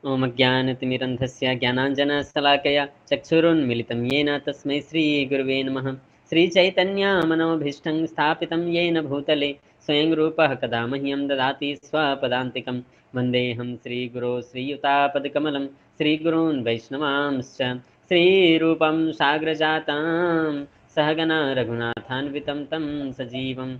ओम ज्ञानतिमिरन्धस्य ज्ञानाञ्जनशलाकया चक्षुरुन्मिलितं येन तस्मै श्रीगुरुवे नमः। श्रीचैतन्यमनोभीष्टं स्थापितं येन भूतले स्वयं रूपः कदा मह्यं ददाति स्वपदान्तिकं। वन्देऽहं श्रीगुरो श्रीयुतापदकमलं श्रीगुरून् वैष्णवांश्च श्रीरूपं साग्रजातां सहगना रघुनाथान्वितं तं सजीवं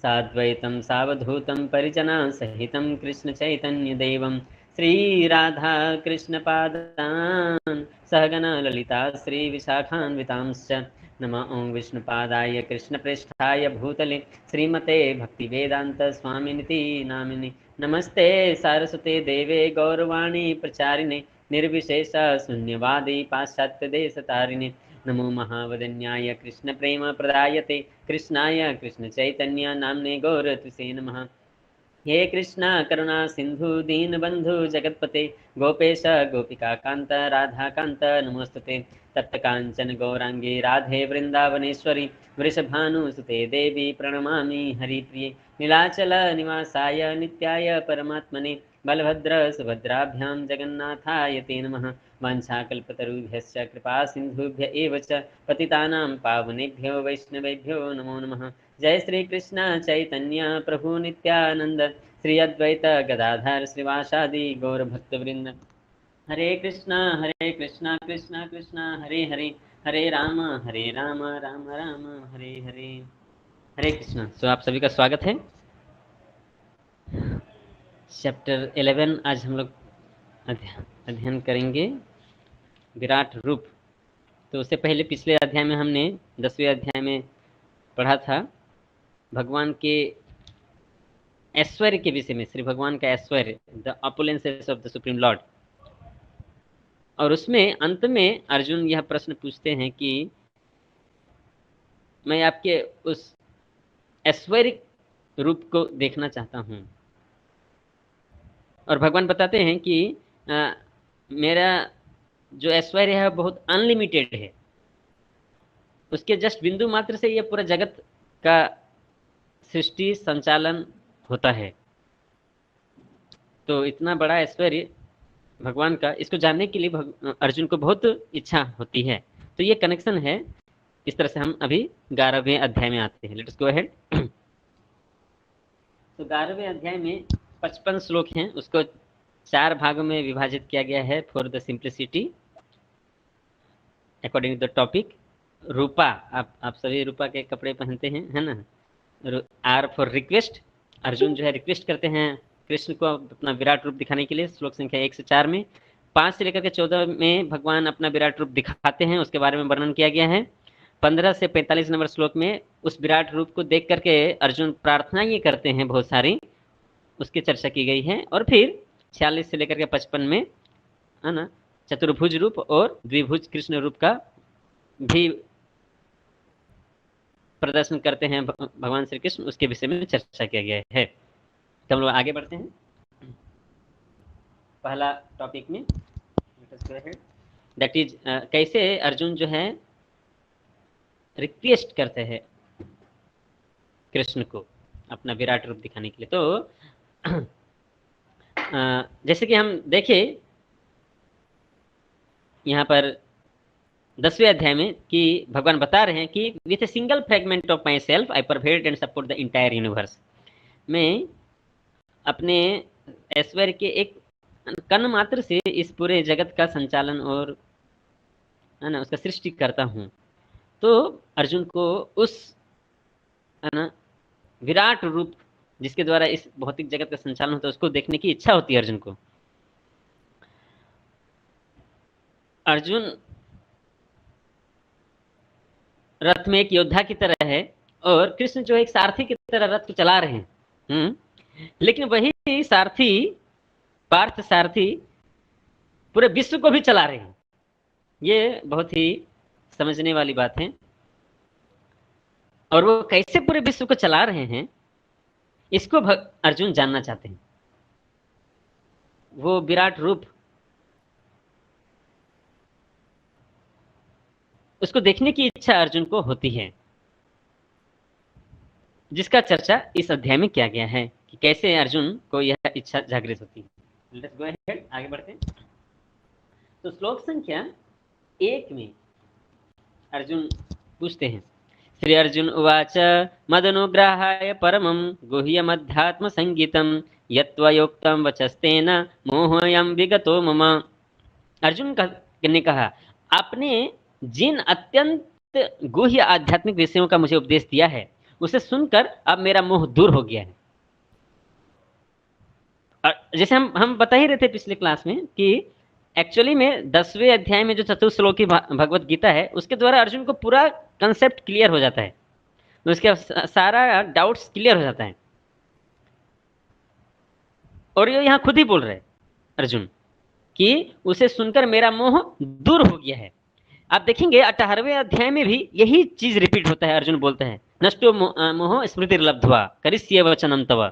साद्वैतं सावधूतं परिजनसहितं कृष्णचैतन्यदेवं श्रीराधाकृष्णपादान् सहगना ललिता श्रीविशाखान्वितांश्च। नमः ॐ विष्णुपादाय कृष्णप्रेष्ठाय भूतले श्रीमते भक्तिवेदान्तस्वामिनिति नामिने। नमस्ते सारस्वते देवे गौरवाणी प्रचारिणे निर्विशेषशून्यवादी पाश्चात्यदेशतारिणे। नमो महावदन्याय कृष्णप्रेमप्रदायते कृष्णाय कृष्णचैतन्य नाम्ने गौरतुसे नमः। हे कृष्णा करुणा सिंधु दीनबंधु जगतपते गोपेश गोपिका कांत राधा कांत नमोस्तुते। तप्त कांचन गौरांगी राधे वृंदावनेश्वरी वृषभानुसुते देवी प्रणमामि हरिप्रिये। नीलाचल निवासाय नित्याय परमात्मने बलभद्र सुभद्राभ्यां जगन्नाथाय ते नमः। वाञ्छाकल्पतरुभ्यश्च कृपा सिन्धुभ्य एव च पतितानां पावनेभ्यो वैष्णवेभ्यो नमो नमः। जय श्री कृष्ण चैतन्य प्रभु नित्यानंद श्री अद्वैत गदाधर श्रीवासादि गौर भक्तवृंद। हरे कृष्णा कृष्णा कृष्णा हरे हरे हरे राम राम राम हरे हरे। हरे कृष्णा। तो आप सभी का स्वागत है। चैप्टर 11 आज हम लोग अध्ययन करेंगे, विराट रूप। तो उससे पहले पिछले अध्याय में हमने 10वें अध्याय में पढ़ा था भगवान के ऐश्वर्य के विषय में, श्री भगवान का ऐश्वर्य, the opulences of the supreme lord. और उसमें अंत में अर्जुन यह प्रश्न पूछते हैं कि मैं आपके उस ऐश्वर्य रूप को देखना चाहता हूं। और भगवान बताते हैं कि मेरा जो ऐश्वर्य है बहुत अनलिमिटेड है, उसके जस्ट बिंदु मात्र से यह पूरा जगत का सृष्टि संचालन होता है। तो इतना बड़ा ऐश्वर्य भगवान का, इसको जानने के लिए अर्जुन को बहुत इच्छा होती है। तो ये कनेक्शन है। इस तरह से हम अभी 11वें अध्याय में आते हैं। Let's go ahead. तो 11वें अध्याय में 55 श्लोक हैं, उसको 4 भागों में विभाजित किया गया है for the simplicity according to the topic. Rupa, आप सभी रूपा के कपड़े पहनते हैं, है ना। आर फॉर रिक्वेस्ट, अर्जुन जो है रिक्वेस्ट करते हैं कृष्ण को अपना विराट रूप दिखाने के लिए। श्लोक संख्या 1 से 4 में, 5 से लेकर के 14 में भगवान अपना विराट रूप दिखाते हैं, उसके बारे में वर्णन किया गया है। 15 से 45 नंबर श्लोक में उस विराट रूप को देख करके अर्जुन प्रार्थना ये करते हैं बहुत सारी, उसकी चर्चा की गई है। और फिर 46 से लेकर के 55 में, है ना, चतुर्भुज रूप और द्विभुज कृष्ण रूप का भी प्रदर्शन करते हैं भगवान श्री कृष्ण, उसके विषय में चर्चा किया गया है। तो हम लोग आगे बढ़ते हैं पहला टॉपिक में, दैट इज कैसे अर्जुन जो है रिक्वेस्ट करते हैं कृष्ण को अपना विराट रूप दिखाने के लिए। तो जैसे कि हम देखें यहाँ पर 10वें अध्याय में कि भगवान बता रहे हैं कि with a single fragment of myself I pervade and support the entire universe. मैं अपने ऐश्वर्य के एक कण मात्र से इस पूरे जगत का संचालन और, है ना, उसका सृष्टि करता हूँ। तो अर्जुन को उस, है ना, विराट रूप जिसके द्वारा इस भौतिक जगत का संचालन होता है, उसको देखने की इच्छा होती है अर्जुन को। अर्जुन रथ में एक योद्धा की तरह है और कृष्ण जो एक सारथी की तरह रथ को चला रहे हैं। लेकिन वही सारथी, पार्थ सारथी, पूरे विश्व को भी चला रहे हैं। ये बहुत ही समझने वाली बात है। और वो कैसे पूरे विश्व को चला रहे हैं, इसको अर्जुन जानना चाहते हैं। वो विराट रूप, उसको देखने की इच्छा अर्जुन को होती है, जिसका चर्चा इस अध्याय में किया गया है कि कैसे अर्जुन को यह इच्छा जागृत होती है। लेट्स गो अहेड, आगे बढ़ते हैं। तो श्लोक संख्या 1 में अर्जुन पूछते हैं, श्री अर्जुन उवाच मदनुग्रहाय परमं गुह्यमध्यात्म संगीतम यत्त्वयोक्तं वचस्तेन मोहोऽयं विगतो मम। अर्जुन ने कहा, आपने जिन अत्यंत गुह्य आध्यात्मिक विषयों का मुझे उपदेश दिया है उसे सुनकर अब मेरा मोह दूर हो गया है। और जैसे हम बता ही रहे थे पिछले क्लास में कि एक्चुअली में 10वें अध्याय में जो चतुर्श्लोकी भगवत गीता है उसके द्वारा अर्जुन को पूरा कंसेप्ट क्लियर हो जाता है, उसके सारा डाउट्स क्लियर हो जाता है। और ये यहाँ खुद ही बोल रहे हैं अर्जुन कि उसे सुनकर मेरा मोह दूर हो गया है। आप देखेंगे 18वें अध्याय में भी यही चीज रिपीट होता है। अर्जुन बोलते हैं, नष्टो मोह स्मृति लब्ध्वा करिष्ये वचनं तव।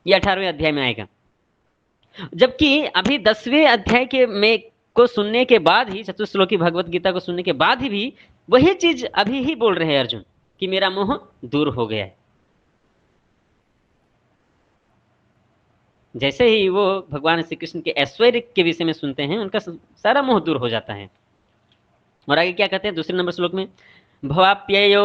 ये 18वें अध्याय में आएगा। जबकि अभी 10वें अध्याय के में को सुनने के बाद ही, चतुश्लोकी भगवत गीता को सुनने के बाद ही भी वही चीज अभी ही बोल रहे हैं अर्जुन कि मेरा मोह दूर हो गया है। जैसे ही वो भगवान श्री कृष्ण के ऐश्वर्य के विषय में सुनते हैं उनका सारा मोह दूर हो जाता है। और आगे क्या कहते हैं दूसरे नंबर श्लोक में, भवाप्ययो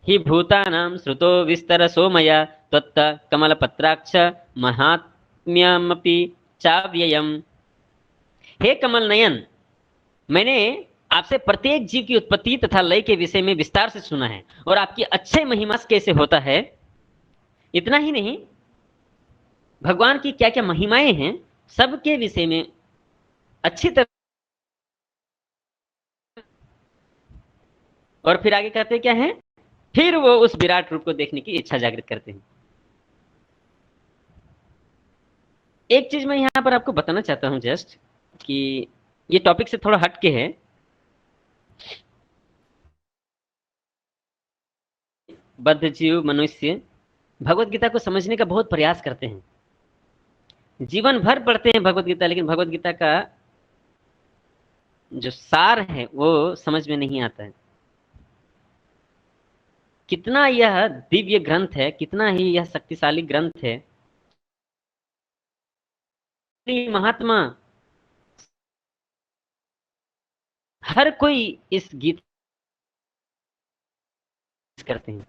हि भूतानां श्रुतो विस्तरसो मया त्वत्त कमलपत्राक्ष महात्म्यमपि चाव्ययम्। हे कमल नयन, मैंने आपसे प्रत्येक जीव की उत्पत्ति तथा लय के विषय में विस्तार से सुना है और आपकी अच्छे महिमा कैसे होता है। इतना ही नहीं, भगवान की क्या क्या महिमाएं हैं सबके विषय में अच्छी तरह। और फिर आगे कहते क्या है, फिर वो उस विराट रूप को देखने की इच्छा जागृत करते हैं। एक चीज मैं यहां पर आपको बताना चाहता हूं जस्ट कि ये टॉपिक से थोड़ा हट के है। बद्ध जीव मनुष्य भगवत गीता को समझने का बहुत प्रयास करते हैं, जीवन भर पढ़ते हैं भगवत गीता, लेकिन भगवत गीता का जो सार है वो समझ में नहीं आता है। कितना यह दिव्य ग्रंथ है, कितना ही यह शक्तिशाली ग्रंथ है। महात्मा हर कोई इस गीत करते हैं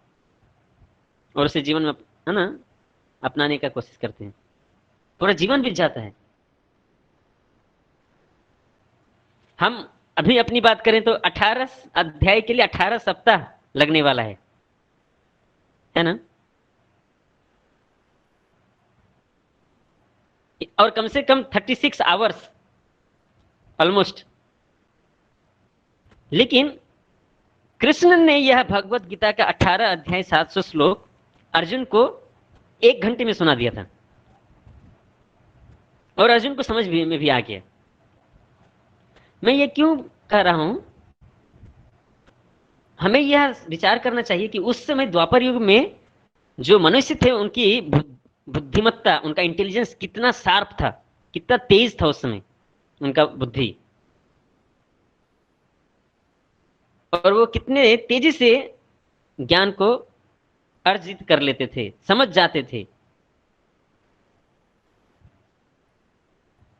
और उसे जीवन में है ना अपनाने का कोशिश करते हैं। पूरा जीवन बीत जाता है। हम अभी अपनी बात करें तो 18 अध्याय के लिए 18 सप्ताह लगने वाला है ना। और कम से कम 36 आवर्स ऑलमोस्ट। लेकिन कृष्ण ने यह भगवत गीता का 18 अध्याय 700 श्लोक अर्जुन को 1 घंटे में सुना दिया था और अर्जुन को समझ में भी आ गया। मैं ये क्यों कह रहा हूं, हमें यह विचार करना चाहिए कि उस समय द्वापर युग में जो मनुष्य थे उनकी बुद्धिमत्ता, उनका इंटेलिजेंस कितना शार्प था, कितना तेज था उस समय उनका बुद्धि, और वो कितने तेजी से ज्ञान को अर्जित कर लेते थे, समझ जाते थे।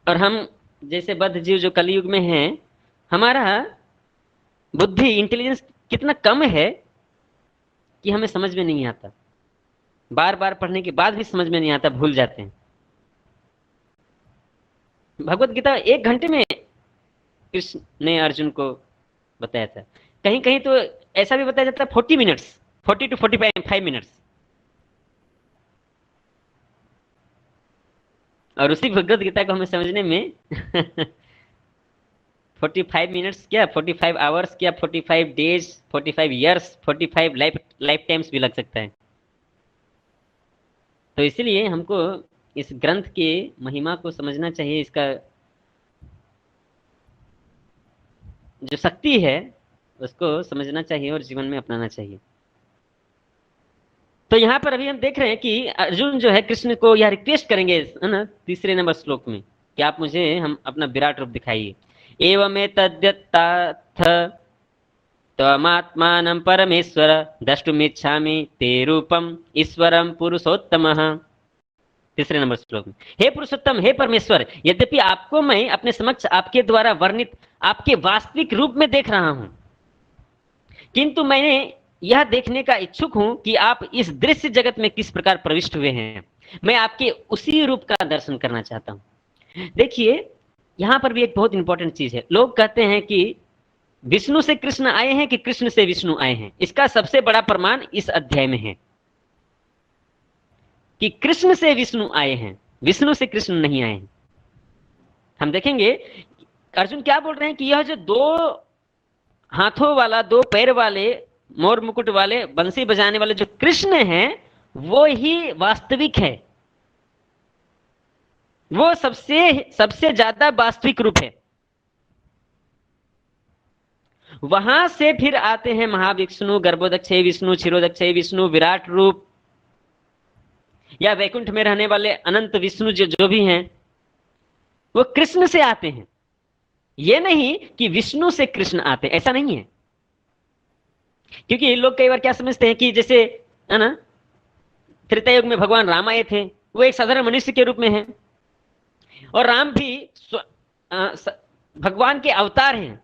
और हम जैसे बद्ध जीव जो कलयुग में हैं, हमारा बुद्धि इंटेलिजेंस कितना कम है कि हमें समझ में नहीं आता। बार बार पढ़ने के बाद भी समझ में नहीं आता, भूल जाते हैं। भगवत गीता 1 घंटे में कृष्ण ने अर्जुन को बताया था। कहीं कहीं तो ऐसा भी बताया जाता है 40 मिनट्स, 40 to 45 मिनट्स। और उसी भगवत गीता को हमें समझने में 45 मिनट्स क्या, 45 आवर्स क्या, 45 डेज, 45 ईयर्स, 45 लाइफ टाइम्स भी लग सकता है। तो इसलिए हमको इस ग्रंथ के महिमा को समझना चाहिए, इसका जो शक्ति है उसको समझना चाहिए और जीवन में अपनाना चाहिए। तो यहाँ पर अभी हम देख रहे हैं कि अर्जुन जो है कृष्ण को यह रिक्वेस्ट करेंगे, है ना, 3 नंबर श्लोक में कि आप मुझे हम अपना विराट रूप दिखाइए। एवमेतद्यत्ताथ त्वमात्मानं परमेश्वर द्रष्टुमिच्छामि ते रूपम ईश्वरं पुरुषोत्तमः। तीसरे नंबर श्लोक में, हे पुरुषोत्तम, हे परमेश्वर, यद्यपि आपको मैं अपने समक्ष आपके द्वारा वर्णित आपके वास्तविक रूप में देख रहा हूं, किंतु मैंने यह देखने का इच्छुक हूं कि आप इस दृश्य जगत में किस प्रकार प्रविष्ट हुए हैं। मैं आपके उसी रूप का दर्शन करना चाहता हूं। देखिए, यहां पर भी एक बहुत इंपॉर्टेंट चीज है। लोग कहते हैं कि विष्णु से कृष्ण आए हैं कि कृष्ण से विष्णु आए हैं। इसका सबसे बड़ा प्रमाण इस अध्याय में है कि कृष्ण से विष्णु आए हैं, विष्णु से कृष्ण नहीं आए हैं। हम देखेंगे अर्जुन क्या बोल रहे हैं कि यह जो दो हाथों वाला, दो पैर वाले, मोर मुकुट वाले, बंसी बजाने वाले जो कृष्ण हैं, वो ही वास्तविक है, वो सबसे ज्यादा वास्तविक रूप है। वहां से फिर आते हैं महाविष्णु, गर्भोदक्षय विष्णु, क्षीरोदक्षय विष्णु, विराट रूप, या वैकुंठ में रहने वाले अनंत विष्णु जो भी हैं, वो कृष्ण से आते हैं। ये नहीं कि विष्णु से कृष्ण आते, ऐसा नहीं है। क्योंकि ये लोग कई बार क्या समझते हैं कि जैसे, है ना, त्रेता युग में भगवान राम आए थे, वो एक साधारण मनुष्य के रूप में हैं, और राम भी भगवान के अवतार हैं।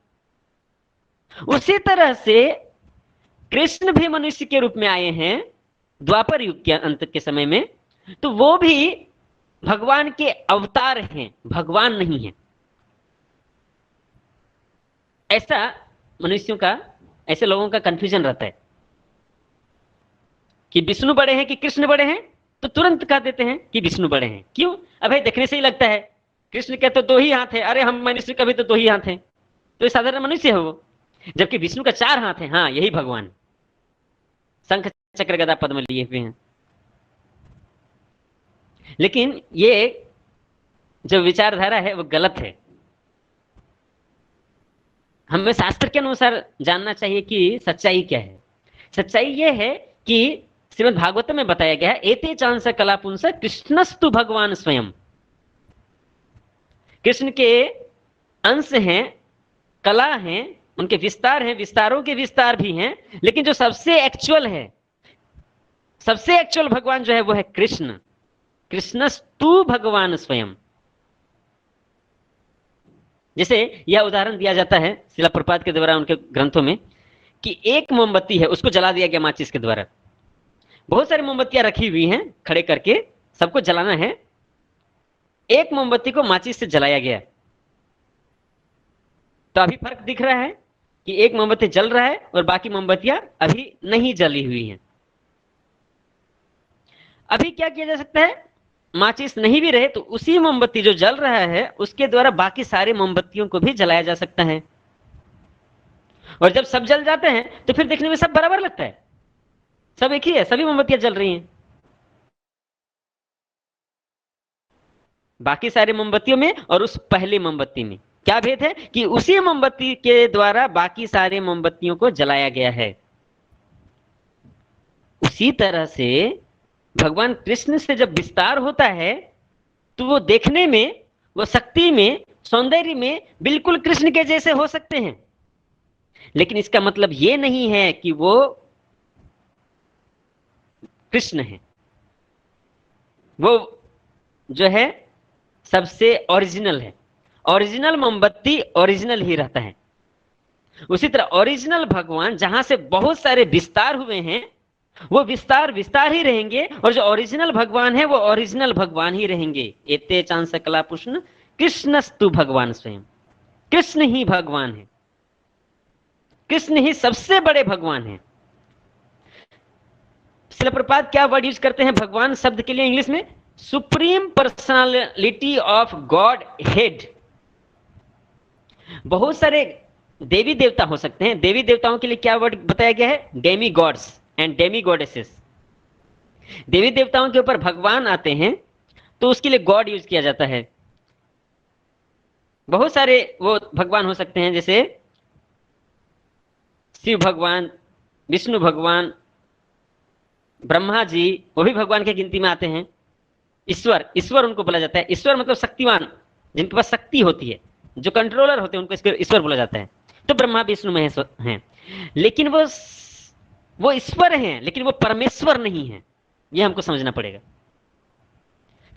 उसी तरह से कृष्ण भी मनुष्य के रूप में आए हैं द्वापर युग के अंत के समय में, तो वो भी भगवान के अवतार हैं, भगवान नहीं है। ऐसा मनुष्यों का, ऐसे लोगों का कंफ्यूजन रहता है कि विष्णु बड़े हैं कि कृष्ण बड़े हैं, तो तुरंत कह देते हैं कि विष्णु बड़े हैं। क्यों? अब देखने से ही लगता है, कृष्ण के तो 2 ही हाथ है, अरे हम मनुष्य का भी तो 2 ही हाथ हैं, तो ये साधारण मनुष्य है वो। जबकि विष्णु का 4 हाथ है, हाँ यही भगवान, शंख चक्र गदा पद्म लिए हुए हैं। लेकिन ये जो विचारधारा है वो गलत है। हमें शास्त्र के अनुसार जानना चाहिए कि सच्चाई क्या है। सच्चाई ये है कि श्रीमद् भागवत में बताया गया है, एते चांस कला पुंस कृष्णस्तु भगवान स्वयं। कृष्ण के अंश हैं, कला हैं, उनके विस्तार हैं, विस्तारों के विस्तार भी हैं, लेकिन जो सबसे एक्चुअल है, सबसे एक्चुअल भगवान जो है वो है कृष्ण। कृष्णस्तु भगवान स्वयं। जैसे यह उदाहरण दिया जाता है शिला प्रपात के द्वारा उनके ग्रंथों में कि एक मोमबत्ती है, उसको जला दिया गया माचिस के द्वारा। बहुत सारी मोमबत्तियां रखी हुई हैं खड़े करके, सबको जलाना है। एक मोमबत्ती को माचिस से जलाया गया, तो अभी फर्क दिख रहा है कि एक मोमबत्ती जल रहा है और बाकी मोमबत्तियां अभी नहीं जली हुई हैं। अभी क्या किया जा सकता है, माचिस नहीं भी रहे तो उसी मोमबत्ती जो जल रहा है उसके द्वारा बाकी सारे मोमबत्तियों को भी जलाया जा सकता है। और जब सब जल जाते हैं तो फिर देखने में सब बराबर लगता है, सब एक ही है, सभी मोमबत्तियां जल रही हैं। बाकी सारे मोमबत्तियों में और उस पहली मोमबत्ती में क्या भेद है कि उसी मोमबत्ती के द्वारा बाकी सारे मोमबत्तियों को जलाया गया है। उसी तरह से भगवान कृष्ण से जब विस्तार होता है तो वो देखने में, वो शक्ति में, सौंदर्य में बिल्कुल कृष्ण के जैसे हो सकते हैं, लेकिन इसका मतलब ये नहीं है कि वो कृष्ण है। वो जो है सबसे ओरिजिनल है। ओरिजिनल मोमबत्ती ओरिजिनल ही रहता है। उसी तरह ओरिजिनल भगवान जहां से बहुत सारे विस्तार हुए हैं वो विस्तार विस्तार ही रहेंगे, और जो ओरिजिनल भगवान है वो ओरिजिनल भगवान ही रहेंगे। एते चांस कला पुष्ण कृष्णस्तु भगवान स्वयं। कृष्ण ही भगवान है, कृष्ण ही सबसे बड़े भगवान है। श्रील प्रभुपाद क्या वर्ड यूज करते हैं भगवान शब्द के लिए इंग्लिश में? Supreme personality of God head. बहुत सारे देवी देवता हो सकते हैं, देवी देवताओं के लिए क्या वर्ड बताया गया है? Demigods and demigoddesses. देवी देवताओं के ऊपर भगवान आते हैं तो उसके लिए गॉड यूज किया जाता है। बहुत सारे वो भगवान हो सकते हैं, जैसे शिव भगवान, विष्णु भगवान, ब्रह्मा जी, वो भी भगवान के गिनती में आते हैं। ईश्वर, ईश्वर उनको बोला जाता है। ईश्वर मतलब शक्तिवान, जिनके पास शक्ति होती है, जो कंट्रोलर होते हैं, उनको ईश्वर बोला जाता है। तो ब्रह्मा विष्णु महेश हैं, लेकिन वो ईश्वर हैं, लेकिन वो परमेश्वर नहीं है। ये हमको समझना पड़ेगा।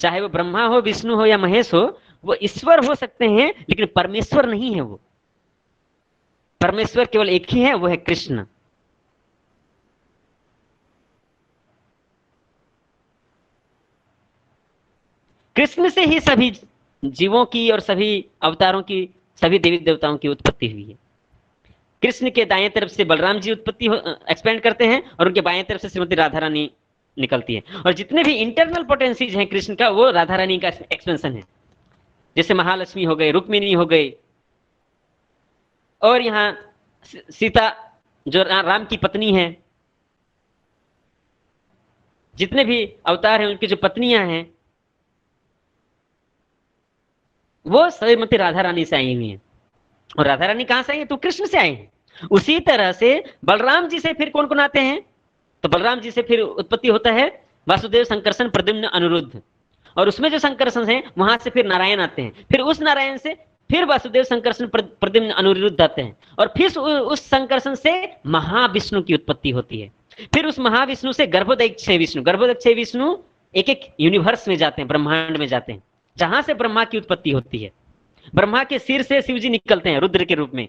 चाहे वो ब्रह्मा हो, विष्णु हो या महेश हो, वो ईश्वर हो सकते हैं लेकिन परमेश्वर नहीं है। वो परमेश्वर केवल एक ही है, वो है कृष्ण। कृष्ण से ही सभी जीवों की और सभी अवतारों की, सभी देवी देवताओं की उत्पत्ति हुई है। कृष्ण के दाएं तरफ से बलराम जी उत्पत्ति एक्सपेंड करते हैं और उनके बाएं तरफ से श्रीमती राधा रानी निकलती है। और जितने भी इंटरनल पोटेंसीज हैं कृष्ण का, वो राधा रानी का एक्सपेंशन है। जैसे महालक्ष्मी हो गए, रुक्मिणी हो गई, और यहाँ सीता जो राम की पत्नी है, जितने भी अवतार हैं उनकी जो पत्नियां हैं वो श्रीमती राधा रानी से आई हुई हैं। और राधा रानी कहां से आई है? तो कृष्ण से आई है। उसी तरह से बलराम जी से फिर कौन कौन आते हैं? तो बलराम जी से फिर उत्पत्ति होता है वासुदेव, संकर्षण, प्रद्युम्न, अनिरुद्ध। और उसमें जो संकर्षण है वहां से फिर नारायण आते हैं। फिर उस नारायण से फिर वासुदेव, संकर्षण, प्रद्युम्न, अनिरुद्ध आते हैं। और फिर उस संकर्षण से महाविष्णु की उत्पत्ति होती है। फिर उस महाविष्णु से गर्भोदक्ष विष्णु, गर्भोदक्ष विष्णु एक एक यूनिवर्स में जाते हैं, ब्रह्मांड में जाते हैं, जहां से ब्रह्मा की उत्पत्ति होती है। ब्रह्मा के सिर से शिव जी निकलते हैं रुद्र के रूप में।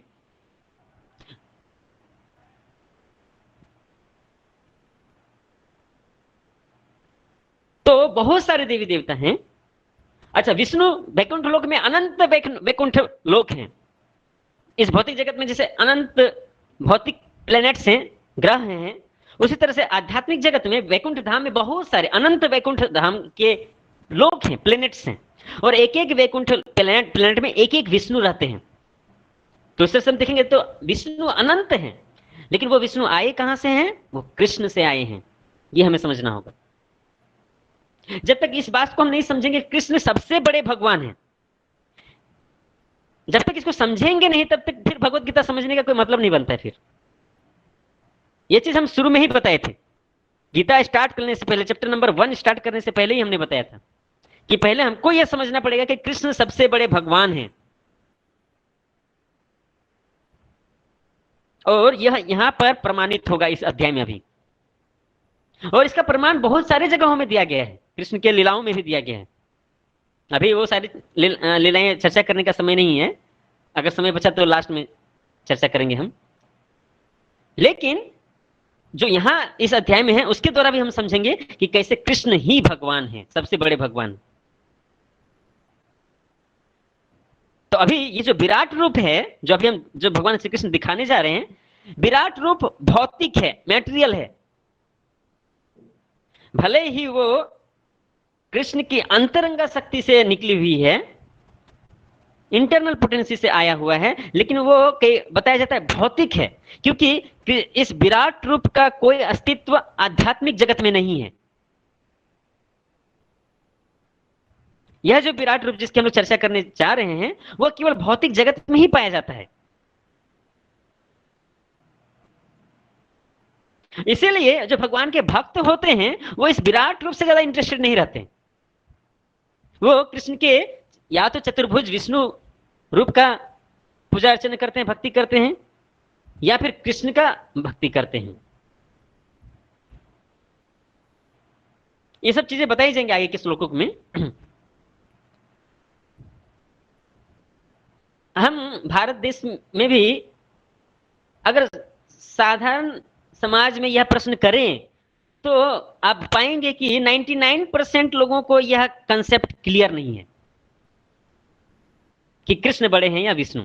तो बहुत सारे देवी देवता हैं। अच्छा, विष्णु वैकुंठ लोक में अनंत वैकुंठ लोक हैं। इस भौतिक जगत में जैसे अनंत भौतिक प्लैनेट्स हैं, ग्रह हैं, उसी तरह से आध्यात्मिक जगत में वैकुंठ धाम में बहुत सारे अनंत वैकुंठ धाम के लोक हैं, प्लैनेट्स हैं। और एक एक वैकुंठ प्लैनेट में एक एक विष्णु रहते हैं। तो उससे हम देखेंगे तो विष्णु अनंत हैं, लेकिन वो विष्णु आए कहां से हैं? वो कृष्ण से आए हैं। ये हमें समझना होगा। जब तक इस बात को हम नहीं समझेंगे कृष्ण सबसे बड़े भगवान हैं, जब तक इसको समझेंगे नहीं तब तक फिर भगवत गीता समझने का कोई मतलब नहीं बनता है। फिर ये चीज हम शुरू में ही बताए थे, गीता स्टार्ट करने से पहले, चैप्टर नंबर 1 स्टार्ट करने से पहले ही हमने बताया था कि पहले हमको यह समझना पड़ेगा कि कृष्ण सबसे बड़े भगवान हैं। और यह यहां पर प्रमाणित होगा इस अध्याय में अभी। और इसका प्रमाण बहुत सारे जगहों में दिया गया है, कृष्ण के लीलाओं में भी दिया गया है। अभी वो सारी लीलाएं चर्चा करने का समय नहीं है, अगर समय बचा तो लास्ट में चर्चा करेंगे हम। लेकिन जो यहां इस अध्याय में है उसके द्वारा भी हम समझेंगे कि कैसे कृष्ण ही भगवान है, सबसे बड़े भगवान। तो अभी ये जो विराट रूप है, जो अभी हम जो भगवान श्री कृष्ण दिखाने जा रहे हैं, विराट रूप भौतिक है, मैटेरियल है। भले ही वो कृष्ण की अंतरंगा शक्ति से निकली हुई है, इंटरनल पोटेंसी से आया हुआ है, लेकिन वो बताया जाता है भौतिक है, क्योंकि इस विराट रूप का कोई अस्तित्व आध्यात्मिक जगत में नहीं है। यह जो विराट रूप जिसकी हम लोग चर्चा करने जा रहे हैं वो केवल भौतिक जगत में ही पाया जाता है। इसीलिए जो भगवान के भक्त होते हैं वो इस विराट रूप से ज्यादा इंटरेस्टेड नहीं रहते। वो कृष्ण के या तो चतुर्भुज विष्णु रूप का पूजा अर्चना करते हैं, भक्ति करते हैं, या फिर कृष्ण का भक्ति करते हैं। ये सब चीजें बताई जाएंगे आगे के श्लोकों में। हम भारत देश में भी अगर साधारण समाज में यह प्रश्न करें तो आप पाएंगे कि 99% लोगों को यह कंसेप्ट क्लियर नहीं है कि कृष्ण बड़े हैं या विष्णु।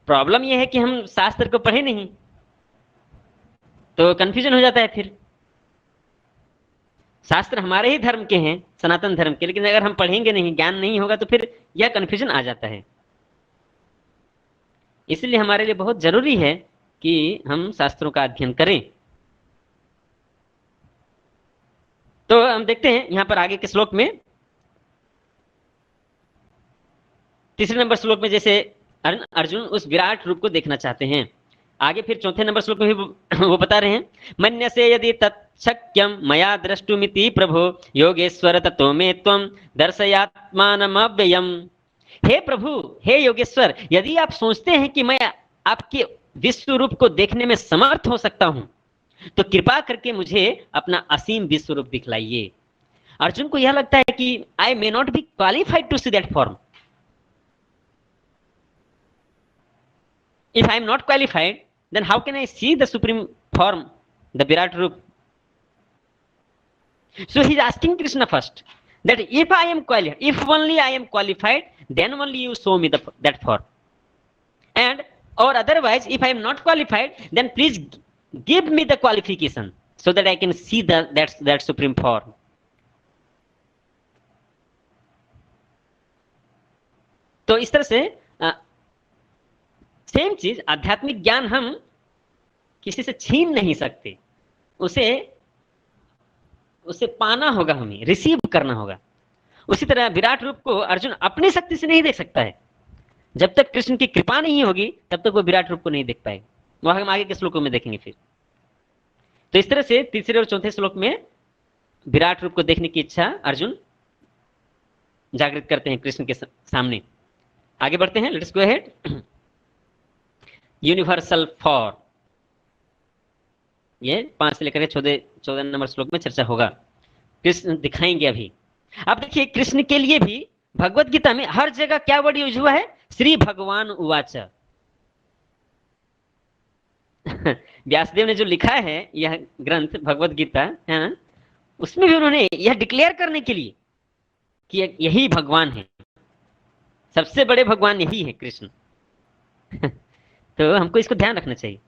प्रॉब्लम यह है कि हम शास्त्र को पढ़े नहीं, तो कंफ्यूजन हो जाता है। फिर शास्त्र हमारे ही धर्म के हैं, सनातन धर्म के, लेकिन अगर हम पढ़ेंगे नहीं, ज्ञान नहीं होगा, तो फिर यह कंफ्यूजन आ जाता है। इसलिए हमारे लिए बहुत जरूरी है कि हम शास्त्रों का अध्ययन करें। तो हम देखते हैं यहां पर आगे के श्लोक में, तीसरे नंबर श्लोक में जैसे अर्जुन उस विराट रूप को देखना चाहते हैं। आगे फिर चौथे नंबर श्लोक में भी वो बता रहे हैं, मन्यसे यदि तत्शक्यम मया द्रष्टुमिति प्रभो योगेश्वर ततो मे त्वं दर्शयात्मानमव्ययम्। हे प्रभु, हे योगेश्वर, यदि आप सोचते हैं कि मैं आपके विश्व रूप को देखने में समर्थ हो सकता हूं, तो कृपा करके मुझे अपना असीम विश्व रूप दिखलाइए। अर्जुन को यह लगता है कि I may not be qualified to see that form. If I am not qualified, then how can I see the supreme form, the Virat Roop? So he's asking Krishna first that if I am qualified, if only I am qualified, then only you show me that form. And or otherwise, if I am not qualified, then please give me the qualification so that I can see that supreme form. तो इस तरह से same चीज आध्यात्मिक ज्ञान हम किसी से छीन नहीं सकते, उसे पाना होगा, हमें रिसीव करना होगा। उसी तरह विराट रूप को अर्जुन अपनी शक्ति से नहीं देख सकता है। जब तक कृष्ण की कृपा नहीं होगी तब तक वो विराट रूप को नहीं देख पाएगा। वह हम आगे के श्लोकों में देखेंगे फिर। तो इस तरह से तीसरे और चौथे श्लोक में विराट रूप को देखने की इच्छा अर्जुन जागृत करते हैं कृष्ण के सामने। आगे बढ़ते हैं, let's go ahead. Universal for, ये 5 से लेकर 14 नंबर श्लोक में चर्चा होगा। कृष्ण दिखाएंगे अभी। अब देखिए कृष्ण के लिए भी भगवत गीता में हर जगह क्या वर्ड यूज हुआ है? श्री भगवान उवाच। व्यासदेव ने जो लिखा है यह ग्रंथ भगवत गीता है ना, उसमें भी उन्होंने यह डिक्लेयर करने के लिए कि यही भगवान है, सबसे बड़े भगवान यही है कृष्ण। तो हमको इसको ध्यान रखना चाहिए।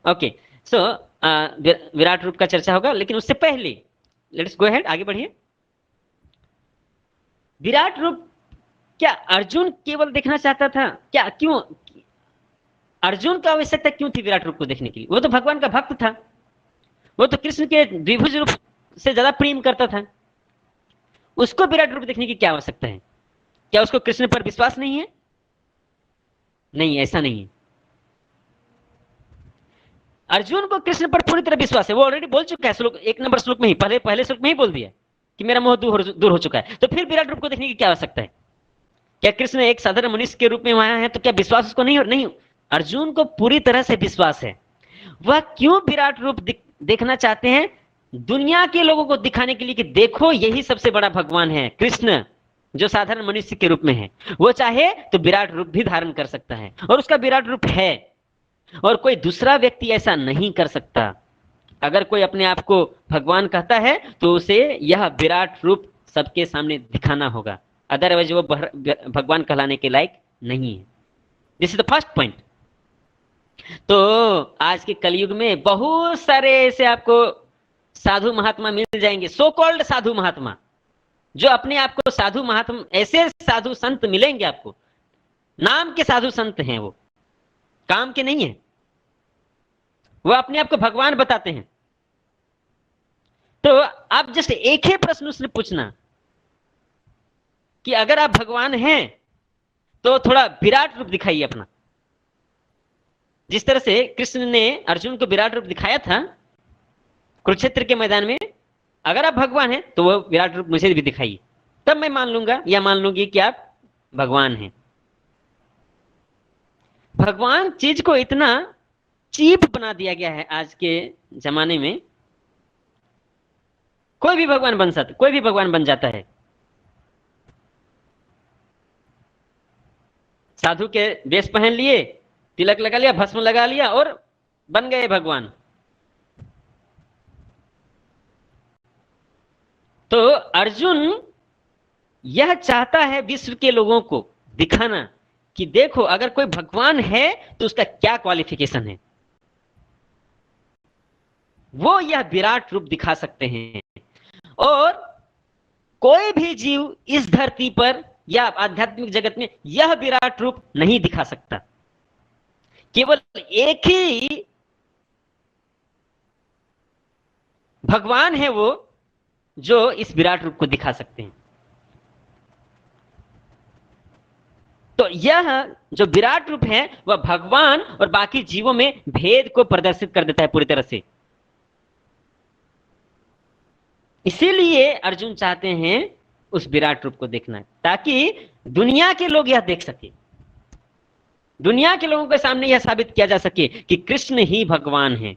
ओके, सो विराट रूप का चर्चा होगा, लेकिन उससे पहले लेट्स गो अहेड, आगे बढ़िए। विराट रूप क्या अर्जुन केवल देखना चाहता था क्या? क्यों अर्जुन को आवश्यकता क्यों थी विराट रूप को देखने के लिए? वो तो भगवान का भक्त था, वो तो कृष्ण के द्विभुज रूप से ज्यादा प्रेम करता था। उसको विराट रूप देखने की क्या आवश्यकता है? क्या उसको कृष्ण पर विश्वास नहीं है? नहीं, ऐसा नहीं है। अर्जुन को कृष्ण पर पूरी तरह विश्वास है। वो ऑलरेडी बोल चुका है श्लोक 1 नंबर श्लोक में ही, पहले श्लोक में ही बोल दिया कि मेरा मोह दूर हो चुका है। तो फिर विराट रूप को देखने की क्या आवश्यकता है? क्या कृष्ण एक साधारण मनुष्य के रूप में वहां है तो क्या विश्वास उसको नहीं? अर्जुन को पूरी तरह से विश्वास है। वह क्यों विराट रूप देखना चाहते हैं? दुनिया के लोगों को दिखाने के लिए कि देखो यही सबसे बड़ा भगवान है कृष्ण, जो साधारण मनुष्य के रूप में है। वो चाहे तो विराट रूप भी धारण कर सकता है, और उसका विराट रूप है, और कोई दूसरा व्यक्ति ऐसा नहीं कर सकता। अगर कोई अपने आप को भगवान कहता है तो उसे यह विराट रूप सबके सामने दिखाना होगा, अदरवाइज वो भगवान कहलाने के लायक नहीं है। This is the first point. तो आज के कलयुग में बहुत सारे ऐसे आपको साधु महात्मा मिल जाएंगे, सो कॉल्ड साधु महात्मा, जो अपने आप को साधु महात्मा, ऐसे साधु संत मिलेंगे आपको, नाम के साधु संत हैं, वो काम के नहीं है, वो अपने आप को भगवान बताते हैं। तो आप जस्ट एक ही प्रश्न उसने पूछना कि अगर आप भगवान हैं तो थोड़ा विराट रूप दिखाइए अपना। जिस तरह से कृष्ण ने अर्जुन को विराट रूप दिखाया था कुरुक्षेत्र के मैदान में, अगर आप भगवान हैं तो वो विराट रूप मुझे भी दिखाइए, तब मैं मान लूंगा या मान लूंगी कि आप भगवान हैं। भगवान चीज को इतना चीप बना दिया गया है आज के जमाने में, कोई भी भगवान बन सकता, कोई भी भगवान बन जाता है। साधु के वेश पहन लिए, तिलक लगा लिया, भस्म लगा लिया और बन गए भगवान। तो अर्जुन यह चाहता है विश्व के लोगों को दिखाना कि देखो अगर कोई भगवान है तो उसका क्या क्वालिफिकेशन है। वो यह विराट रूप दिखा सकते हैं, और कोई भी जीव इस धरती पर या आध्यात्मिक जगत में यह विराट रूप नहीं दिखा सकता। केवल एक ही भगवान है वो जो इस विराट रूप को दिखा सकते हैं। तो यह जो विराट रूप है वह भगवान और बाकी जीवों में भेद को प्रदर्शित कर देता है पूरी तरह से। इसीलिए अर्जुन चाहते हैं उस विराट रूप को देखना, ताकि दुनिया के लोग यह देख सके, दुनिया के लोगों के सामने यह साबित किया जा सके कि कृष्ण ही भगवान है।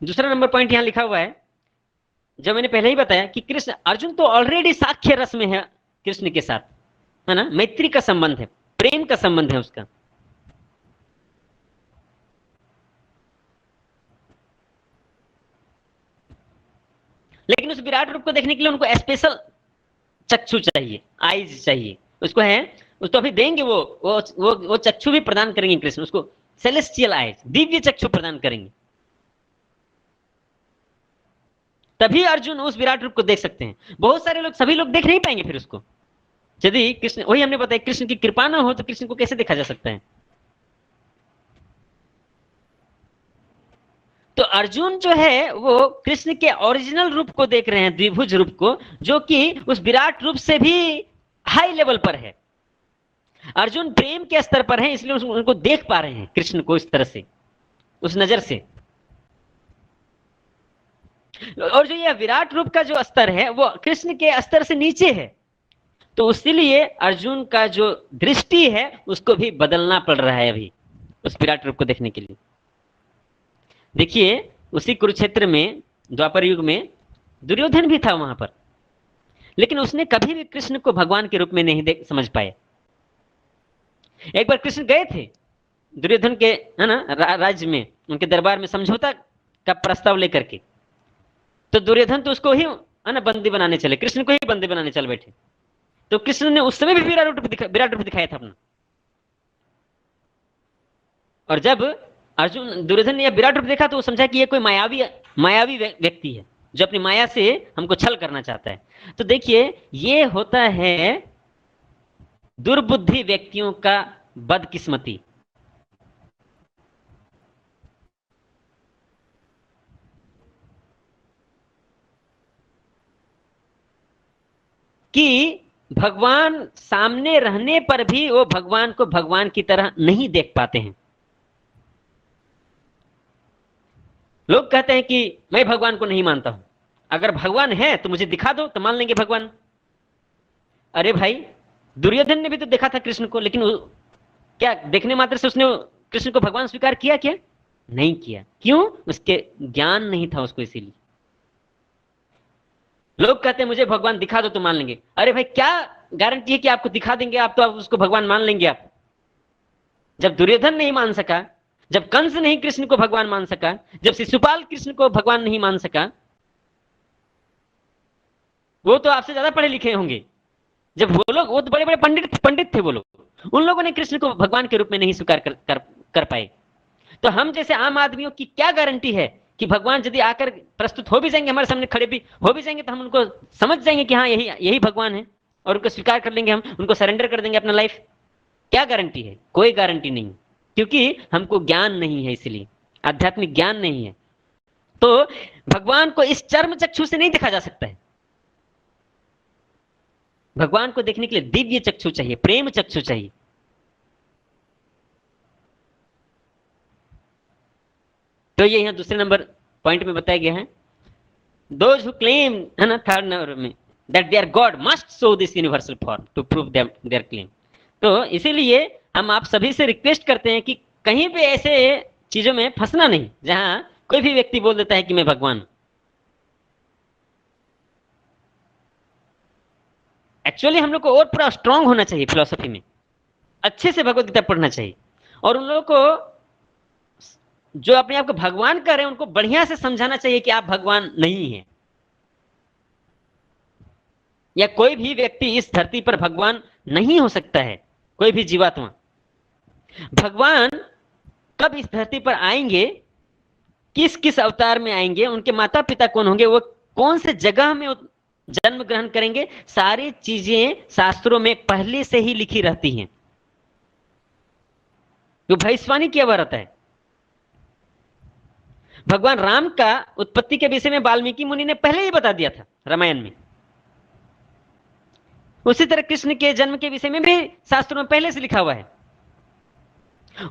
दूसरा नंबर पॉइंट यहाँ लिखा हुआ है, जो मैंने पहले ही बताया कि कृष्ण अर्जुन तो ऑलरेडी साख्य रस में है कृष्ण के साथ, है ना, मैत्री का संबंध है, प्रेम का संबंध है उसका। लेकिन उस विराट रूप को देखने के लिए उनको स्पेशल चक्षु चाहिए, आईज चाहिए उसको, है उसको अभी देंगे, वो चक्षु भी प्रदान करेंगे कृष्ण उसको, सेलेस्टियल आईज, दिव्य चक्षु प्रदान करेंगे, तभी अर्जुन उस विराट रूप को देख सकते हैं। बहुत सारे लोग, सभी लोग देख नहीं पाएंगे फिर उसको, यदि कृष्ण, वही हमने बताया, कृष्ण की कृपा ना हो तो कृष्ण को कैसे देखा जा सकता है। तो अर्जुन जो है वो कृष्ण के ओरिजिनल रूप को देख रहे हैं, द्विभुज रूप को, जो कि उस विराट रूप से भी हाई लेवल पर है। अर्जुन प्रेम के स्तर पर है, इसलिए उनको देख पा रहे हैं कृष्ण को इस तरह से, उस नजर से। और जो यह विराट रूप का जो स्तर है वो कृष्ण के स्तर से नीचे है, तो इसीलिए अर्जुन का जो दृष्टि है उसको भी बदलना पड़ रहा है अभी उस विराट रूप को देखने के लिए। देखिए उसी कुरुक्षेत्र में द्वापर युग में दुर्योधन भी था वहां पर, लेकिन उसने कभी भी कृष्ण को भगवान के रूप में नहीं समझ पाए। एक बार कृष्ण गए थे दुर्योधन के, है ना, राज्य में, उनके दरबार में समझौता का प्रस्ताव लेकर के, तो दुर्योधन तो उसको ही, है ना, बंदी बनाने चले, कृष्ण को ही बंदी बनाने चल बैठे। तो कृष्ण ने उस समय भी विराट रूप दिखाया था अपना। और जब अर्जुन, दुर्योधन ने यह विराट रूप देखा तो वो समझा कि ये कोई मायावी व्यक्ति है जो अपनी माया से हमको छल करना चाहता है। तो देखिए ये होता है दुर्बुद्धि व्यक्तियों का बदकिस्मती। कि भगवान सामने रहने पर भी वो भगवान को भगवान की तरह नहीं देख पाते हैं। लोग कहते हैं कि मैं भगवान को नहीं मानता हूं, अगर भगवान है तो मुझे दिखा दो तो मान लेंगे भगवान। अरे भाई, दुर्योधन ने भी तो देखा था कृष्ण को, लेकिन क्या देखने मात्र से उसने कृष्ण को भगवान स्वीकार किया? क्या नहीं किया। क्यों? उसके ज्ञान नहीं था उसको, इसीलिए। लोग कहते हैं मुझे भगवान दिखा दो तो मान लेंगे। अरे भाई, क्या गारंटी है कि आपको दिखा देंगे आप तो आप उसको भगवान मान लेंगे आप? जब दुर्योधन नहीं मान सका, जब कंस नहीं कृष्ण को भगवान मान सका, जब शिशुपाल कृष्ण को भगवान नहीं मान सका, वो तो आपसे ज्यादा पढ़े लिखे होंगे। जब वो लोग, वो तो बड़े बड़े पंडित थे वो लोग, उन लोगों ने कृष्ण को भगवान के रूप में नहीं स्वीकार कर पाए। तो हम जैसे आम आदमियों की क्या गारंटी है कि भगवान यदि आकर प्रस्तुत हो भी जाएंगे, हमारे सामने खड़े भी हो भी जाएंगे, तो हम उनको समझ जाएंगे कि हाँ यही भगवान है, और उनको स्वीकार कर लेंगे, हम उनको सरेंडर कर देंगे अपना लाइफ? क्या गारंटी है? कोई गारंटी नहीं, क्योंकि हमको ज्ञान नहीं है, इसलिए आध्यात्मिक ज्ञान नहीं है। तो भगवान को इस चर्म चक्षु से नहीं देखा जा सकता है। भगवान को देखने के लिए दिव्य चक्षु चाहिए, प्रेम चक्षु चाहिए। तो ये यहाँ दूसरे नंबर पॉइंट में बताया गया है, दोज हु क्लेम, है ना, थर्ड नंबर में, that they are god must show this universal form to prove their claim. तो इसीलिए हम आप सभी से रिक्वेस्ट करते हैं कि कहीं पे ऐसे चीजों में फंसना नहीं जहां कोई भी व्यक्ति बोल देता है कि मैं भगवान हूं। एक्चुअली हम लोग को और पूरा स्ट्रांग होना चाहिए फिलॉसफी में, अच्छे से भगवत गीता पढ़ना चाहिए, और उन लोगों को जो अपने आप को भगवान कर रहे हैं उनको बढ़िया से समझाना चाहिए कि आप भगवान नहीं हैं, या कोई भी व्यक्ति इस धरती पर भगवान नहीं हो सकता है, कोई भी जीवात्मा। भगवान कब इस धरती पर आएंगे, किस किस अवतार में आएंगे, उनके माता पिता कौन होंगे, वो कौन से जगह में जन्म ग्रहण करेंगे, सारी चीजें शास्त्रों में पहले से ही लिखी रहती हैं। तो भविष्यवाणी किया हुआ रहता है। भगवान राम का उत्पत्ति के विषय में वाल्मीकि मुनि ने पहले ही बता दिया था रामायण में। उसी तरह कृष्ण के जन्म के विषय में भी शास्त्रों में पहले से लिखा हुआ है।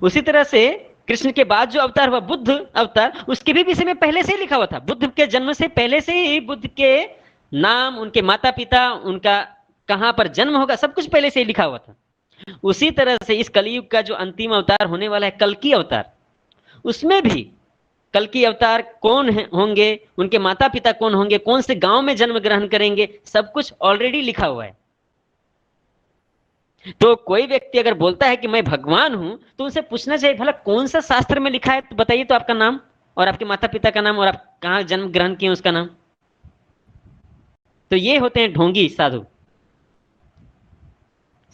उसी तरह से कृष्ण के बाद जो अवतार हुआ, बुद्ध अवतार, उसके भी विषय में पहले से ही लिखा हुआ था। बुद्ध के जन्म से पहले से ही बुद्ध के नाम, उनके माता पिता, उनका कहां पर जन्म होगा, सब कुछ पहले से ही लिखा हुआ था। उसी तरह से इस कलयुग का जो अंतिम अवतार होने वाला है, कल्कि अवतार, उसमें भी कल की अवतार कौन होंगे, उनके माता पिता कौन होंगे, कौन से गांव में जन्म ग्रहण करेंगे, सब कुछ ऑलरेडी लिखा हुआ है। तो कोई व्यक्ति अगर बोलता है कि मैं भगवान हूं, तो उनसे पूछना चाहिए भला कौन सा शास्त्र में लिखा है, तो बताइए तो आपका नाम और आपके माता पिता का नाम और आप कहां जन्म ग्रहण किए उसका नाम। तो ये होते हैं ढोंगी साधु।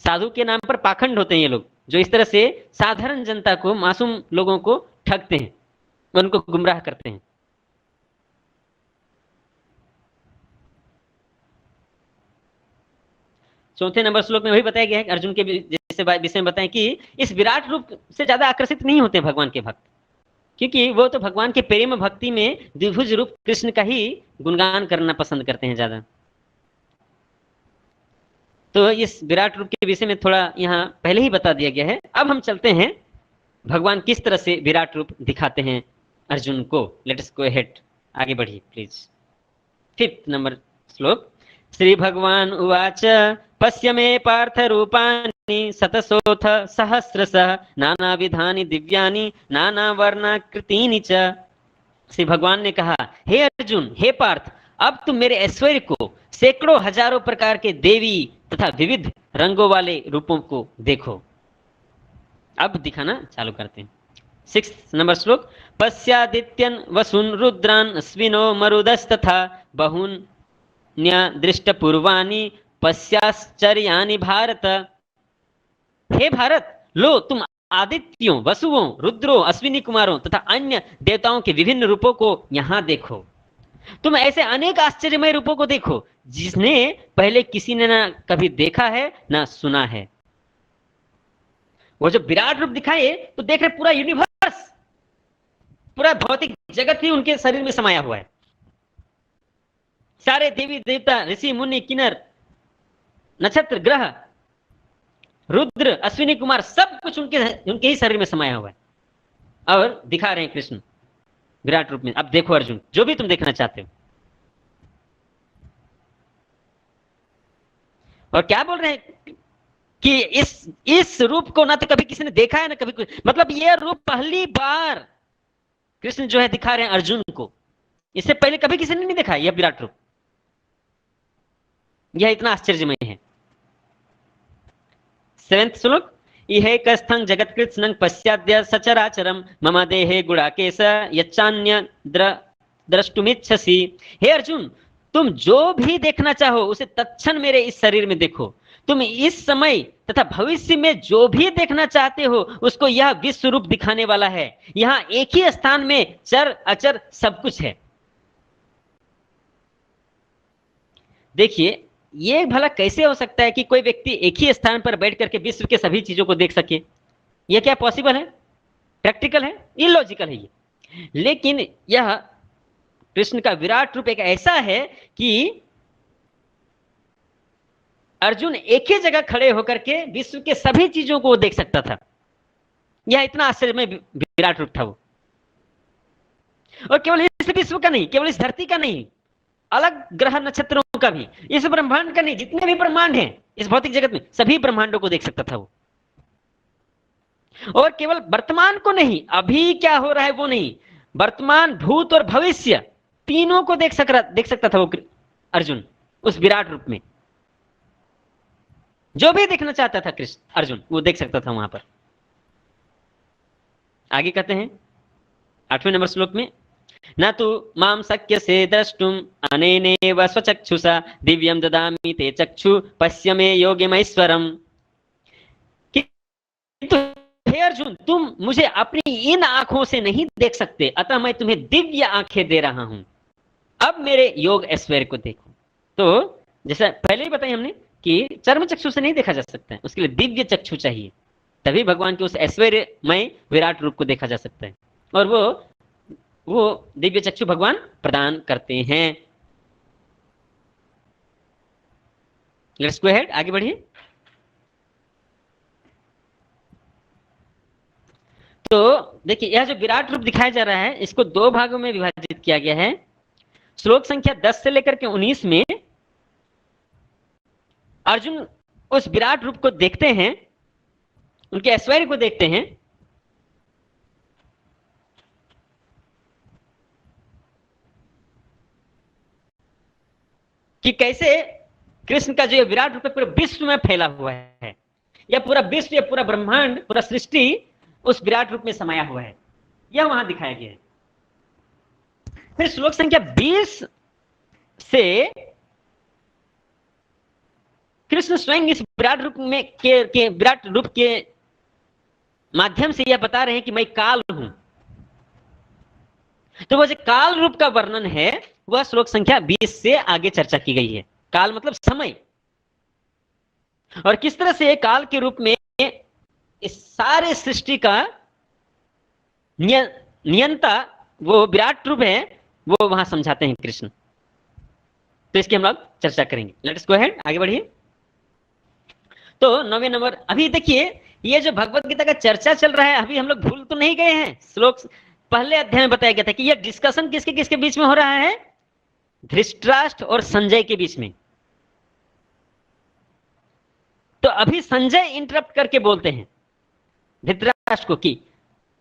साधु के नाम पर पाखंड होते हैं ये लोग, जो इस तरह से साधारण जनता को, मासूम लोगों को ठगते हैं, उनको गुमराह करते हैं। चौथे नंबर श्लोक में वही बताया गया है अर्जुन के जैसे विषय में बताएं कि इस विराट रूप से ज्यादा आकर्षित नहीं होते भगवान के भक्त, क्योंकि वो तो भगवान के प्रेम भक्ति में द्विभुज रूप कृष्ण का ही गुणगान करना पसंद करते हैं ज्यादा। तो इस विराट रूप के विषय में थोड़ा यहाँ पहले ही बता दिया गया है। अब हम चलते हैं भगवान किस तरह से विराट रूप दिखाते हैं अर्जुन को। लेट अस गो अहेड, आगे बढ़िए प्लीज। 5th नंबर श्लोक। श्री भगवान उवाच पश्य मे पार्थ रूपाणि शतशोऽथ सहस्रशः नानाविधानि दिव्यानि नानावर्णाकृतीनि च। श्री भगवान ने कहा, हे अर्जुन, हे पार्थ, अब तुम मेरे ऐश्वर्य को सैकड़ों हजारों प्रकार के देवी तथा विविध रंगों वाले रूपों को देखो। अब दिखाना चालू करते हैं। 6th नंबर श्लोक। पश्यादित्यन वसुन रुद्रान अश्विनो मरुदस्तथा बहून्य दृष्टपूर्वाणि पश्याश्चर्यानि भारत। हे भारत, लो तुम आदित्यों, वसुओं, रुद्रों, अश्विनी कुमारों तथा अन्य देवताओं के विभिन्न रूपों को यहां देखो। तुम ऐसे अनेक आश्चर्यमय रूपों को देखो जिसने पहले किसी ने ना कभी देखा है ना सुना है। वो जो विराट रूप दिखाए तो देख रहे पूरा यूनिवर्स, पूरा भौतिक जगत ही उनके शरीर में समाया हुआ है। सारे देवी देवता, ऋषि मुनि, किन्नर, नक्षत्र, ग्रह, रुद्र, अश्विनी कुमार, सब कुछ उनके ही शरीर में समाया हुआ है और दिखा रहे हैं कृष्ण विराट रूप में। अब देखो अर्जुन, जो भी तुम देखना चाहते हो। और क्या बोल रहे हैं कि इस रूप को ना तो कभी किसी ने देखा है ना कभी कुछ, मतलब यह रूप पहली बार कृष्ण जो है दिखा रहे हैं अर्जुन को। इससे पहले कभी किसी ने नहीं देखा यह विराट रूप। यह इतना आश्चर्यमय है। 7th श्लोक। इहे कस्थं जगत कृत्स्नं पश्चाद्य सचराचरम मम देहे गुणाकेश यच्चान्य द्रष्टुमिच्छसि। हे अर्जुन, तुम जो भी देखना चाहो उसे तत्क्षण मेरे इस शरीर में देखो। तुम इस समय तथा भविष्य में जो भी देखना चाहते हो उसको यह विश्व रूप दिखाने वाला है। यहां एक ही स्थान में चर अचर सब कुछ है। देखिए, ये भला कैसे हो सकता है कि कोई व्यक्ति एक ही स्थान पर बैठ करके विश्व के सभी चीजों को देख सके? यह क्या पॉसिबल है? प्रैक्टिकल है? इलॉजिकल है ये। लेकिन यह कृष्ण का विराट रूप एक ऐसा है कि अर्जुन एक ही जगह खड़े होकर के विश्व के सभी चीजों को देख सकता था। यह इतना आश्चर्यमय विराट रूप था वो। और केवल इस विश्व का नहीं, केवल इस धरती का नहीं, अलग ग्रह नक्षत्रों का भी, इस ब्रह्मांड का नहीं, जितने भी ब्रह्मांड हैं इस भौतिक जगत में, सभी ब्रह्मांडों को देख सकता था वो। और केवल वर्तमान को नहीं, अभी क्या हो रहा है वो नहीं, वर्तमान, भूत और भविष्य तीनों को देख सकता था वो अर्जुन उस विराट रूप में। जो भी देखना चाहता था कृष्ण अर्जुन, वो देख सकता था वहां पर। आगे कहते हैं 8वें नंबर श्लोक में। न तो माम शक्य से द्रष्टुम अनेनेव स्वचक्षुषा दिव्यम ददामि ते चक्षु पश्य मे योगिमैश्वरम। किंतु हे अर्जुन, तुम मुझे अपनी इन आंखों से नहीं देख सकते, अतः मैं तुम्हें दिव्य आंखें दे रहा हूं। अब मेरे योग ऐश्वर्य को देखो। तो जैसा पहले ही बताया हमने कि चर्म चक्षु से नहीं देखा जा सकता है, उसके लिए दिव्य चक्षु चाहिए, तभी भगवान के उस ऐश्वर्यमय विराट रूप को देखा जा सकता है। और वो दिव्य चक्षु भगवान प्रदान करते हैं। लेट्स गो अहेड, आगे बढ़िए। तो देखिए, यह जो विराट रूप दिखाया जा रहा है इसको 2 भागों में विभाजित किया गया है। श्लोक संख्या 10 से लेकर के 19 में अर्जुन उस विराट रूप को देखते हैं, उनके ऐश्वर्य को देखते हैं। कि कैसे कृष्ण का जो ये विराट रूप पूरे विश्व में फैला हुआ है, या पूरा विश्व या पूरा ब्रह्मांड पूरा सृष्टि उस विराट रूप में समाया हुआ है, यह वहां दिखाया गया है। फिर श्लोक संख्या 20 से कृष्ण स्वयं इस विराट रूप में के विराट रूप के माध्यम से यह बता रहे हैं कि मैं काल हूं। तो वो जो काल रूप का वर्णन है वह श्लोक संख्या 20 से आगे चर्चा की गई है। काल मतलब समय, और किस तरह से काल के रूप में इस सारे सृष्टि का नियंता वो विराट रूप है, वो वहां समझाते हैं कृष्ण। तो इसकी हम लोग चर्चा करेंगे। लेट्स गो अहेड, आगे बढ़िए। तो 9वें नंबर, अभी देखिए ये जो भगवत गीता का चर्चा चल रहा है, अभी हम लोग भूल तो नहीं गए हैं। श्लोक पहले अध्याय में बताया गया था कि यह डिस्कशन किसके किसके बीच में हो रहा है, धृतराष्ट्र और संजय के बीच में। तो अभी संजय इंटरप्ट करके बोलते हैं धृतराष्ट्र को कि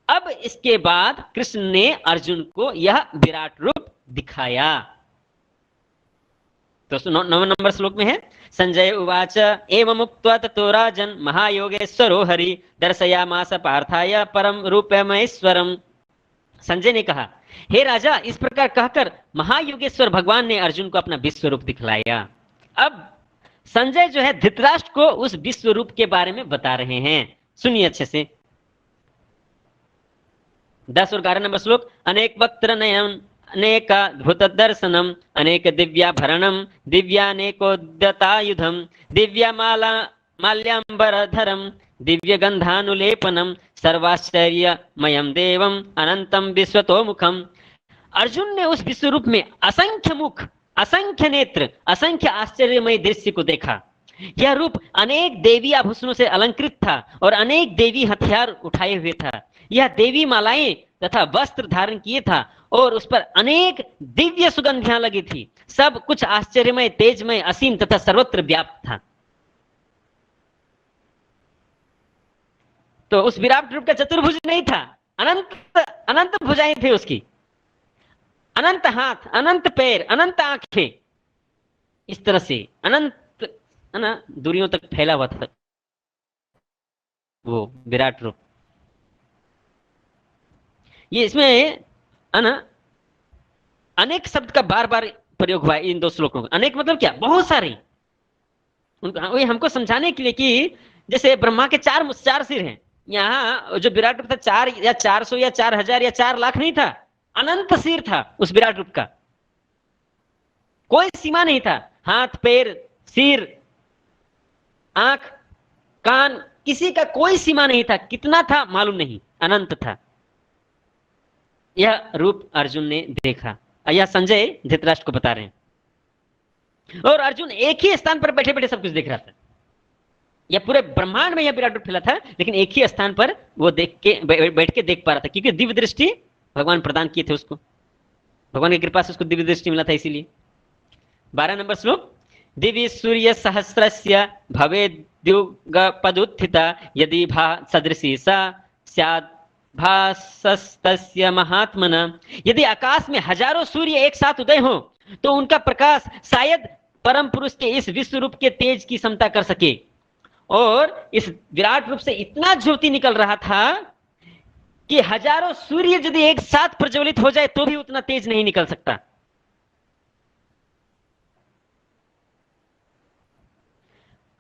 अब इसके बाद कृष्ण ने अर्जुन को यह विराट रूप दिखाया। तो 9 नंबर श्लोक में है, संजय उवाच एवं उक्त्वा ततो राजन् महायोगेश्वरो हरि दर्शयामास पार्थाय परम रूपमैश्वरम। संजय ने कहा, हे राजा, इस प्रकार कहकर महायोगेश्वर भगवान ने अर्जुन को अपना विश्व रूप दिखलाया। अब संजय जो है धृतराष्ट्र को उस विश्व रूप के बारे में बता रहे हैं, सुनिए अच्छे से। 10 और 11 नंबर श्लोक, अनेक वक्त्र नयन अनेकाद्भुत दर्शनम अनेक दिव्याभरणम दिव्यानेकोद्यतायुधम दिव्यमाला माल्याम्बरधरम दिव्य गंधानुलेपनम सर्वाश्चर्यमयम देवम अनंतम विश्वतोमुखम। अर्जुन ने उस विश्व रूप में असंख्य मुख, असंख्य नेत्र, असंख्य आश्चर्यमय दृश्य को देखा। यह रूप अनेक देवी आभूषणों से अलंकृत था और अनेक देवी हथियार उठाए हुए था। यह देवी मालाएं तथा वस्त्र धारण किए था और उस पर अनेक दिव्य सुगंधियां लगी थी। सब कुछ आश्चर्यमय, तेजमय, असीम तथा सर्वत्र व्याप्त था। तो उस विराट रूप का चतुर्भुज नहीं था, अनंत अनंत भुजाएं थी उसकी, अनंत हाथ, अनंत पैर, अनंत आंखें, इस तरह से अनंत दूरियों तक फैला हुआ था वो विराट रूप। ये इसमें अनेक शब्द का बार बार प्रयोग हुआ है इन 2 श्लोकों में। अनेक मतलब क्या, बहुत सारे। हमको समझाने के लिए कि जैसे ब्रह्मा के 4 सिर हैं, यहाँ जो विराट रूप था 4 या 400 या 4000 या 4 लाख नहीं था, अनंत सिर था उस विराट रूप का, कोई सीमा नहीं था। हाथ, पैर, सिर, आंख, कान, किसी का कोई सीमा नहीं था। कितना था मालूम नहीं, अनंत था। यह रूप अर्जुन ने देखा। यह संजय धृतराष्ट्र को बता रहे हैं। और अर्जुन एक ही स्थान पर बैठे बैठे सब कुछ देख रहा था। यह पूरे ब्रह्मांड में यह विराट रूप फैला था, लेकिन एक ही स्थान पर वो देख के बैठ के देख पा रहा था, क्योंकि दिव्य दृष्टि भगवान प्रदान किए थे उसको, भगवान की कृपा से उसको दिव्य दृष्टि मिला था इसीलिए। 12 नंबर श्लोक, दिव्य सूर्य सहस्रस्य भवेद्युगपदुत्थिता यदि भा सदृशी सा स्यात् भासस्तस्य महात्मना। यदि आकाश में हजारों सूर्य एक साथ उदय हो तो उनका प्रकाश शायद परम पुरुष के इस विश्व रूप के तेज की समता कर सके। और इस विराट रूप से इतना ज्योति निकल रहा था कि हजारों सूर्य यदि एक साथ प्रज्वलित हो जाए तो भी उतना तेज नहीं निकल सकता।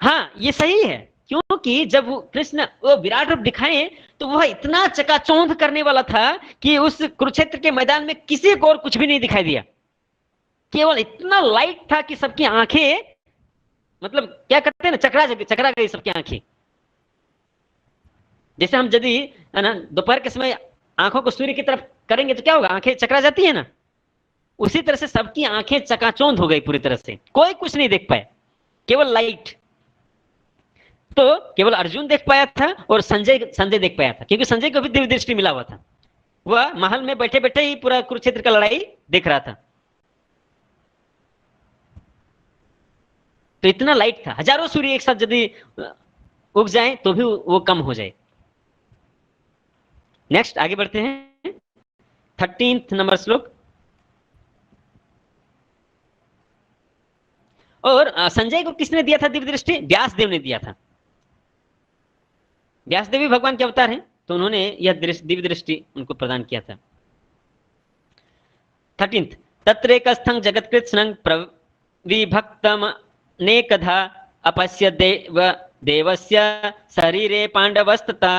हाँ, ये सही है, क्योंकि जब कृष्ण वो विराट रूप दिखाए तो वह इतना चकाचौंध करने वाला था कि उस कुरुक्षेत्र के मैदान में किसी को और कुछ भी नहीं दिखाई दिया। केवल इतना लाइट था कि सबकी आंखें, मतलब क्या कहते हैं ना, चकरा गई सबकी आंखें। जैसे हम यदि ना दोपहर के समय आंखों को सूर्य की तरफ करेंगे तो क्या होगा, आंखें चकरा जाती है ना। उसी तरह से सबकी आंखें चकाचौंध हो गई पूरी तरह से, कोई कुछ नहीं देख पाए, केवल लाइट। तो केवल अर्जुन देख पाया था और संजय देख पाया था, क्योंकि संजय को भी दिव्य दृष्टि मिला हुआ था। वह महल में बैठे बैठे ही पूरा कुरुक्षेत्र का लड़ाई देख रहा था। तो इतना लाइट था, हजारों सूर्य एक साथ यदि उग जाए तो भी वो कम हो जाए। नेक्स्ट आगे बढ़ते हैं। 13 नंबर श्लोक, और संजय को किसने दिया था दिव्य दृष्टि? व्यास देव ने दिया था। व्यास देव भी भगवान के अवतार हैं, तो उन्होंने यह दिव्य दृष्टि उनको प्रदान किया था। 13th, तत्रेकस्थं जगत्कृत्स्नं प्रविभक्तमनेकधा अपश्य देवस्य शरीरे पांडवस्तथा।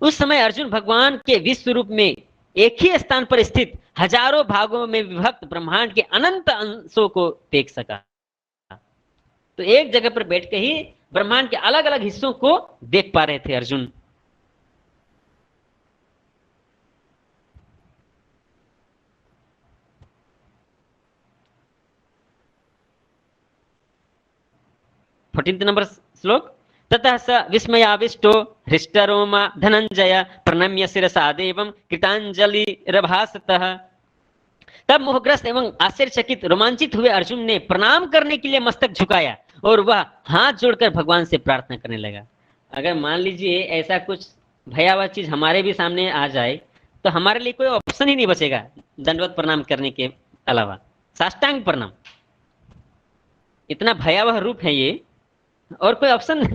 उस समय अर्जुन भगवान के विश्व रूप में एक ही स्थान पर स्थित हजारों भागों में विभक्त ब्रह्मांड के अनंत अंशों को देख सका। तो एक जगह पर बैठ के ही ब्रह्मांड के अलग अलग हिस्सों को देख पा रहे थे अर्जुन। नंबर श्लोक, ततः स विस्मयाविष्टो हृष्टरोमा धनंजय प्रणम्य शिरसा देवं कृतांजलिरभासतः। तब मोहग्रस्त एवं आश्चर्यचकित रोमांचित हुए अर्जुन ने प्रणाम करने के लिए मस्तक झुकाया और वह हाथ जोड़कर भगवान से प्रार्थना करने लगा। अगर मान लीजिए ऐसा कुछ भयावह चीज हमारे भी सामने आ जाए तो हमारे लिए कोई ऑप्शन ही नहीं बचेगा दंडवत प्रणाम करने के अलावा। साष्टांग प्रणाम, इतना भयावह रूप है ये, और कोई ऑप्शन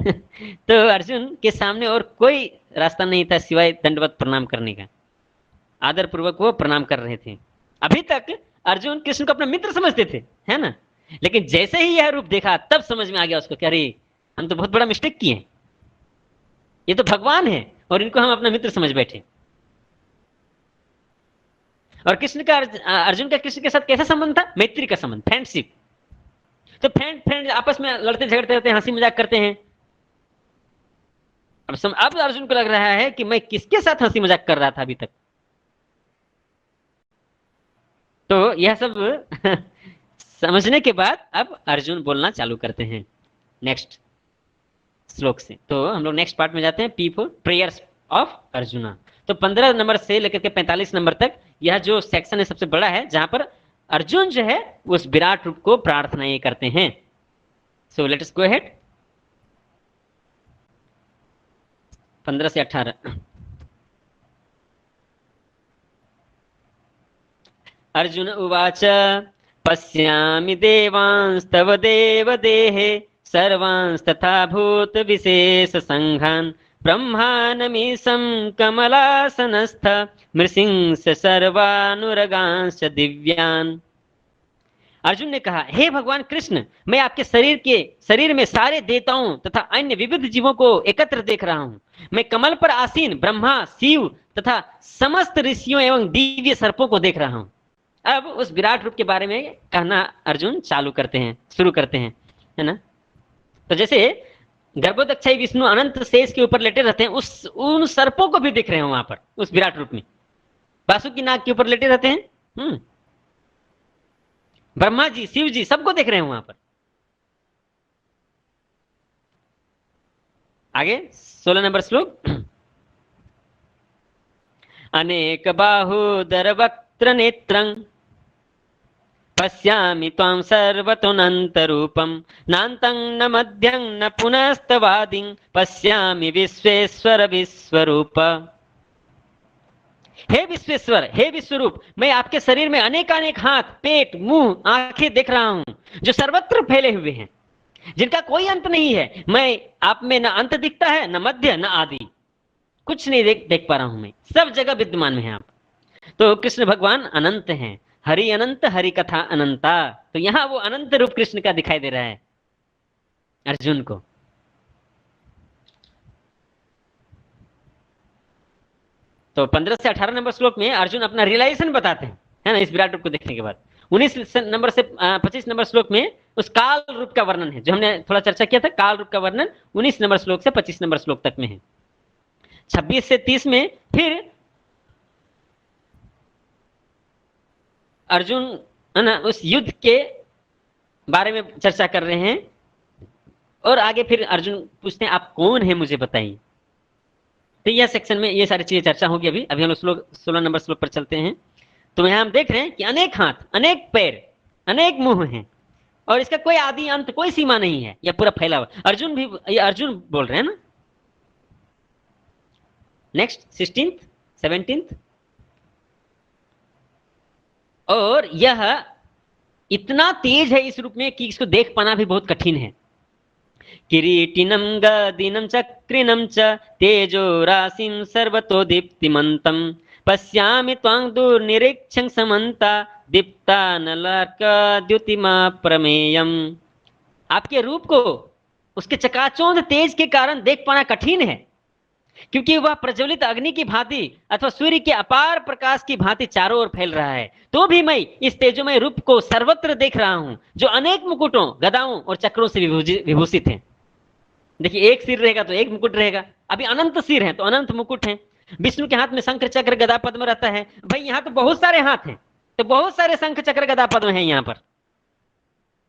तो अर्जुन के सामने और कोई रास्ता नहीं था सिवाय दंडवत प्रणाम करने का। आदर पूर्वक वो प्रणाम कर रहे थे। अभी तक अर्जुन कृष्ण को अपना मित्र समझते थे, है ना, लेकिन जैसे ही यह रूप देखा तब समझ में आ गया उसको कि अरे हम तो बहुत बड़ा मिस्टेक किए, ये तो भगवान है और इनको हम अपना मित्र समझ बैठे। और कृष्ण का अर्जुन का कृष्ण के साथ कैसा संबंध था? मैत्री का संबंध, फ्रेंडशिप। तो फ्रेंड आपस में लड़ते झगड़ते रहते हैं, हंसी मजाक करते हैं। अब अर्जुन को लग रहा है कि मैं किसके साथ हंसी मजाक कर रहा था अभी तक। तो यह सब समझने के बाद अब अर्जुन बोलना चालू करते हैं नेक्स्ट श्लोक से। तो हम लोग नेक्स्ट पार्ट में जाते हैं, P4 प्रेयर्स ऑफ अर्जुना। तो 15 नंबर से लेकर के 45 नंबर तक यह जो सेक्शन है सबसे बड़ा है, जहां पर अर्जुन जो है उस विराट रूप को प्रार्थनाएं करते हैं। So let us go ahead. 15 से 18। अर्जुन उवाच पश्यामि देवांस्तव देवदेहे सर्वांस्तथा भूत विशेष संघान् ब्रह्मानमीशं कमलासनस्थ मृसिंस सर्वानुरगांश्च दिव्यान्। अर्जुन ने कहा, हे भगवान कृष्ण, मैं आपके शरीर में सारे देवताओं तथा अन्य विविध जीवों को एकत्र देख रहा हूं। मैं कमल पर आसीन ब्रह्मा, शिव तथा समस्त ऋषियों एवं दिव्य सर्पों को देख रहा हूं। अब उस विराट रूप के बारे में कहना अर्जुन शुरू करते हैं, है ना। तो जैसे गर्भोदक्षाई विष्णु अनंत शेष के ऊपर लेटे रहते हैं, उन सर्पों को भी देख रहे हैं वहां पर उस विराट रूप में। वासुकी नाग के ऊपर लेटे रहते हैं, ब्रह्मा जी, शिव जी, सबको देख रहे हैं वहां पर। आगे 16 नंबर श्लोक। अनेक बाहुदर वक्त्र नेत्रं पश्यामि त्वां सर्वतोऽनन्तरूपं नान्तं न मध्यं न पुनस्तवादिं पश्यामि विश्वेश्वर विश्वरूप। हे विश्वेश्वर, हे विश्वरूप, मैं आपके शरीर में अनेकानेक हाथ, पेट, मुंह, आंखें देख रहा हूं जो सर्वत्र फैले हुए हैं, जिनका कोई अंत नहीं है। मैं आप में न अंत दिखता है, न मध्य, न आदि, कुछ नहीं देख पा रहा हूं मैं, सब जगह विद्यमान में है आप। तो कृष्ण भगवान अनंत हैं, हरि अनंत, हरि कथा अनंता। तो यहां वो अनंत रूप कृष्ण का दिखाई दे रहा है अर्जुन को। तो 15 से 18 नंबर श्लोक में अर्जुन अपना रियलाइजेशन बताते हैं, है ना, इस विराट रूप को देखने के बाद। 19 नंबर से 25 नंबर श्लोक में उस काल रूप का वर्णन है, जो हमने थोड़ा चर्चा किया था। काल रूप का वर्णन 19 नंबर श्लोक से 25 नंबर श्लोक तक में है। 26 से 30 में फिर अर्जुन, है ना, उस युद्ध के बारे में चर्चा कर रहे हैं। और आगे फिर अर्जुन पूछते हैं, आप कौन है, मुझे बताइए। तो यह सेक्शन में ये सारी चीजें चर्चा होगी। अभी हम लोग 16 नंबर श्लोक पर चलते हैं। तो यहां हम देख रहे हैं कि अनेक हाथ, अनेक पैर, अनेक मुंह हैं, और इसका कोई आदि अंत, कोई सीमा नहीं है, यह पूरा फैला हुआ। अर्जुन बोल रहे हैं ना। Next 16th 17th। और यह इतना तेज है इस रूप में कि इसको देख पाना भी बहुत कठिन है। किरीटिनं गदिनं चक्रिनं च तेजो राशिं सर्वतो दीप्तिमन्तं पश्यामि त्वां दुर्निरीक्षं समन्ता दीप्तानलार्कद्युतिमा प्रमेयम्। आपके रूप को उसके चकाचौंध तेज के कारण देख पाना कठिन है, क्योंकि वह प्रज्वलित अग्नि की भांति अथवा सूर्य के अपार प्रकाश की भांति चारों ओर फैल रहा है। तो भी मैं इस तेजोमय रूप को सर्वत्र देख रहा हूं, जो अनेक मुकुटों, गदाओं और चक्रों से विभूषित है। देखिए, एक सिर रहेगा तो एक मुकुट रहेगा, अभी अनंत सिर है तो अनंत मुकुट है। विष्णु के हाथ में शंख चक्र गदा पद्म रहता है। भाई यहाँ तो बहुत सारे हाथ हैं, तो बहुत सारे शंख चक्र गदा पद्म है यहाँ पर।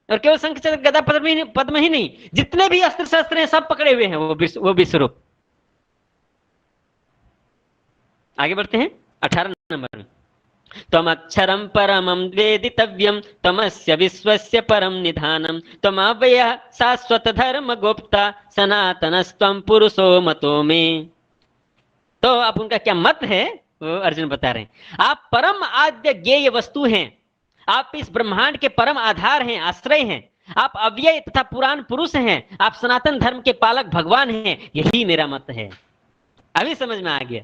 और केवल शंख चक्र गदा पद्म ही नहीं, जितने भी अस्त्र शस्त्र हैं सब पकड़े हुए हैं वो विश्वरूप। आगे बढ़ते हैं 18 नंबर में। त्वमक्षरं परमं वेदितव्यं त्वमस्य विश्वस्य परम निधानं त्वमव्ययः शाश्वत धर्म गुप्ता सनातनस्त्वं पुरुषो मतो में। तो अब उनका क्या मत है वो अर्जुन बता रहे हैं। आप परम आद्य ज्ञेय वस्तु हैं, आप इस ब्रह्मांड के परम आधार हैं, आश्रय हैं, आप अव्यय तथा पुराण पुरुष हैं, आप सनातन धर्म के पालक भगवान हैं। यही मेरा मत है। अभी समझ में आ गया।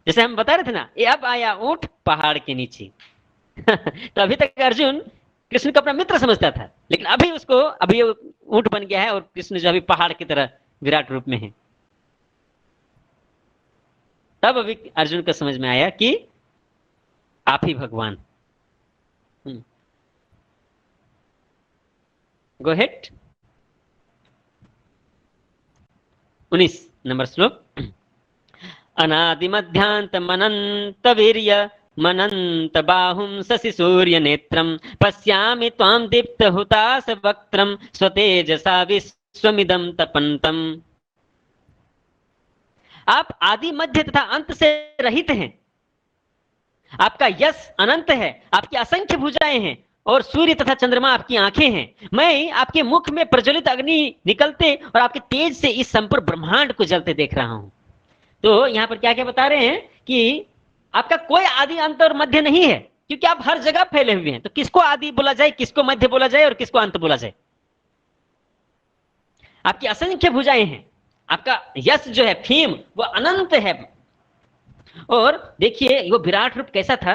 जैसे हम बता रहे थे ना, ये अब आया ऊंट पहाड़ के नीचे। तो अभी तक अर्जुन कृष्ण को अपना मित्र समझता था, लेकिन अभी ऊंट बन गया है और कृष्ण जो अभी पहाड़ की तरह विराट रूप में है। तब अभी अर्जुन को समझ में आया कि आप ही भगवान। गो हेड 19 नंबर श्लोक। अनादिमध्यान्तमनन्त वीर्य मनन्त बाहुं शशि सूर्य नेत्रं पश्यामि त्वां दीप्त हुताश वक्त्रं स्वतेजसा विश्वमिदं तपन्तम्। आप आदि मध्य तथा अंत से रहित हैं, आपका यश अनंत है, आपकी असंख्य भुजाएं हैं और सूर्य तथा चंद्रमा आपकी आंखें हैं। मैं आपके मुख में प्रज्वलित अग्नि निकलते और आपके तेज से इस संपूर्ण ब्रह्मांड को जलते देख रहा हूं। तो यहां पर क्या क्या बता रहे हैं कि आपका कोई आदि अंत और मध्य नहीं है, क्योंकि आप हर जगह फैले हुए हैं। तो किसको आदि बोला जाए, किसको मध्य बोला जाए और किसको अंत बोला जाए? आपकी असंख्य भुजाएं हैं, आपका यश जो है फेम वो अनंत है। और देखिए वो विराट रूप कैसा था।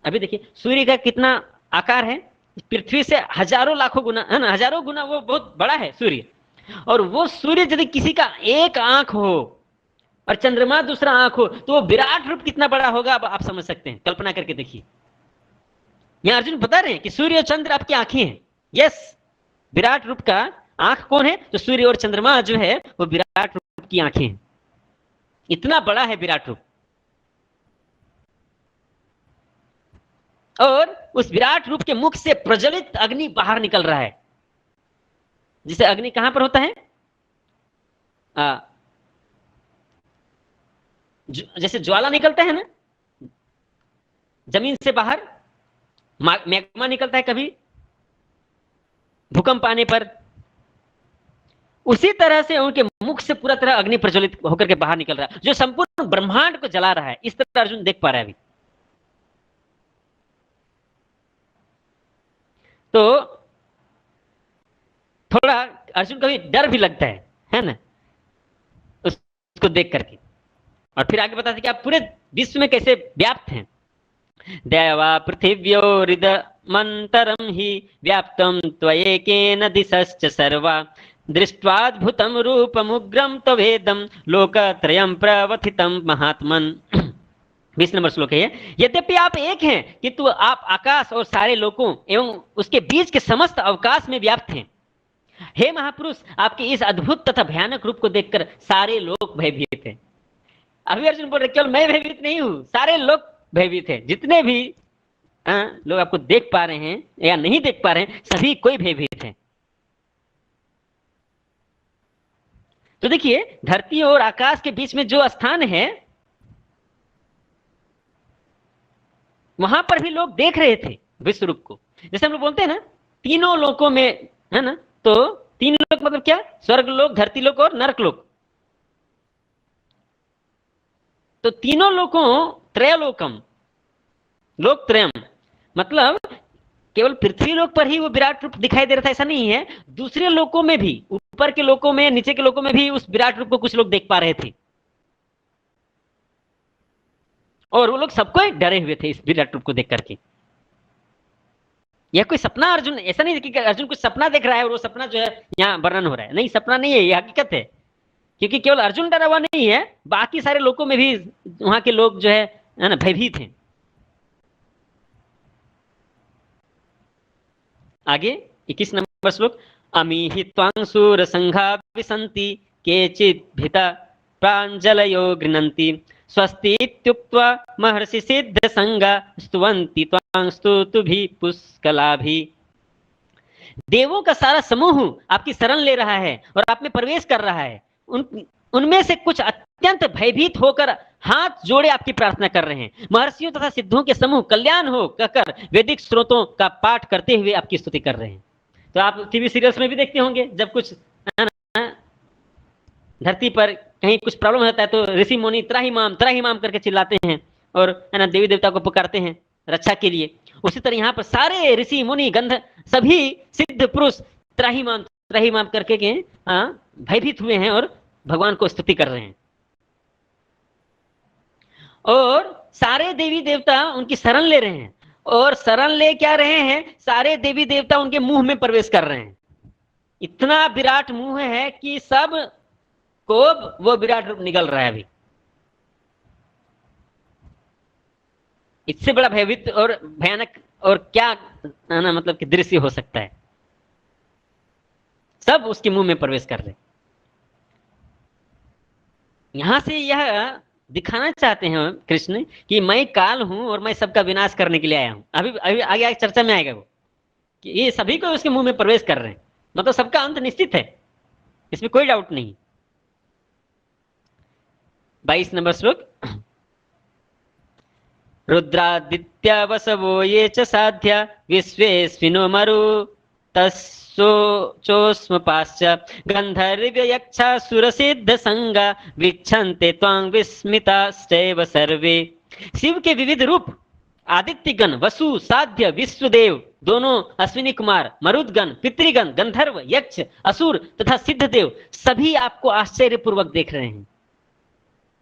अभी देखिए सूर्य का कितना आकार है, पृथ्वी से हजारों लाखों गुना है ना, हजारों गुना वो बहुत बड़ा है सूर्य। और वो सूर्य यदि किसी का एक आंख हो और चंद्रमा दूसरा आंख हो तो वो विराट रूप कितना बड़ा होगा, अब आप समझ सकते हैं। कल्पना करके देखिए। यहां अर्जुन बता रहे हैं कि सूर्य और चंद्र आपकी आंखें हैं। यस, विराट रूप का आंख कौन है? तो सूर्य और चंद्रमा जो है वो विराट रूप की आंखें हैं। इतना बड़ा है विराट रूप। और उस विराट रूप के मुख से प्रज्वलित अग्नि बाहर निकल रहा है। जिसे अग्नि कहां पर होता है? जैसे ज्वाला निकलता है ना जमीन से बाहर, मैग्मा निकलता है कभी भूकंप आने पर, उसी तरह से उनके मुख से पूरा तरह अग्नि प्रज्वलित होकर के बाहर निकल रहा है, जो संपूर्ण ब्रह्मांड को जला रहा है। इस तरह अर्जुन देख पा रहा है अभी। तो थोड़ा अर्जुन को भी डर भी लगता है ना, उसको देख करके। और फिर आगे बताते कि आप पूरे विश्व में कैसे व्याप्त हैं। देवा पृथिव्योरिदमन्तरं हि व्याप्तं त्वयेकेन दिशश्च सर्वा दृष्ट्वाद्भुतं रूपमुग्रं त्वभेदं लोकत्रयं प्रवथितं महात्मन्। 20 नंबर श्लोक है ये। यद्यपि आप एक हैं किंतु आप आकाश और सारे लोकों एवं उसके बीच के समस्त अवकाश में व्याप्त हैं। हे महापुरुष, आपके इस अद्भुत तथा भयानक रूप को देखकर सारे लोग भयभीत हैं। अभी अर्जुन बोल रहे केवल मैं भयभीत नहीं हूं, सारे लोग भयभीत हैं। जितने भी लोग आपको देख पा रहे हैं या नहीं देख पा रहे हैं, सभी कोई भयभीत है। तो देखिए धरती और आकाश के बीच में जो स्थान है वहां पर भी लोग देख रहे थे विश्व रूप को। जैसे हम लोग बोलते हैं ना तीनों लोकों में, है ना, तो तीन लोक मतलब क्या? स्वर्ग लोक, धरती लोक और नरक लोक। तो तीनों लोकों त्रयलोकम, लोक त्रयम मतलब केवल पृथ्वी लोक पर ही वो विराट रूप दिखाई दे रहा था ऐसा नहीं है, दूसरे लोकों में भी, ऊपर के लोकों में, नीचे के लोकों में भी उस विराट रूप को कुछ लोग देख पा रहे थे, और वो लोग सबको डरे हुए थे इस विराट रूप को देख करके। यह कोई सपना अर्जुन, ऐसा नहीं कि अर्जुन कुछ सपना देख रहा है और वो सपना जो है यहाँ वर्णन हो रहा है, नहीं, सपना नहीं है, ये हकीकत है। क्योंकि केवल अर्जुन डरा हुआ नहीं है, बाकी सारे लोगों में भी वहां के लोग जो है ना भयभीत हैं। आगे 21 नंबर श्लोक, अमीहि त्वां सूर संघा विसन्ति केचित् भीता प्राञ्जलयो गृह्णन्ति स्वस्ति इत्युक्त्वा महर्षि सिद्ध संगा स्तुवन्ति त्वां स्तुतुभिः पुष्कलाभिः। देवों का सारा समूह आपकी शरण ले रहा है और आप में प्रवेश कर रहा है। उनमें से कुछ अत्यंत भयभीत होकर हाथ जोड़े आपकी प्रार्थना कर रहे हैं। महर्षियों तथा सिद्धों के समूह कल्याण हो कहकर वैदिक स्रोतों का पाठ करते हुए आपकी स्तुति कर रहे हैं। तो आप टीवी सीरियल्स में भी देखते होंगे, जब कुछ धरती पर कहीं कुछ प्रॉब्लम होता है तो ऋषि मुनि त्राही माम करके चिल्लाते हैं और है ना देवी देवता को पुकारते हैं रक्षा के लिए। उसी तरह यहाँ पर सारे ऋषि मुनि गंध सभी सिद्ध पुरुष त्राही माम करके के भयभीत हुए हैं और भगवान को स्तुति कर रहे हैं। और सारे देवी देवता उनकी शरण ले रहे हैं, और शरण ले क्या रहे हैं, सारे देवी देवता उनके मुंह में प्रवेश कर रहे हैं। इतना विराट मुंह है कि सब को वो विराट रूप निकल रहा है अभी। इससे बड़ा भयभीत और भयानक और क्या ना मतलब कि दृश्य हो सकता है। सब उसके मुंह में प्रवेश कर रहे। यहां से यह दिखाना चाहते हैं कृष्ण कि मैं काल हूं और मैं सबका विनाश करने के लिए आया हूं। अभी आगे चर्चा में आएगा वो कि ये सभी को उसके मुंह में प्रवेश कर रहे हैं, मतलब सबका अंत निश्चित है, इसमें कोई डाउट नहीं। 22 नंबर श्लोक, रुद्रादित्य वसवो ये च साध्या विश्वेस्मिनो मरु तस्सोचोस्मपाश्च गंधर्व यक्षा सुरसिद्ध संगा विच्छन्ते त्वां विस्मिताश्चैव सर्वे। शिव के विविध रूप आदित्यगण, वसु, साध्य, विश्वदेव दोनों, अश्विनी कुमार, मरुदगण, पितृगण, गंधर्व, यक्ष, असुर तथा सिद्ध देव सभी आपको आश्चर्यपूर्वक देख रहे हैं।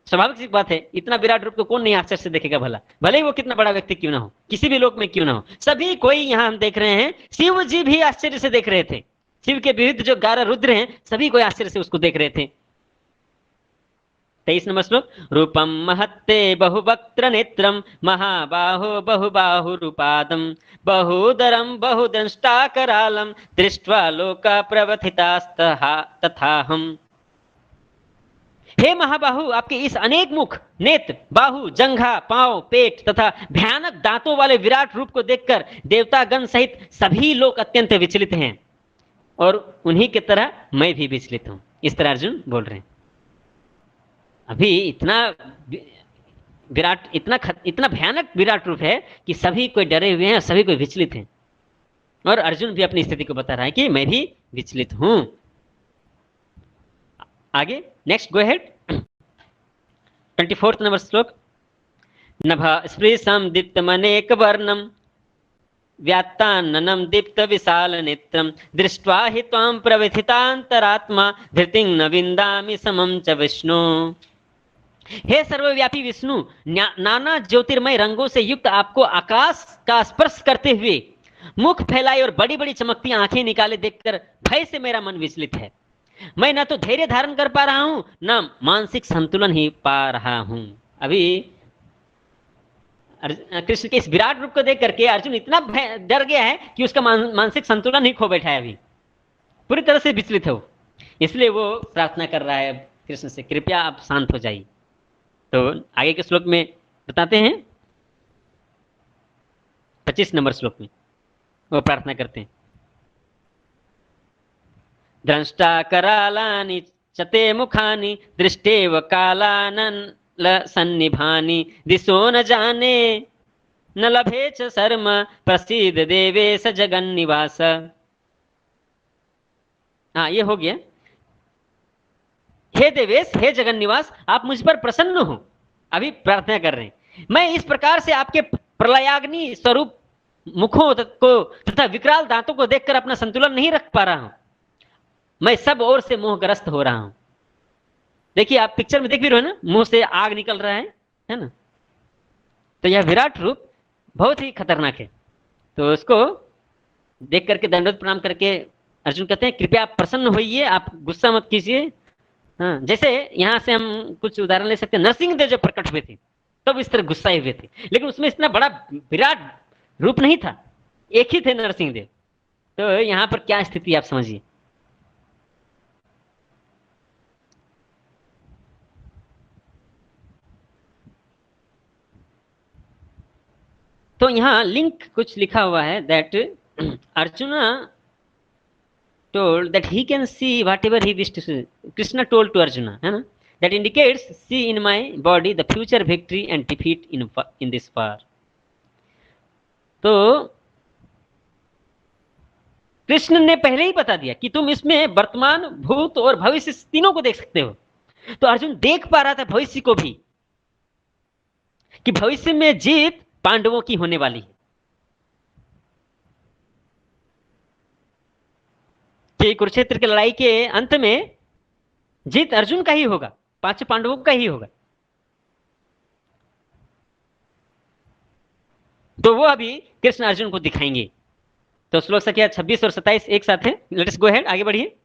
स्वाभाविक सी बात है, इतना विराट रूप को कौन नहीं आश्चर्य से देखेगा भला, भले ही वो कितना बड़ा व्यक्ति क्यों ना हो, किसी भी लोक में क्यों ना हो, सभी कोई यहाँ हम देख रहे हैं। शिव जी भी आश्चर्य से देख रहे थे, शिव के विरुद्ध जो 11 रुद्र हैं सभी कोई आश्चर्य से उसको देख रहे थे। 23 नंबर श्लोक, रूपम महत्ते बहुवक्त्र नेत्रम महाबाहो बहुबाहुरूपादम बहुदरम बहुदंष्टाकरालम दृष्ट्वा लोका प्रवथितास्तहा तथाहम। हे महाबाहु, आपके इस अनेक मुख, नेत्र, बाहु, जंघा, पांव, पेट तथा भयानक दांतों वाले विराट रूप को देखकर देवतागण सहित सभी लोग अत्यंत विचलित हैं, और उन्हीं की तरह मैं भी विचलित हूं। इस तरह अर्जुन बोल रहे हैं। अभी इतना विराट, इतना भयानक विराट रूप है कि सभी कोई डरे हुए हैं और सभी कोई विचलित हैं, और अर्जुन भी अपनी स्थिति को बता रहा है कि मैं भी विचलित हूं। आगे नेक्स्ट गो अहेड। 24 नंबर श्लोक, नभ स्पृशं दीप्तमनेक वर्णम व्यात्ताननं दीप्त विशाल नेत्रम दृष्ट्वा हि त्वां प्रव्यथितांतरात्मा धृतिं न विन्दामि समं च विष्णु। हे सर्वव्यापी विष्णु, नाना ज्योतिर्मय रंगों से युक्त आपको आकाश का स्पर्श करते हुए मुख फैलाए और बड़ी बड़ी चमकती आंखें निकाले देखकर भय से मेरा मन विचलित है। मैं ना तो धैर्य धारण कर पा रहा हूं, ना मानसिक संतुलन ही पा रहा हूं। अभी कृष्ण के इस विराट रूप को देख करके अर्जुन इतना डर गया है कि उसका मानसिक संतुलन ही खो बैठा है, अभी पूरी तरह से विचलित है वो। इसलिए वो प्रार्थना कर रहा है कृष्ण से, कृपया आप शांत हो जाइए। तो आगे के श्लोक में बताते हैं, 25 नंबर श्लोक में वो प्रार्थना करते हैं, द्रष्टा करालानि चते मुखानि दृष्टेव कालानल सन्निभानि दिशो न जाने न लभे च शर्म प्रसीद देवेश जगन्निवास। हाँ, ये हो गया। हे देवेश, हे जगन्निवास, आप मुझ पर प्रसन्न हो। अभी प्रार्थना कर रहे हैं, मैं इस प्रकार से आपके प्रलयाग्नि स्वरूप मुखों को तथा विकराल दांतों को देखकर अपना संतुलन नहीं रख पा रहा हूं। मैं सब ओर से मोहग्रस्त हो रहा हूं। देखिए आप पिक्चर में देख भी रहे हो ना, मुंह से आग निकल रहा है ना। तो यह विराट रूप बहुत ही खतरनाक है। तो उसको देख करके दंडवत प्रणाम करके अर्जुन कहते हैं कृपया आप प्रसन्न होइए, आप गुस्सा मत कीजिए। हाँ, जैसे यहाँ से हम कुछ उदाहरण ले सकते हैं, नरसिंह देव जब प्रकट हुए थे तब इस तरह गुस्साए हुए थे, लेकिन उसमें इतना बड़ा विराट रूप नहीं था, एक ही थे नरसिंह देव। तो यहाँ पर क्या स्थिति आप समझिए। तो यहाँ लिंक कुछ लिखा हुआ है that arjuna told that he can see whatever he wished to see. Krishna told to Arjuna, है ना, that indicates see in my body the future victory and defeat in this war. तो कृष्ण ने पहले ही बता दिया कि तुम इसमें वर्तमान, भूत और भविष्य तीनों को देख सकते हो। तो अर्जुन देख पा रहा था भविष्य को भी, कि भविष्य में जीत पांडवों की होने वाली है, कि कुरुक्षेत्र की लड़ाई के अंत में जीत अर्जुन का ही होगा, 5 पांडवों का ही होगा। तो वो अभी कृष्ण अर्जुन को दिखाएंगे। तो श्लोक संख्या 26 और 27 एक साथ है। लेट अस गो अहेड, आगे बढ़िए।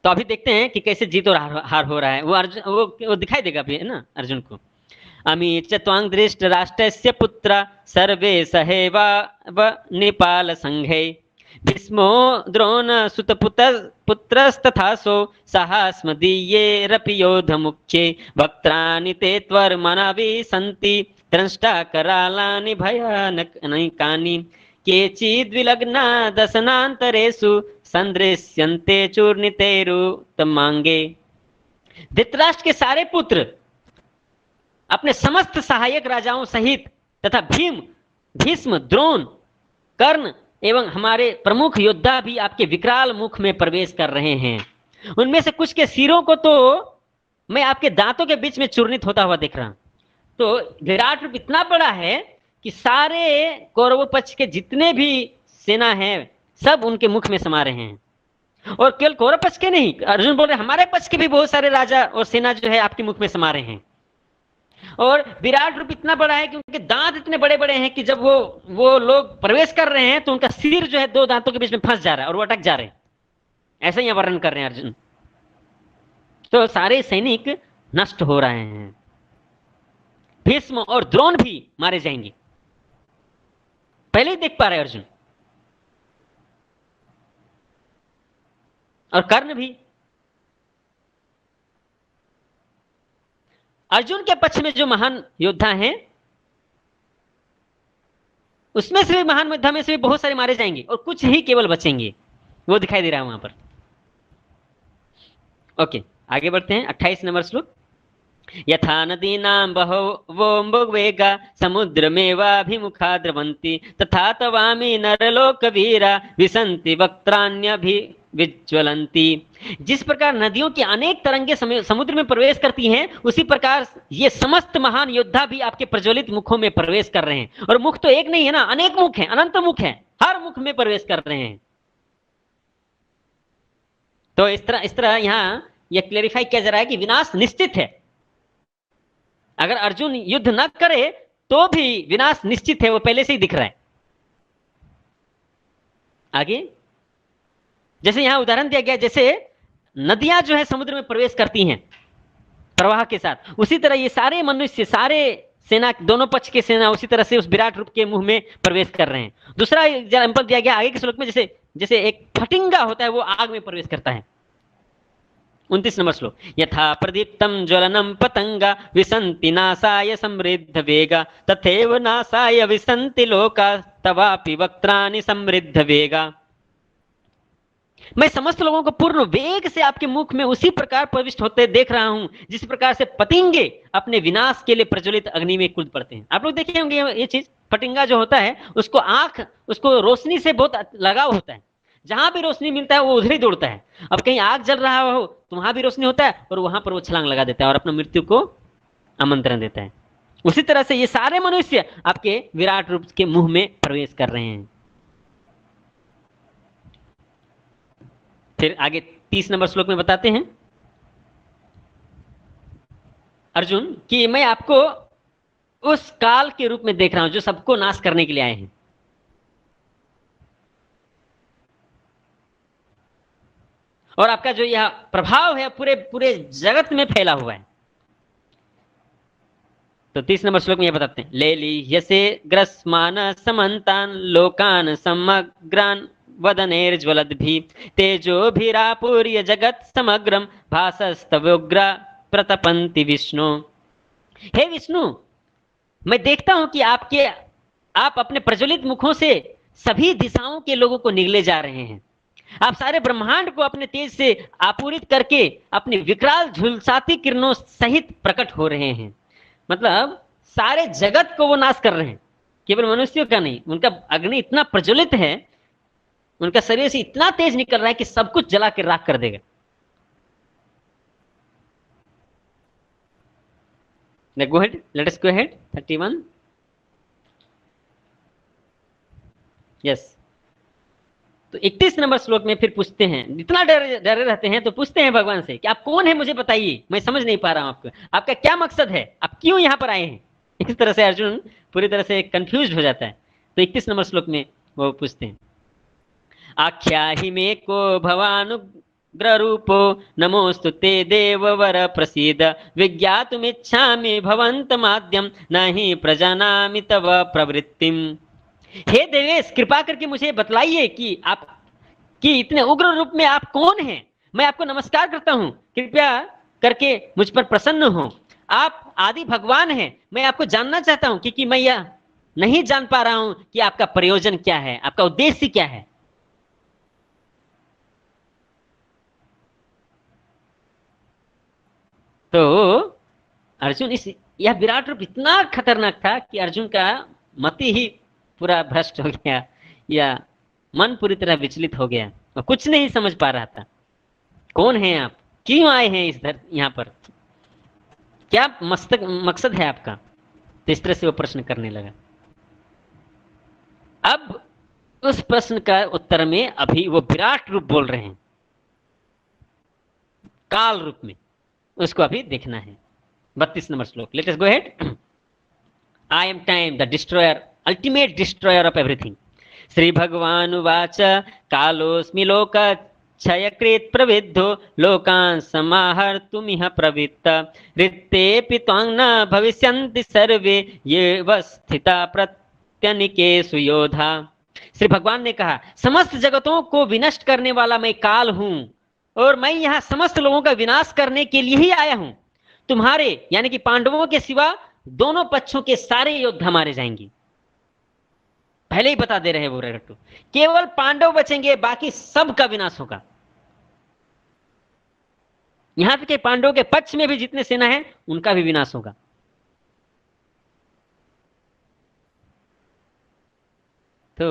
तो अभी देखते हैं कि कैसे जीत और हार हो रहा है। वो अर्जुन वो दिखाई देगा अभी, है ना, अर्जुन को। अमी च त्वां दृष्ट राष्ट्रस्य पुत्र सर्वे सहेवा निपाल संघे भीष्मो द्रोण सुत पुत्रस्तथासो सहास्मदीयेरपि योध मुख्ये वक्त्राणि ते त्वर्मनवि सन्ति द्रष्टा करालानि भयानकानि केचिद् विलग्ना दशनान्तरेषु संदृश्यन्ते चूर्णितैरुत्तमांगे। धृतराष्ट्र के सारे पुत्र अपने समस्त सहायक राजाओं सहित तथा भीष्म, द्रोण, कर्ण एवं हमारे प्रमुख योद्धा भी आपके विकराल मुख में प्रवेश कर रहे हैं। उनमें से कुछ के सिरों को तो मैं आपके दांतों के बीच में चूर्णित होता हुआ देख रहा हूं। तो विराट रूप इतना बड़ा है कि सारे कौरव पक्ष के जितने भी सेना है सब उनके मुख में समा रहे हैं। और केवल कौरव पक्ष के नहीं, अर्जुन बोल रहे हमारे पक्ष के भी बहुत सारे राजा और सेना जो है आपके मुख में समा रहे हैं। और विराट रूप इतना बड़ा है कि उनके दांत इतने बड़े बड़े हैं कि जब वो लोग प्रवेश कर रहे हैं तो उनका सिर जो है 2 दांतों के बीच में फंस जा रहा है और वो अटक जा रहे हैं। ऐसा ही वर्णन कर रहे हैं अर्जुन। तो सारे सैनिक नष्ट हो रहे हैं, भीष्म और द्रोण भी मारे जाएंगे, पहले ही देख पा रहे अर्जुन। और कर्ण भी। अर्जुन के पक्ष में जो महान योद्धा हैं उसमें से भी, महान योद्धा में से भी बहुत सारे मारे जाएंगे और कुछ ही केवल बचेंगे, वो दिखाई दे रहा है वहां पर। ओके, आगे बढ़ते हैं। 28 नंबर श्लोक। यथा नदीनां बहवोऽम्बुवेगा समुद्रमेवाभिमुखा द्रवन्ति तथा तवामि नरलोकवीरा विसन्ति वक्त्राण्यभिविज्ज्वलन्ति। जिस प्रकार नदियों की अनेक तरंगे समुद्र में प्रवेश करती हैं, उसी प्रकार ये समस्त महान योद्धा भी आपके प्रज्वलित मुखों में प्रवेश कर रहे हैं। और मुख तो एक नहीं है ना, अनेक मुख हैं, अनंत मुख हैं, हर मुख में प्रवेश कर रहे हैं। तो इस तरह यहां यह क्लेरिफाई किया जा रहा है कि विनाश निश्चित है। अगर अर्जुन युद्ध न करे तो भी विनाश निश्चित है, वो पहले से ही दिख रहा है। आगे जैसे यहां उदाहरण दिया गया, जैसे नदियां जो है समुद्र में प्रवेश करती हैं प्रवाह के साथ, उसी तरह ये सारे मनुष्य, सारे सेना, दोनों पक्ष के सेना उसी तरह से उस विराट रूप के मुंह में प्रवेश कर रहे हैं। दूसरा एग्जाम्पल दिया गया आगे के श्लोक में, जैसे एक फटिंगा होता है वो आग में प्रवेश करता है। 29 नंबर श्लोक। यथा प्रदीप्तम ज्वलनम पतंगा विसन्ति नासाय समृद्ध वेगा तथैव नासाय विसन्ति लोका तवापि वक्त्राणि समृद्ध वेगा। मैं समस्त लोगों को पूर्ण वेग से आपके मुख में उसी प्रकार प्रविष्ट होते देख रहा हूं जिस प्रकार से पतिंगे अपने विनाश के लिए प्रज्वलित अग्नि में कूद पड़ते हैं। आप लोग देखे होंगे ये चीज, फटिंगा जो होता है उसको रोशनी से बहुत लगाव होता है। जहां भी रोशनी मिलता है वो उधर ही दौड़ता है। अब कहीं आग जल रहा हो तो वहां भी रोशनी होता है और वहां पर वो छलांग लगा देता है और अपना मृत्यु को आमंत्रण देता है। उसी तरह से ये सारे मनुष्य आपके विराट रूप के मुंह में प्रवेश कर रहे हैं। फिर आगे 30 नंबर श्लोक में बताते हैं अर्जुन कि मैं आपको उस काल के रूप में देख रहा हूं जो सबको नाश करने के लिए आए हैं। और आपका जो यह प्रभाव है पूरे पूरे जगत में फैला हुआ है। तो 30 नंबर श्लोक में यह बताते हैं, ले ली यसे ग्रस्मान समन्तान लोकान समग्रान वदनेर्ज्वलद्भि तेजोभिरापूर्य जगत समग्रम भासस्तवोग्र प्रतपन्ति विष्णु। हे विष्णु, मैं देखता हूं कि आप अपने प्रज्वलित मुखों से सभी दिशाओं के लोगों को निगले जा रहे हैं। आप सारे ब्रह्मांड को अपने तेज से आपूरित करके अपने विकराल झुलसाती किरणों सहित प्रकट हो रहे हैं। मतलब सारे जगत को वो नाश कर रहे हैं, केवल मनुष्यों का नहीं। उनका अग्नि इतना प्रज्वलित है, उनका शरीर से इतना तेज निकल रहा है कि सब कुछ जला के राख कर देगा। Go ahead, let us go ahead. 31. Yes. तो 31 नंबर श्लोक में फिर पूछते हैं, इतना डरे रहते हैं तो पूछते हैं भगवान से कि आप कौन है, मुझे बताइए, मैं समझ नहीं पा रहा हूं आपको, आपका क्या मकसद है, आप क्यों यहां पर आए हैं। इस तरह से अर्जुन पूरी तरह से कंफ्यूज हो जाता है। तो 31 नंबर श्लोक में वो पूछते हैं, आख्या ही मे को भवानुग्ररूपो नमोस्तु ते देववर प्रसीद विज्ञातुमिच्छामि भवन्तमाद्यं नहि प्रजानामि तव प्रवृत्तिम। हे देवेश, कृपा करके मुझे बतलाइए कि इतने उग्र रूप में आप कौन हैं। मैं आपको नमस्कार करता हूं, कृपया करके मुझ पर प्रसन्न हो। आप आदि भगवान हैं, मैं आपको जानना चाहता हूं क्योंकि मैं यह नहीं जान पा रहा हूं कि आपका प्रयोजन क्या है, आपका उद्देश्य क्या है। तो अर्जुन यह विराट रूप इतना खतरनाक था कि अर्जुन का मति ही पूरा भ्रष्ट हो गया, या मन पूरी तरह विचलित हो गया और कुछ नहीं समझ पा रहा था। कौन है आप, क्यों आए हैं यहाँ पर, क्या मकसद है आपका। तो इस तरह से वो प्रश्न करने लगा। अब उस प्रश्न का उत्तर में अभी वो विराट रूप बोल रहे हैं, काल रूप में, उसको अभी देखना है। 32 नंबर श्लोक, let us go ahead. I am time the destroyer, ultimate destroyer of everything. Shri भगवान उवाच कालोस्मि लोक क्षयकृत् प्रविद्धो लोकान् समाहर्तुमिह प्रवृत्त ऋत्तेऽपि त्वां न भविष्यन्ति सर्वे ये स्थिता प्रत्यनिकेषु योधा। श्री भगवान ने कहा, समस्त जगतों को विनष्ट करने वाला मैं काल हूं और मैं यहां समस्त लोगों का विनाश करने के लिए ही आया हूं। तुम्हारे यानी कि पांडवों के सिवा दोनों पक्षों के सारे योद्धा मारे जाएंगे। पहले ही बता दे रहे हैं वो रट्टू, केवल पांडव बचेंगे, बाकी सब का विनाश होगा। यहां तक कि पांडवों के पक्ष में भी जितने सेना है उनका भी विनाश होगा। तो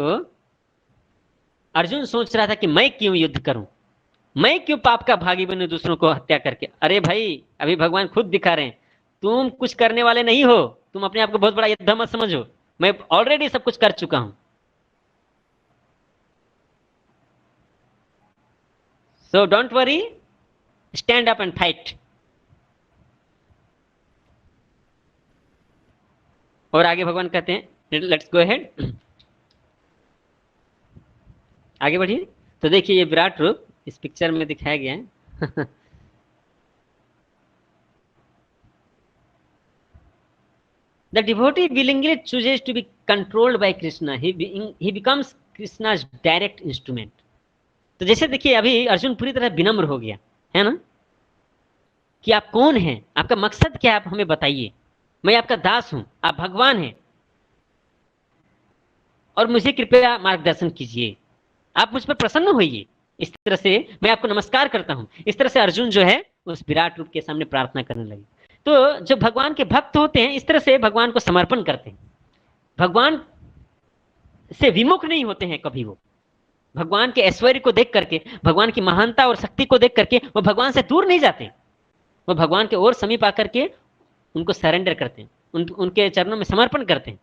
अर्जुन सोच रहा था कि मैं क्यों युद्ध करूं, मैं क्यों पाप का भागी बनूं दूसरों को हत्या करके। अरे भाई, अभी भगवान खुद दिखा रहे हैं, तुम कुछ करने वाले नहीं हो, तुम अपने आप को बहुत बड़ा योद्धा मत समझो, मैं ऑलरेडी सब कुछ कर चुका हूं। So don't worry, stand up and fight. और आगे भगवान कहते हैं, लेट्स गो अहेड, आगे बढ़िए। तो देखिए ये विराट रूप इस पिक्चर में दिखाया गया है। The devotee willingly chooses to be controlled by Krishna. He becomes Krishna's direct instrument. तो जैसे देखिए अभी अर्जुन पूरी तरह विनम्र हो गया है ना, कि आप कौन हैं, आपका मकसद क्या है, आप हमें बताइए, मैं आपका दास हूं, आप भगवान हैं और मुझे कृपया मार्गदर्शन कीजिए, आप मुझ पर प्रसन्न होइए। इस तरह से मैं आपको नमस्कार करता हूं। इस तरह से अर्जुन जो है उस विराट रूप के सामने प्रार्थना करने लगे। तो जो भगवान के भक्त होते हैं इस तरह से भगवान को समर्पण करते हैं, भगवान से विमुख नहीं होते हैं कभी वो, भगवान के ऐश्वर्य को देख करके, भगवान की महानता और शक्ति को देख करके वो भगवान से दूर नहीं जाते, वो भगवान के और समीप आकर के उनको सरेंडर करते हैं, उनके चरणों में समर्पण करते हैं।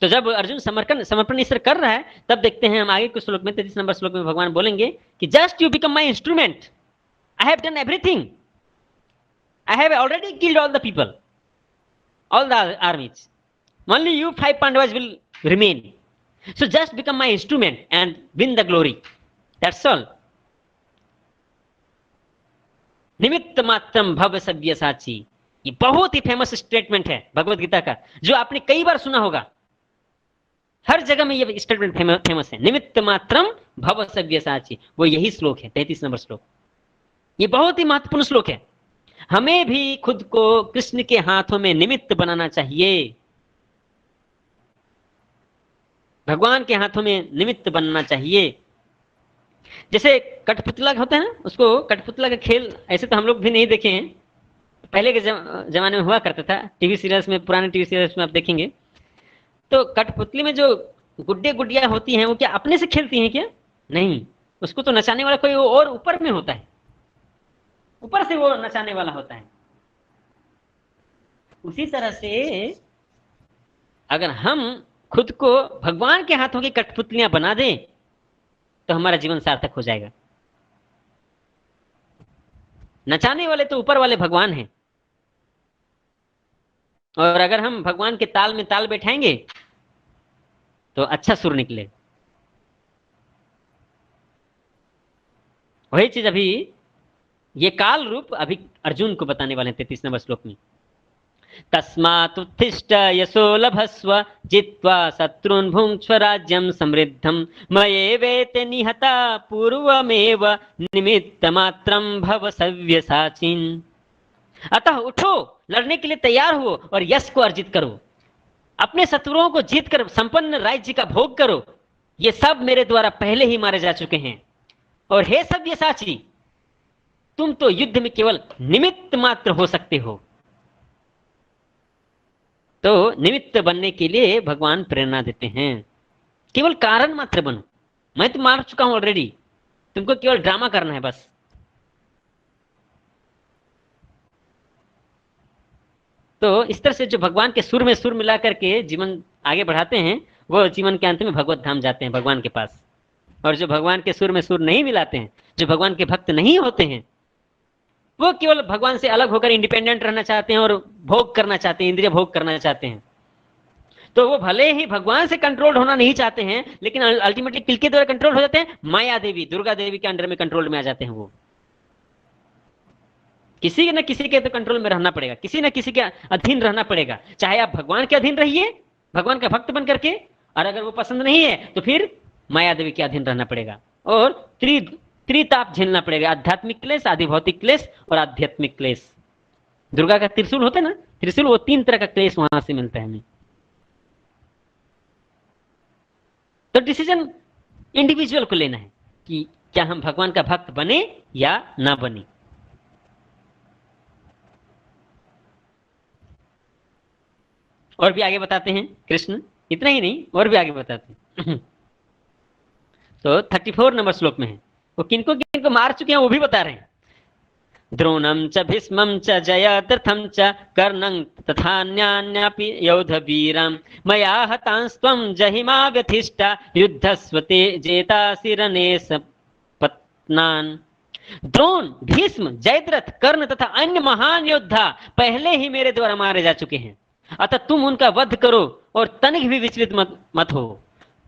तो जब अर्जुन समर्पण समर्पण इस तरह कर रहा है, तब देखते हैं हम आगे कुछ श्लोक में, 33 नंबर श्लोक में भगवान बोलेंगे कि just you become my instrument, I have done everything, I have already killed all the people, all the armies, only you 5 Pandavas will remain, so just become my instrument and win the glory, that's all. निमित्त मात्रम भव सव्यसाची, ये बहुत ही famous statement है भगवत गीता का, जो आपने कई बार सुना होगा, हर जगह में ये स्टेटमेंट फेमस है, निमित्त मात्रम भव सव्यसाची, वो यही श्लोक है 33 नंबर श्लोक। ये बहुत ही महत्वपूर्ण श्लोक है। हमें भी खुद को कृष्ण के हाथों में निमित्त बनाना चाहिए, भगवान के हाथों में निमित्त बनना चाहिए। जैसे कठपुतला होता है ना, उसको कठपुतला का खेल ऐसे तो हम लोग भी नहीं देखे हैं, पहले के जमाने में हुआ करता था, टीवी सीरियल्स में, पुराने टीवी सीरियल्स में आप देखेंगे तो कठपुतली में जो गुड्डे गुड्डियां होती हैं वो क्या अपने से खेलती हैं क्या? नहीं, उसको तो नचाने वाला कोई और ऊपर में होता है, ऊपर से वो नचाने वाला होता है। उसी तरह से अगर हम खुद को भगवान के हाथों की कठपुतलियां बना दें तो हमारा जीवन सार्थक हो जाएगा। नचाने वाले तो ऊपर वाले भगवान हैं, और अगर हम भगवान के ताल में ताल बैठाएंगे तो अच्छा सुर निकले। वही चीज अभी ये काल रूप अभी अर्जुन को बताने वाले हैं 33 नंबर श्लोक में। तस्मात् उत्तिष्ठ यशो लभस्व जित्वा शत्रुन् भुङ्क्ष्व राज्यं समृद्धं मयेवेते निहता पूर्वमेव निमित्तमात्रं भव सव्यसाचिन्। अतः उठो, लड़ने के लिए तैयार हो और यश को अर्जित करो, अपने शत्रुओं को जीत कर संपन्न राज्य का भोग करो। ये सब मेरे द्वारा पहले ही मारे जा चुके हैं, और हे सव्यसाची, तुम तो युद्ध में केवल निमित्त मात्र हो सकते हो। तो निमित्त बनने के लिए भगवान प्रेरणा देते हैं, केवल कारण मात्र बनो। मैं तो मार चुका हूं ऑलरेडी, तुमको केवल ड्रामा करना है बस। तो इस तरह से जो भगवान के सुर में सुर मिला करके जीवन आगे बढ़ाते हैं, वो जीवन के अंत में भगवत धाम जाते हैं, भगवान के पास। और जो भगवान के सुर में सुर नहीं मिलाते हैं, जो भगवान के भक्त नहीं होते हैं, वो केवल भगवान से अलग होकर इंडिपेंडेंट रहना चाहते हैं और भोग करना चाहते हैं, इंद्रिय भोग करना चाहते हैं। तो वो भले ही भगवान से कंट्रोल होना नहीं चाहते हैं, लेकिन अल्टीमेटली किसके द्वारा कंट्रोल हो जाते हैं? माया देवी, दुर्गा देवी के अंडर में कंट्रोल में आ जाते हैं। वो किसी न किसी के तो कंट्रोल में रहना पड़ेगा, किसी न किसी के अधीन रहना पड़ेगा। चाहे आप भगवान के अधीन रहिए, भगवान का भक्त बन करके, और अगर वो पसंद नहीं है तो फिर माया देवी के अधीन रहना पड़ेगा, और त्रिताप झेलना पड़ेगा, आध्यात्मिक क्लेश, आदि भौतिक क्लेश और आध्यात्मिक क्लेश। दुर्गा का त्रिशूल होता है ना, त्रिशूल, वो 3 तरह का क्लेश वहां से मिलता है हमें। तो डिसीजन इंडिविजुअल को लेना है कि क्या हम भगवान का भक्त बने या ना बने। और भी आगे बताते हैं कृष्ण, इतना ही नहीं और भी आगे बताते हैं। तो 34 नंबर श्लोक में है, वो किनको किनको मार चुके हैं वो भी बता रहे हैं। द्रोणं च भीष्मं च जयद्रथं च कर्णं तथान्यान्यपि योधवीरं मया हतांस्त्वं जहिमा व्यथिष्ठा युद्धस्वते जेतासि रणे सपत्नान्। द्रोण, भीष्म, जयद्रथ, कर्ण तथा अन्य महान योद्धा पहले ही मेरे द्वारा मारे जा चुके हैं, अतः तुम उनका वध करो और तनिक भी विचलित मत हो।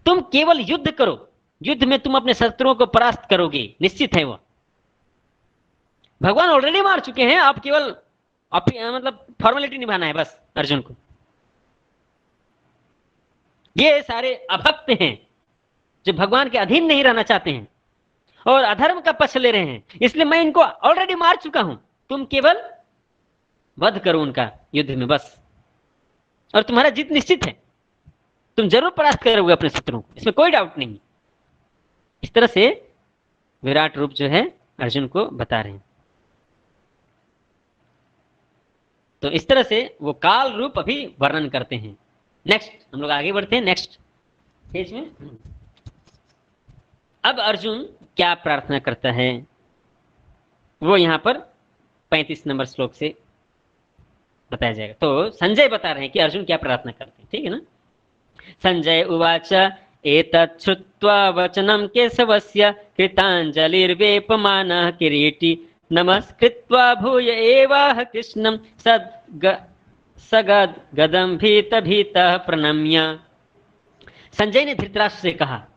तुम केवल युद्ध करो, युद्ध में तुम अपने शत्रुओं को परास्त करोगे, निश्चित है वो। भगवान ऑलरेडी मार चुके हैं, आप केवल मतलब फॉर्मेलिटी निभाना है बस अर्जुन को। ये सारे अभक्त हैं जो भगवान के अधीन नहीं रहना चाहते हैं और अधर्म का पक्ष ले रहे हैं, इसलिए मैं इनको ऑलरेडी मार चुका हूं, तुम केवल वध करो उनका युद्ध में बस, और तुम्हारा जीत निश्चित है, तुम जरूर परास्त करोगे अपने शत्रुओं को, इसमें कोई डाउट नहीं। इस तरह से विराट रूप जो है अर्जुन को बता रहे हैं। तो इस तरह से वो काल रूप अभी वर्णन करते हैं। नेक्स्ट हम लोग आगे बढ़ते हैं नेक्स्ट पेज में। अब अर्जुन क्या प्रार्थना करता है वो यहाँ पर 35 नंबर श्लोक से बताया जाएगा। तो संजय बता रहे हैं कि अर्जुन क्या प्रार्थना करते हैं, ठीक है ना। संजय उवाच एतत् श्रुत्वा वचनं केशवस्य कृताञ्जलिर्वेपमानः किरीटी नमस्कृत्वा भूय एवाह कृष्णं सगद्गदं भीतः प्रणम्य। संजय ने धृतराष्ट्र से कहा,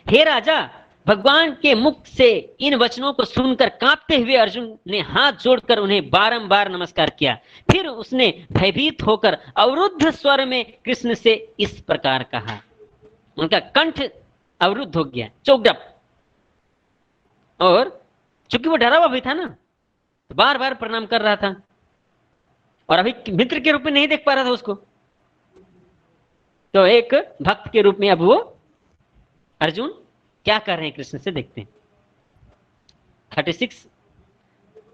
हे राजा, भगवान के मुख से इन वचनों को सुनकर कांपते हुए अर्जुन ने हाथ जोड़कर उन्हें बारंबार नमस्कार किया। फिर उसने भयभीत होकर अवरुद्ध स्वर में कृष्ण से इस प्रकार कहा। उनका कंठ अवरुद्ध हो गया, चोक्ड अप, और चूंकि वो डरा हुआ भी था ना, तो बार बार प्रणाम कर रहा था और अभी मित्र के रूप में नहीं देख पा रहा था उसको, तो एक भक्त के रूप में अब वो अर्जुन क्या कर रहे हैं कृष्ण से देखते हैं। 36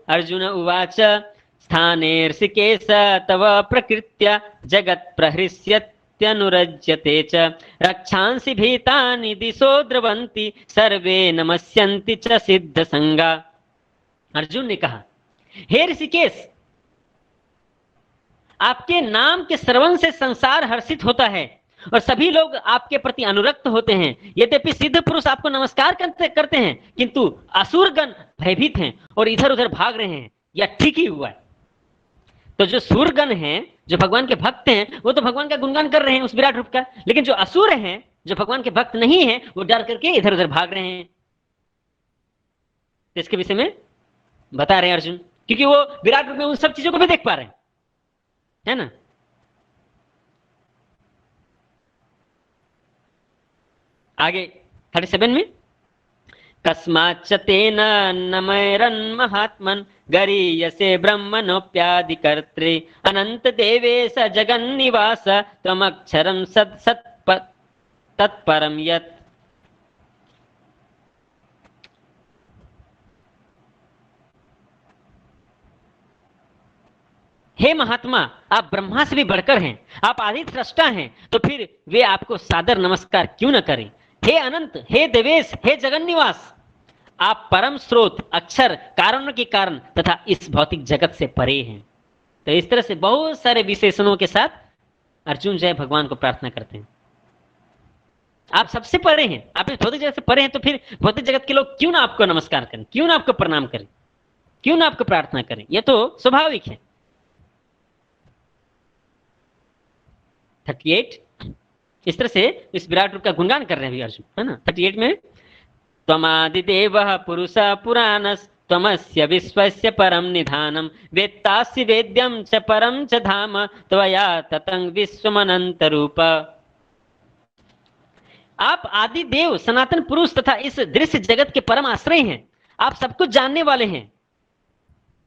अर्जुन उवाच स्थाने ऋषिकेश तव प्रकृत्या जगत् प्रहृष्यत्यनुरज्यते च रक्षांसि भीतानि दिशो द्रवन्ति सर्वे नमस्यन्ति च सिद्ध संगा। अर्जुन ने कहा, हे ऋषिकेश, आपके नाम के श्रवण से संसार हर्षित होता है और सभी लोग आपके प्रति अनुरक्त होते हैं। यद्यपि सिद्ध पुरुष आपको नमस्कार करते हैं, किंतु असुरगण भयभीत हैं और इधर उधर भाग रहे हैं। यह ठीक ही हुआ है। तो जो सूरगण हैं, जो भगवान के भक्त हैं, वो तो भगवान का गुणगान कर रहे हैं उस विराट रूप का, लेकिन जो असुर हैं, जो भगवान के भक्त नहीं है, वो डर करके इधर उधर भाग रहे हैं। इसके विषय में बता रहे हैं अर्जुन, क्योंकि वो विराट रूप में उन सब चीजों को भी देख पा रहे हैं, है ना। आगे 37 में कस्माच्च तेन नमैरन्महात्मन् गरीयसे ब्रह्मणोऽप्यादिकर्त्रे अनंत देवेश जगन्निवास त्वमक्षरं तत्परं यत्। हे महात्मा, आप ब्रह्मा से भी बढ़कर हैं, आप आदि सृष्टा हैं, तो फिर वे आपको सादर नमस्कार क्यों न करें। हे अनंत, हे देवेश, हे जगन्निवास, आप परम स्रोत, अक्षर, कारणों के कारण तथा इस भौतिक जगत से परे हैं। तो इस तरह से बहुत सारे विशेषणों के साथ अर्जुन जय भगवान को प्रार्थना करते हैं। आप सबसे परे हैं, आप इस भौतिक जगत से परे हैं, तो फिर भौतिक जगत के लोग क्यों ना आपको नमस्कार करें, क्यों ना आपको प्रणाम करें, क्यों ना आपको प्रार्थना करें। यह तो स्वाभाविक है। 38 इस तरह से इस विराट रूप का गुणगान कर रहे हैं अभी अर्जुन, है ना। 38 में त्वमादिदेवः पुरुषः पुराणस् त्वमस्य विश्वस्य परम निधानम वेत्तासि वेद्यं च परम च धाम त्वया ततं विश्वमनंत रूप। आप आदि देव, सनातन पुरुष तथा इस दृश्य जगत के परम आश्रय हैं। आप सब कुछ जानने वाले हैं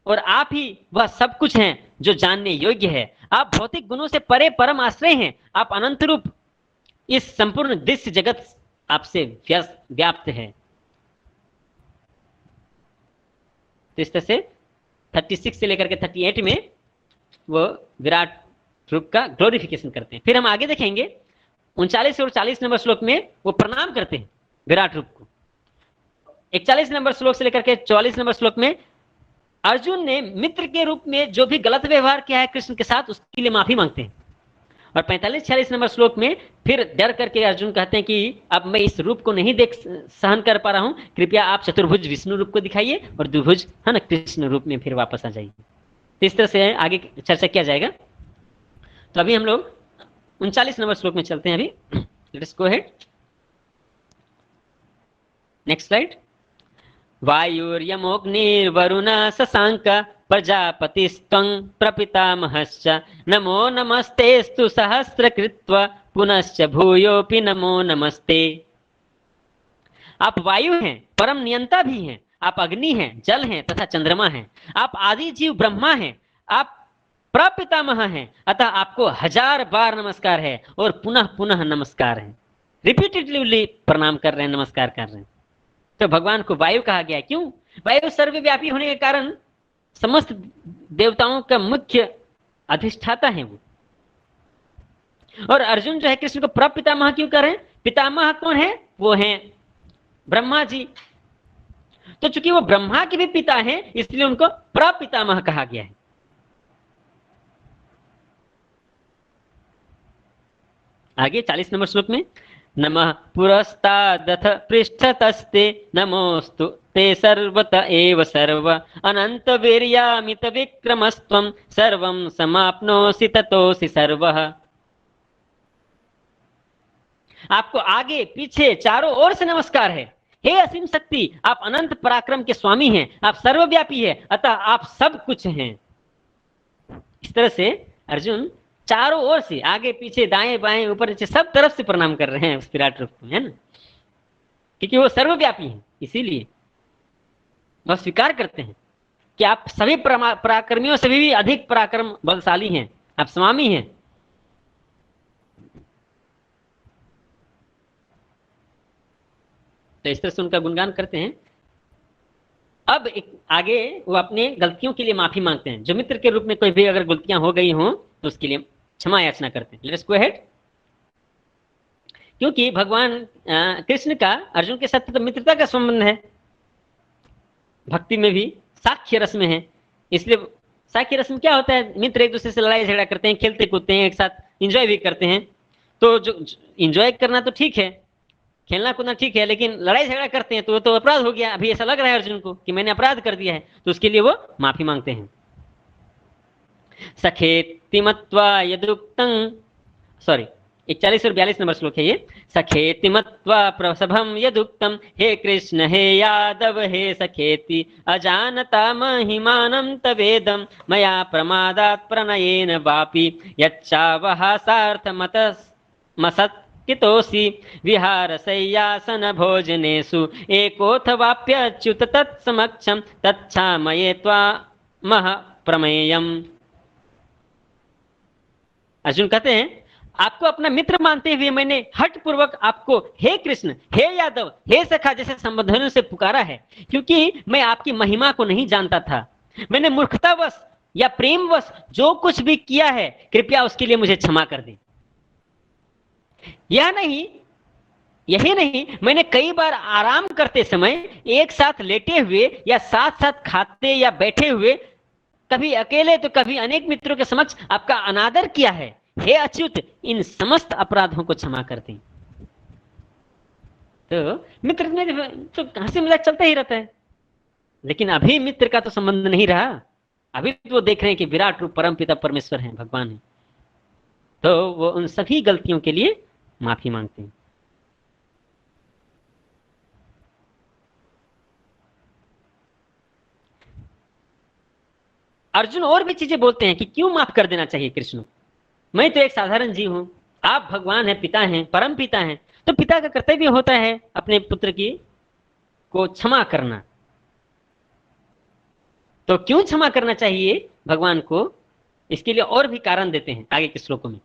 और आप ही वह सब कुछ हैं जो जानने योग्य है। आप भौतिक गुणों से परे परम आश्रय हैं। आप अनंत रूप, इस संपूर्ण दृश्य जगत आपसे व्याप्त है। तो इस तरह से 36 से लेकर के 38 में वो विराट रूप का ग्लोरिफिकेशन करते हैं। फिर हम आगे देखेंगे 39 और 40 नंबर श्लोक में वो प्रणाम करते हैं विराट रूप को। 41 नंबर श्लोक से लेकर के 44 नंबर श्लोक में अर्जुन ने मित्र के रूप में जो भी गलत व्यवहार किया है कृष्ण के साथ, उसके लिए माफी मांगते हैं। और 45-46 नंबर श्लोक में फिर डर करके अर्जुन कहते हैं कि अब मैं इस रूप को नहीं देख सहन कर पा रहा हूं, कृपया आप चतुर्भुज विष्णु रूप को दिखाइए और द्विभुज, है ना, कृष्ण रूप में फिर वापस आ जाइए। तो इस तरह से आगे चर्चा किया जाएगा। तो अभी हम लोग 39 नंबर श्लोक में चलते हैं। अभी let's go ahead, next slide. वायुर्यमोऽग्निर्वरुण शशांक प्रजापतिस्त्वं प्रपितामहश्च नमो नमस्तेस्तु सहस्रकृत्वा पुनश्च भूयोऽपि नमो नमस्ते। आप वायु हैं, परम नियंता भी हैं, आप अग्नि हैं, जल हैं तथा चंद्रमा हैं, आप आदि जीव ब्रह्मा हैं, आप प्रपितामह हैं, अतः आपको 1000 बार नमस्कार है और पुनः पुनः नमस्कार है। रिपीटेडली प्रणाम कर रहे हैं, नमस्कार कर रहे हैं। तो भगवान को वायु कहा गया। क्यों? वायु सर्वव्यापी होने के कारण समस्त देवताओं का मुख्य अधिष्ठाता है वो। और अर्जुन जो है कृष्ण को प्रपितामह क्यों कर रहे हैं? पितामह कौन है? वो हैं ब्रह्मा जी। तो चूंकि वो ब्रह्मा के भी पिता हैं, इसलिए उनको प्रपितामह कहा गया है। आगे 40 नंबर श्लोक में, नमः पुरस्तादथ पृष्ठतस्ते नमोस्तु ते सर्वत एव सर्व अनंत वीर्यामित विक्रमस्त्वं सर्वं समाप्नोसि ततोसि सर्वः। आपको आगे पीछे चारों ओर से नमस्कार है। हे असीम शक्ति, आप अनंत पराक्रम के स्वामी हैं, आप सर्वव्यापी हैं, अतः आप सब कुछ हैं। इस तरह से अर्जुन चारों ओर से, आगे पीछे दाएं बाएं ऊपर नीचे सब तरफ से प्रणाम कर रहे हैं उस विराट रूप को, है ना, क्योंकि वो सर्वव्यापी हैं। इसीलिए वह स्वीकार करते हैं कि आप सभी पराक्रमियों से भी अधिक पराक्रम बलशाली हैं, आप स्वामी हैं। तो इस तरह से उनका गुणगान करते हैं। अब एक आगे वो अपने गलतियों के लिए माफी मांगते हैं। जो मित्र के रूप में कोई भी अगर गलतियां हो गई हो तो उसके लिए क्षमा याचना करते हैं। Let's go ahead. क्योंकि भगवान कृष्ण का अर्जुन के साथ तो मित्रता का संबंध है, भक्ति में भी साख्य रस में है। इसलिए साख्य रस में क्या होता है, मित्र एक दूसरे से लड़ाई झगड़ा करते हैं, खेलते कूदते हैं, एक साथ इंजॉय भी करते हैं। तो जो इंजॉय करना तो ठीक है, खेलना कूदना ठीक है, लेकिन लड़ाई झगड़ा करते हैं तो वो तो अपराध हो गया। अभी ऐसा लग रहा है अर्जुन को कि मैंने अपराध कर दिया है, तो उसके लिए वो माफी मांगते हैं। सखेति मत्वा यदुक्तं, सॉरी 41 और 42 नंबर श्लोक है ये। सखेति मत्वा प्रसभं यदुक्तं हे कृष्ण हे यादव हे सखेति अजानता महिमानं तवेदं मया प्रमादात् प्रणयेन वापि यच्चावहासार्थमतमसत् कितोसि विहारशय्यासन भोजनेषु एकोऽथवाप्यच्युत तत्समक्षं तच्छामये त्वामह प्रमेयम्। अर्जुन कहते हैं आपको अपना मित्र मानते हुए मैंने हठ पूर्वक आपको हे कृष्ण हे यादव हे सखा जैसे संबोधनों से पुकारा है, क्योंकि मैं आपकी महिमा को नहीं जानता था। मैंने मूर्खतावश या प्रेमवश जो कुछ भी किया है, कृपया उसके लिए मुझे क्षमा कर दें। यही नहीं, मैंने कई बार आराम करते समय एक साथ लेटे हुए या साथ साथ खाते या बैठे हुए, कभी अकेले तो कभी अनेक मित्रों के समक्ष आपका अनादर किया है। हे अच्युत, इन समस्त अपराधों को क्षमा कर दें। तो मित्र में तो हंसी मजाक चलता ही रहता है, लेकिन अभी मित्र का तो संबंध नहीं रहा। अभी तो वो देख रहे हैं कि विराट रूप परमपिता परमेश्वर हैं, भगवान हैं। तो वो उन सभी गलतियों के लिए माफी मांगते हैं। अर्जुन और भी चीजें बोलते हैं कि क्यों माफ कर देना चाहिए कृष्ण, मैं तो एक साधारण जीव हूं, आप भगवान हैं, पिता हैं, परम पिता हैं, तो पिता का कर्तव्य होता है अपने पुत्र की को क्षमा करना। तो क्यों क्षमा करना चाहिए भगवान को, इसके लिए और भी कारण देते हैं आगे के श्लोकों में।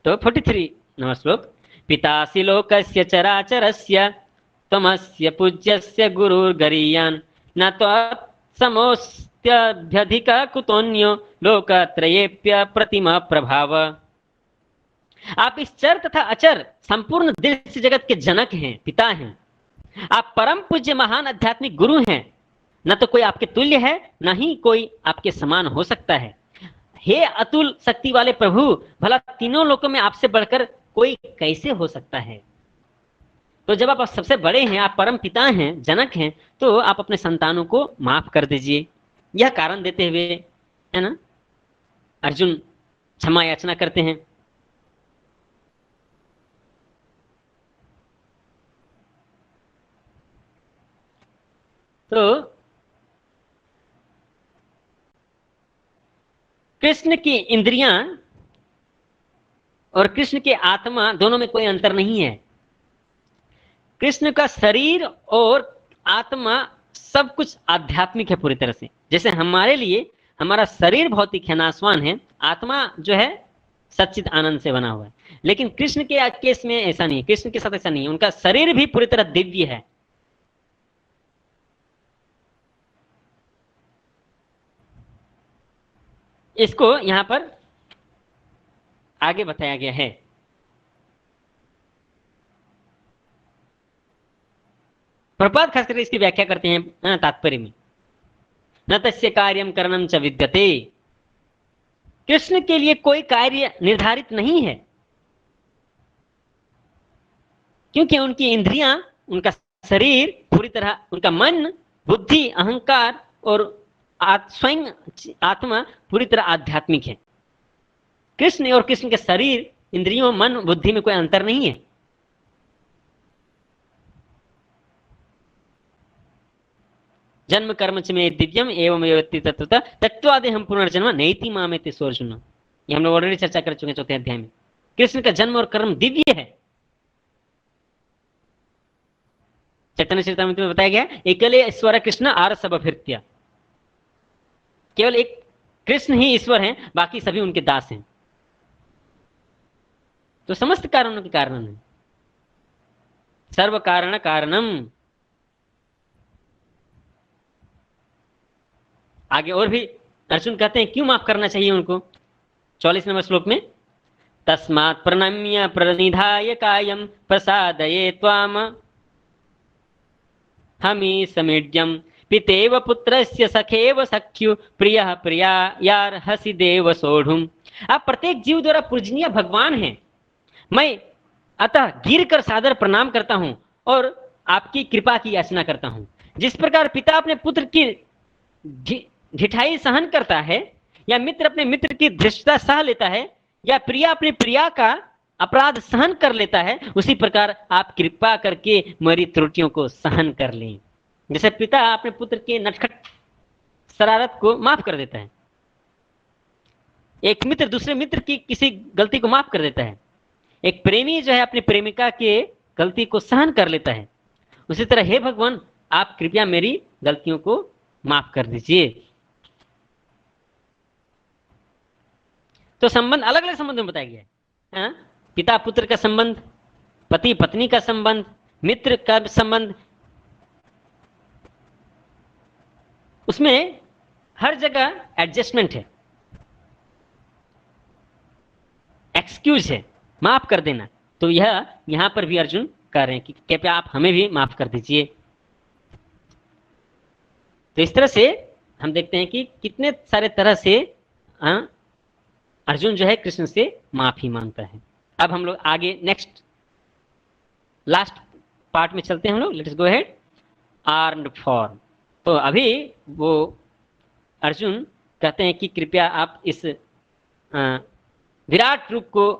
तो 43 नंबर श्लोक, पितासि लोकस्य चराचरस्य त्वमस्य पूज्यस्य गुरुर्गरीयान् न त्वत्समोऽस्त्यभ्यधिक कुतोऽन्यो लोकत्रयेऽप्य प्रतिमा प्रभाव। आप इस चर तथा अचर संपूर्ण दृश्य जगत के जनक हैं, पिता हैं। आप परम पूज्य महान आध्यात्मिक गुरु हैं, न तो कोई आपके तुल्य है, न ही कोई आपके समान हो सकता है। हे अतुल शक्ति वाले प्रभु, भला तीनों लोकों में आपसे बढ़कर कोई कैसे हो सकता है। तो जब आप सबसे बड़े हैं, आप परम पिता हैं, जनक हैं, तो आप अपने संतानों को माफ कर दीजिए। यह कारण देते हुए, है ना, अर्जुन क्षमा याचना करते हैं। तो कृष्ण की इंद्रियां और कृष्ण के आत्मा दोनों में कोई अंतर नहीं है। कृष्ण का शरीर और आत्मा सब कुछ आध्यात्मिक है पूरी तरह से। जैसे हमारे लिए हमारा शरीर भौतिक है, नाशवान है, आत्मा जो है सच्चित आनंद से बना हुआ है। लेकिन कृष्ण के केस में ऐसा नहीं है, कृष्ण के साथ ऐसा नहीं है। उनका शरीर भी पूरी तरह दिव्य है। इसको यहां पर आगे बताया गया है। प्रपात खास करके इसकी व्याख्या करते हैं तात्पर्य में, न तस्य कार्यम करणम च विद्यते, कृष्ण के लिए कोई कार्य निर्धारित नहीं है, क्योंकि उनकी इंद्रियां, उनका शरीर पूरी तरह, उनका मन, बुद्धि, अहंकार और स्वयं आत्मा पूरी तरह आध्यात्मिक है। कृष्ण और कृष्ण के शरीर, इंद्रियों, मन, बुद्धि में कोई अंतर नहीं है। जन्म कर्म च में दिव्यम एवं एवं तत्वता तत्वादे हम पुनर्जन्म नैति मामेति सोर्जुन, ये हम लोग ऑलरेडी चर्चा कर चुके हैं चौथे अध्याय में। कृष्ण का जन्म और कर्म दिव्य है। चैतन्य चरितामृत में बताया गया, एकले ईश्वर कृष्ण आर सब अभिर्त्य, केवल एक कृष्ण ही ईश्वर हैं, बाकी सभी उनके दास हैं। तो समस्त कारणों के कारण है, सर्व कारण कारणम। आगे और भी अर्जुन कहते हैं क्यों माफ करना चाहिए उनको, 44 नंबर श्लोक में, तस्मात् प्रणम्य प्रणिधाय कायम प्रसादये त्वाम हमी समीड्यम पितेव पुत्रस्य सखेव सख्यु प्रियः प्रिया यार हसी देव सोढ़ुम। आप प्रत्येक जीव द्वारा पूजनीय भगवान हैं, मैं अतः गिर कर सादर प्रणाम करता हूं और आपकी कृपा की याचना करता हूं। जिस प्रकार पिता अपने पुत्र की ढिठाई सहन करता है, या मित्र अपने मित्र की धृष्टता सह लेता है, या प्रिया अपनी प्रिया का अपराध सहन कर लेता है, उसी प्रकार आप कृपा करके मेरी त्रुटियों को सहन कर लें। जैसे पिता अपने पुत्र के नटखट शरारत को माफ कर देता है, एक मित्र दूसरे मित्र की किसी गलती को माफ कर देता है, एक प्रेमी जो है अपनी प्रेमिका के गलती को सहन कर लेता है, उसी तरह हे भगवान आप कृपया मेरी गलतियों को माफ कर दीजिए। तो संबंध अलग अलग संबंध में बताया गया है, पिता पुत्र का संबंध, पति पत्नी का संबंध, मित्र का संबंध, उसमें हर जगह एडजस्टमेंट है, एक्सक्यूज है, माफ कर देना। तो यह यहां पर भी अर्जुन कह रहे हैं कि कृपया आप हमें भी माफ कर दीजिए। तो इस तरह से हम देखते हैं कि कितने सारे तरह से अर्जुन जो है कृष्ण से माफी मांगता है। अब हम लोग आगे नेक्स्ट लास्ट पार्ट में चलते हैं हम लोग। Let's go ahead. Armed form. तो अभी वो अर्जुन कहते हैं कि कृपया आप इस विराट रूप को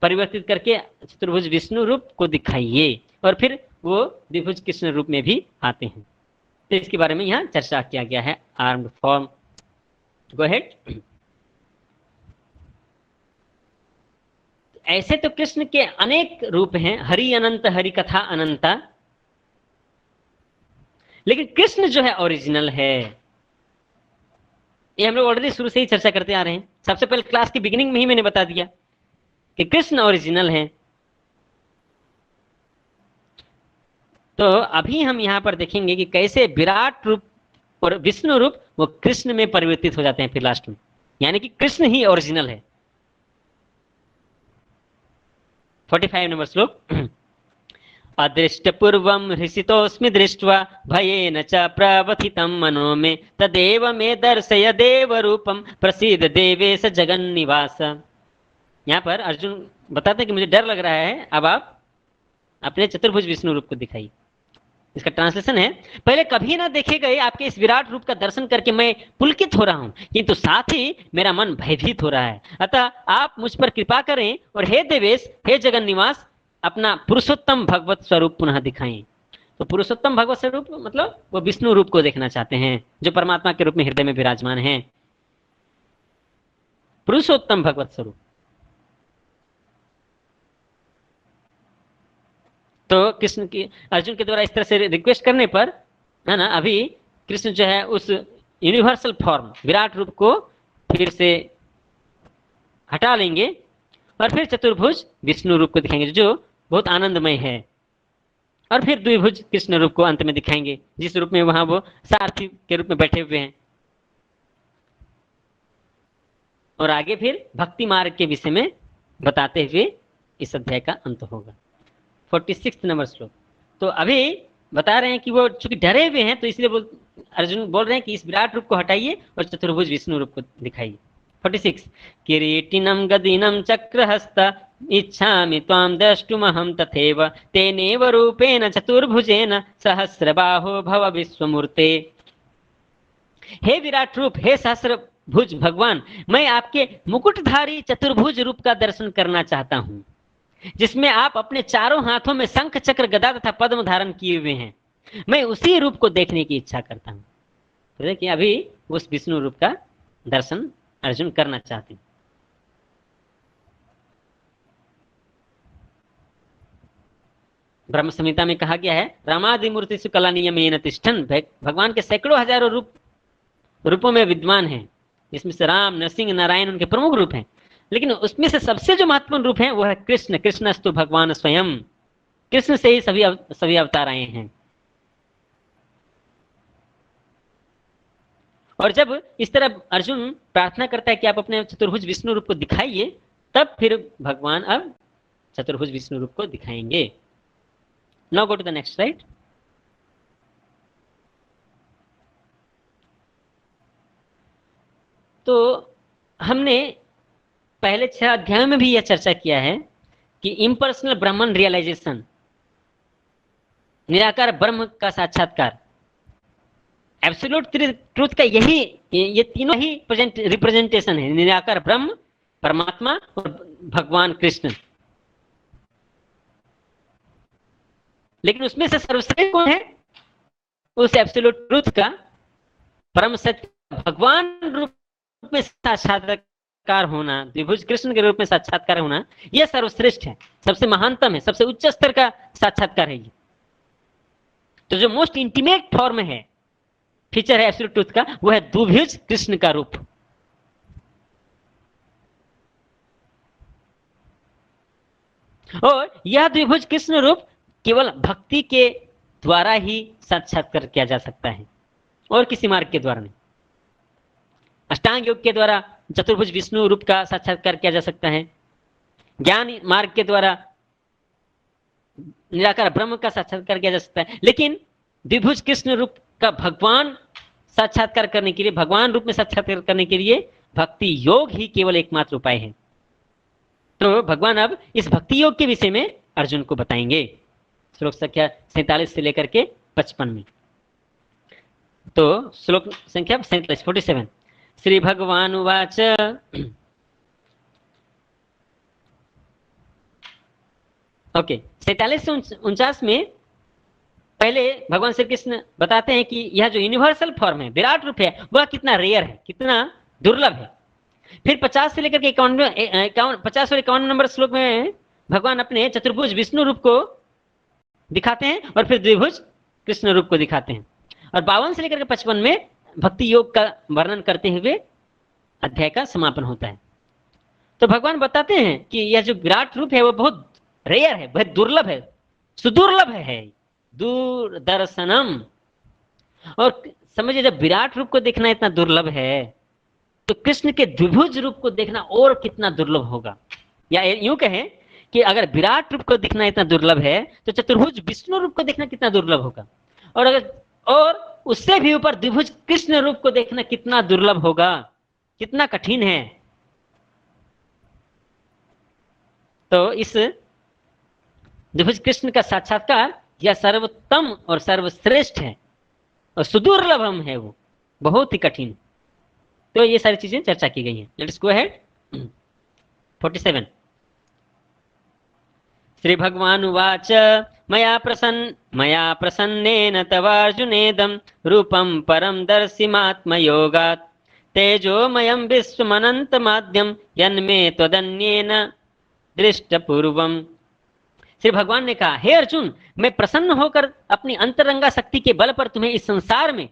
परिवर्तित करके चतुर्भुज विष्णु रूप को दिखाइए, और फिर वो द्विभुज कृष्ण रूप में भी आते हैं। तो इसके बारे में यहाँ चर्चा किया गया है। Armed form, go ahead. ऐसे तो कृष्ण के अनेक रूप हैं, हरि अनंत, हरि कथा अनंता, लेकिन कृष्ण जो है ओरिजिनल है। ये हम लोग ऑलरेडी शुरू से ही चर्चा करते आ रहे हैं। सबसे पहले क्लास की बिगिनिंग में ही मैंने बता दिया कि कृष्ण ओरिजिनल है। तो अभी हम यहां पर देखेंगे कि कैसे विराट रूप और विष्णु रूप वो कृष्ण में परिवर्तित हो जाते हैं फिर लास्ट में, यानी कि कृष्ण ही ओरिजिनल है। 45 नंबर श्लोक। अदृष्ट पूर्वम हृषितोस्मि दृष्ट्वा भयेन च प्रवथितं मनो मे तदेव मे दर्शय देव रूपम प्रसीद देवेश जगन्निवास। यहाँ पर अर्जुन बताते हैं कि मुझे डर लग रहा है, अब आप अपने चतुर्भुज विष्णु रूप को दिखाइए। इसका ट्रांसलेशन है, पहले कभी ना देखे गए आपके इस विराट रूप का दर्शन करके मैं पुलकित हो रहा हूं, किंतु साथ ही मेरा मन भयभीत हो रहा है। अतः आप मुझ पर कृपा करें और हे देवेश, हे जगन निवास, अपना पुरुषोत्तम भगवत स्वरूप पुनः दिखाएं। तो पुरुषोत्तम भगवत स्वरूप मतलब वो विष्णु रूप को देखना चाहते हैं, जो परमात्मा के रूप में हृदय में विराजमान है। पुरुषोत्तम भगवत स्वरूप। तो कृष्ण की अर्जुन के द्वारा इस तरह से रिक्वेस्ट करने पर, है ना, अभी कृष्ण जो है उस यूनिवर्सल फॉर्म विराट रूप को फिर से हटा लेंगे और फिर चतुर्भुज विष्णु रूप को दिखाएंगे जो बहुत आनंदमय है, और फिर द्विभुज कृष्ण रूप को अंत में दिखाएंगे, जिस रूप में वहां वो सारथी के रूप में बैठे हुए हैं। और आगे फिर भक्ति मार्ग के विषय में बताते हुए इस अध्याय का अंत होगा। 46 नंबर श्लोक। तो अभी बता रहे हैं कि वो चूंकि डरे हुए हैं, तो इसलिए अर्जुन बोल रहे हैं कि इस विराट रूप को हटाइए और चतुर्भुज विष्णु रूप को दिखाइए। 46 किरीटिनं गदिनं चक्रहस्त इच्छामि त्वां द्रष्टुमहं तथैव तेनेव रूपेण चतुर्भुजेन सहस्रबाहो भव विश्वमूर्ते। हे विराट रूप, हे सहस्रभुज भगवान, मैं आपके मुकुटधारी चतुर्भुज रूप का दर्शन करना चाहता हूँ, जिसमें आप अपने चारों हाथों में शंख चक्र गदा तथा पद्म धारण किए हुए हैं। मैं उसी रूप को देखने की इच्छा करता हूँ। तो देखिए अभी उस विष्णु रूप का दर्शन अर्जुन करना चाहते हैं। ब्रह्म संहिता में कहा गया है, रामादि मूर्ति कला नियमेन तिष्ठन्। भगवान के सैकड़ों हजारों रूपों में विद्वान हैं, जिसमें से राम, नरसिंह, नारायण उनके प्रमुख रूप हैं। लेकिन उसमें से सबसे जो महत्वपूर्ण रूप है वो है कृष्ण। कृष्णस्तु भगवान स्वयं। कृष्ण से ही सभी अवतार आए हैं। और जब इस तरह अर्जुन प्रार्थना करता है कि आप अपने चतुर्भुज विष्णु रूप को दिखाइए, तब फिर भगवान अब चतुर्भुज विष्णु रूप को दिखाएंगे। Now go to the next slide. तो हमने पहले 6 अध्यायों में भी यह चर्चा किया है कि इम्पर्सनल ब्रह्मन रियलाइजेशन, निराकार ब्रह्म का साक्षात्कार, एब्सोल्यूट ट्रूथ का ये तीनों ही रिप्रेजेंटेशन है, निराकार ब्रह्म, परमात्मा और भगवान कृष्ण। लेकिन उसमें से सर्वश्रेष्ठ कौन है? उस एब्सोल्यूट ट्रूथ का, परम सत्य भगवान रूप में साक्षात्कार होना, द्विभुज कृष्ण के रूप में साक्षात्कार होना, यह सर्वश्रेष्ठ है, सबसे महानतम है, सबसे उच्च स्तर का साक्षात्कार है ये। तो जो मोस्ट इंटीमेट फॉर्म है, फीचर है एब्सोल्यूट ट्रूथ का, वो है द्विभुज कृष्ण का रूप। और यह द्विभुज कृष्ण रूप केवल भक्ति के द्वारा ही साक्षात्कार किया जा सकता है, और किसी मार्ग के द्वारा नहीं। अष्टांग योग के द्वारा चतुर्भुज विष्णु रूप का साक्षात्कार किया जा सकता है, ज्ञान मार्ग के द्वारा निराकार ब्रह्म का साक्षात्कार किया जा सकता है। लेकिन द्विभुज कृष्ण रूप का भगवान साक्षात्कार करने के लिए, भगवान रूप में साक्षात्कार करने के लिए भक्ति योग ही केवल एकमात्र उपाय है। तो भगवान अब इस भक्ति योग के विषय में अर्जुन को बताएंगे, श्लोक संख्या 47 से लेकर के 55 में। तो श्लोक संख्या 47 श्री भगवान उवाच ओके 47 से 49 में पहले भगवान श्री कृष्ण बताते हैं कि यह जो यूनिवर्सल फॉर्म है, विराट रूप है, वह कितना रेयर है, कितना दुर्लभ है। फिर 50 से लेकर के 50 और 51 नंबर श्लोक में भगवान अपने चतुर्भुज विष्णु रूप को दिखाते हैं और फिर द्विभुज कृष्ण रूप को दिखाते हैं। और 52 से लेकर के 55 में भक्ति योग का वर्णन करते हुए अध्याय का समापन होता है। तो भगवान बताते हैं कि यह जो विराट रूप है वो बहुत रेयर है, बहुत दुर्लभ है, सुदुर्लभ है, दूरदर्शनम। और समझिए, जब विराट रूप को देखना इतना दुर्लभ है, तो कृष्ण के द्विभुज रूप को देखना और कितना दुर्लभ होगा। या यूं कहें कि अगर विराट रूप को देखना इतना दुर्लभ है, तो चतुर्भुज विष्णु रूप को देखना कितना दुर्लभ होगा। और उससे भी ऊपर द्विभुज कृष्ण रूप को देखना कितना दुर्लभ होगा, कितना कठिन है। तो इस द्विभुज कृष्ण का साक्षात्कार यह सर्वोत्तम और सर्वश्रेष्ठ है और सुदुर्लभम है, वो बहुत ही कठिन। तो ये सारी चीजें चर्चा की गई हैं। Let's go ahead. 47 श्री भगवान उवाच मया प्रसन्नेन तवार्जुनेदं रूपं परं दर्शिमात्मयोगात् तेजोमयं विश्वमनन्तमाद्यं यन्मे त्वदन्येन दृष्टपूर्वम्। श्री भगवान ने कहा, हे अर्जुन, मैं प्रसन्न होकर अपनी अंतरंगा शक्ति के बल पर तुम्हें इस संसार में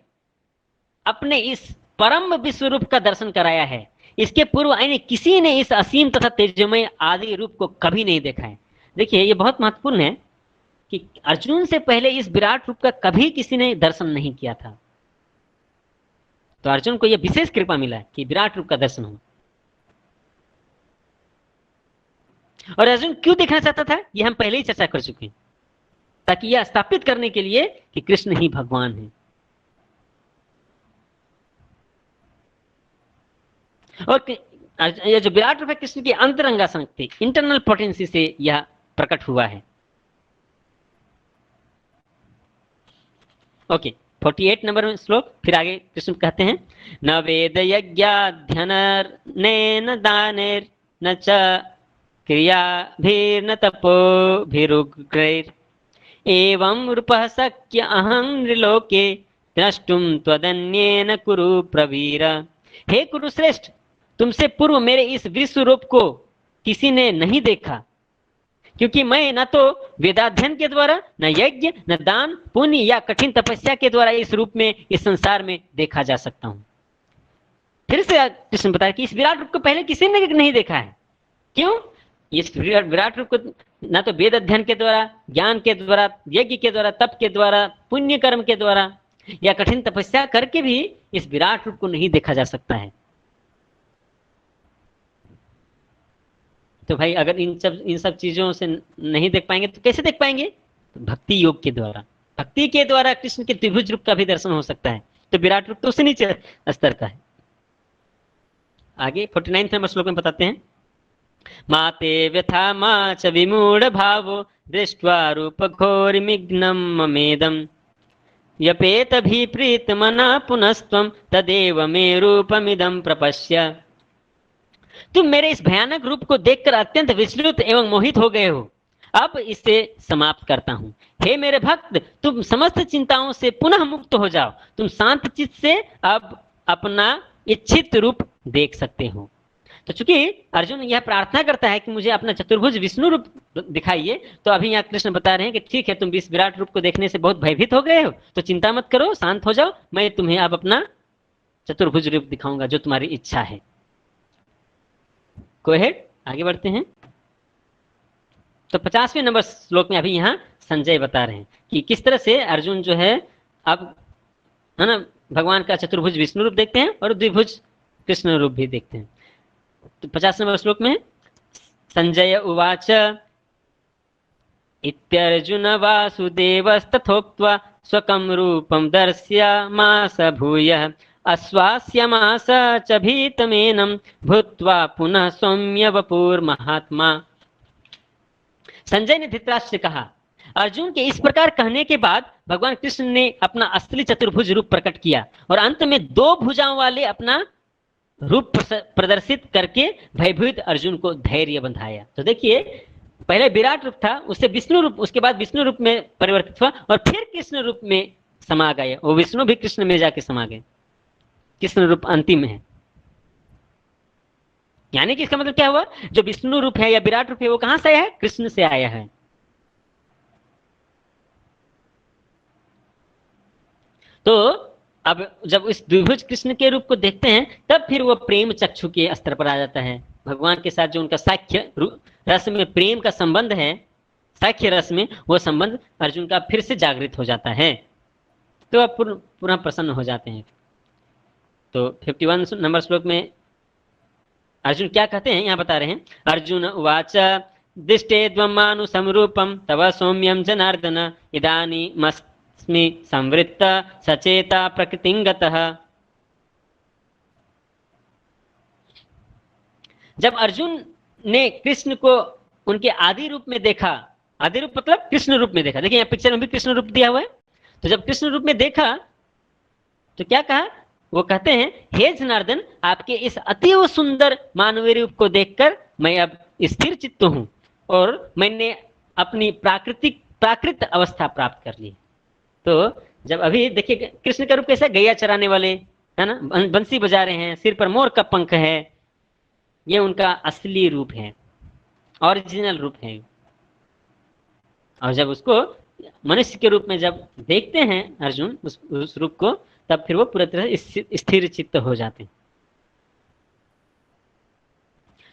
अपने इस परम विश्व रूप का दर्शन कराया है। इसके पूर्व अन्य किसी ने इस असीम तथा तेजोमय आदि रूप को कभी नहीं देखा है। देखिए, ये बहुत महत्वपूर्ण है कि अर्जुन से पहले इस विराट रूप का कभी किसी ने दर्शन नहीं किया था। तो अर्जुन को यह विशेष कृपा मिला कि विराट रूप का दर्शन हो। और अर्जुन क्यों देखना चाहता था, ये हम पहले ही चर्चा कर चुके हैं, ताकि यह स्थापित करने के लिए कि कृष्ण ही भगवान है। और यह जो विराट रूप है कृष्ण की अंतरंगा शक्ति, इंटरनल पोटेंसी से यह प्रकट हुआ है। ओके, 48 नंबर में श्लोक, फिर आगे कृष्ण कहते हैं, न वेद यज्ञाध्ययनेन दानेर न च क्रियाभिर्न तपोभिरुग्रैर एवं रूपः शक्य अहं नृलोके द्रष्टुम त्वदन्येन कुरु प्रवीर। हे कुरुश्रेष्ठ, तुमसे पूर्व मेरे इस विश्व रूप को किसी ने नहीं देखा, क्योंकि मैं न तो वेदाध्ययन के द्वारा, न यज्ञ, न दान पुण्य या कठिन तपस्या के द्वारा इस रूप में, इस संसार में देखा जा सकता हूं। फिर से कृष्ण बताया कि इस विराट रूप को पहले किसी ने नहीं देखा है। क्यों? इस विराट रूप को न तो वेद अध्ययन के द्वारा, ज्ञान के द्वारा, यज्ञ के द्वारा, तप के द्वारा, पुण्य कर्म के द्वारा या कठिन तपस्या करके भी इस विराट रूप को नहीं देखा जा सकता है। तो भाई अगर इन सब चीजों से नहीं देख पाएंगे तो कैसे देख पाएंगे? तो भक्ति योग के द्वारा, भक्ति के द्वारा कृष्ण के त्रिभुज रूप का भी दर्शन हो सकता है। तो विराट रूप तो उससे नीचे स्तर का है। आगे 49 नंबर श्लोक में बताते हैं, माते व्यथा मा च विमूढ़ भावो दृष्ट्वा रूप घोरमिग्नं ममेदं यपेत भी प्रीत मना पुनस्त्वं तदेव मे रूपमिदं प्रपश्य। तुम मेरे इस भयानक रूप को देखकर अत्यंत विचलित एवं मोहित हो गए हो, अब इसे समाप्त करता हूं। हे मेरे भक्त, तुम समस्त चिंताओं से पुनः मुक्त हो जाओ, तुम शांत चित्त से अब अपना इच्छित रूप देख सकते हो। तो चूंकि अर्जुन यह प्रार्थना करता है कि मुझे अपना चतुर्भुज विष्णु रूप दिखाइए, तो अभी यहाँ कृष्ण बता रहे हैं कि ठीक है, तुम इस विराट रूप को देखने से बहुत भयभीत हो गए हो, तो चिंता मत करो, शांत हो जाओ, मैं तुम्हें अब अपना चतुर्भुज रूप दिखाऊंगा जो तुम्हारी इच्छा है। गो अहेड, आगे बढ़ते हैं। तो 50वें नंबर श्लोक में अभी यहाँ संजय बता रहे हैं कि किस तरह से अर्जुन जो है अब, है ना, भगवान का चतुर्भुज विष्णु रूप देखते हैं और द्विभुज कृष्ण रूप भी देखते हैं। तो 50 नंबर श्लोक में संजय उवाच इत्यर्जुन वासुदेवस्तथोक्त्वा स्वकं रूपं दर्श्यामास भूयः आश्वास्यमास च भीतमेनं भूत्वा पुनः सौम्य वपुर्महात्मा। संजय ने धृतराष्ट्र से कहा, अर्जुन के इस प्रकार कहने के बाद भगवान कृष्ण ने अपना असली चतुर्भुज रूप प्रकट किया और अंत में 2 भुजाओं वाले अपना रूप प्रदर्शित करके भयभीत अर्जुन को धैर्य बंधाया। तो देखिए, पहले विराट रूप था, उससे विष्णु रूप, उसके बाद विष्णु रूप में परिवर्तित हुआ और फिर कृष्ण रूप में समा गए। वो विष्णु भी कृष्ण में जाके समा गए, कृष्ण रूप अंतिम है। यानी कि इसका मतलब क्या हुआ, जो विष्णु रूप है या विराट रूप है वो कहां से आया है? कृष्ण से आया है। तो अब जब इस द्विभुज कृष्ण के रूप को देखते हैं तब फिर वो प्रेम चक्षु के स्तर पर आ जाता है। भगवान के साथ जो उनका साख्य रस में प्रेम का संबंध है, साख्य रस में वो संबंध अर्जुन का फिर से जागृत हो जाता है, तो अब पुनः प्रसन्न हो जाते हैं। तो 51 नंबर श्लोक में अर्जुन क्या कहते हैं, यहाँ बता रहे हैं, अर्जुन उवाच दृष्टे द्वमानुसं रूपं तव सौम्यं जनार्दन इदानीमस्मि संवृत्त सचेता प्रकृतिं गतः। जब अर्जुन ने कृष्ण को उनके आदि रूप में देखा, आदि रूप मतलब कृष्ण रूप में देखा, देखिए यहाँ पिक्चर में भी कृष्ण रूप दिया हुआ है। तो जब कृष्ण रूप में देखा तो क्या कहा, वो कहते हैं, हे जनार्दन, आपके इस अतीव सुंदर मानवीय रूप को देखकर मैं अब स्थिर चित्त हूं और मैंने अपनी प्राकृत अवस्था प्राप्त कर ली। तो जब अभी देखिए कृष्ण का रूप कैसा, गैया चराने वाले, है ना, बंसी बजा रहे हैं, सिर पर मोर का पंख है, ये उनका असली रूप है, ओरिजिनल रूप है। और जब उसको मनुष्य के रूप में जब देखते हैं अर्जुन उस रूप को, तब फिर वो पूरी तरह स्थिर चित्त हो जाते हैं।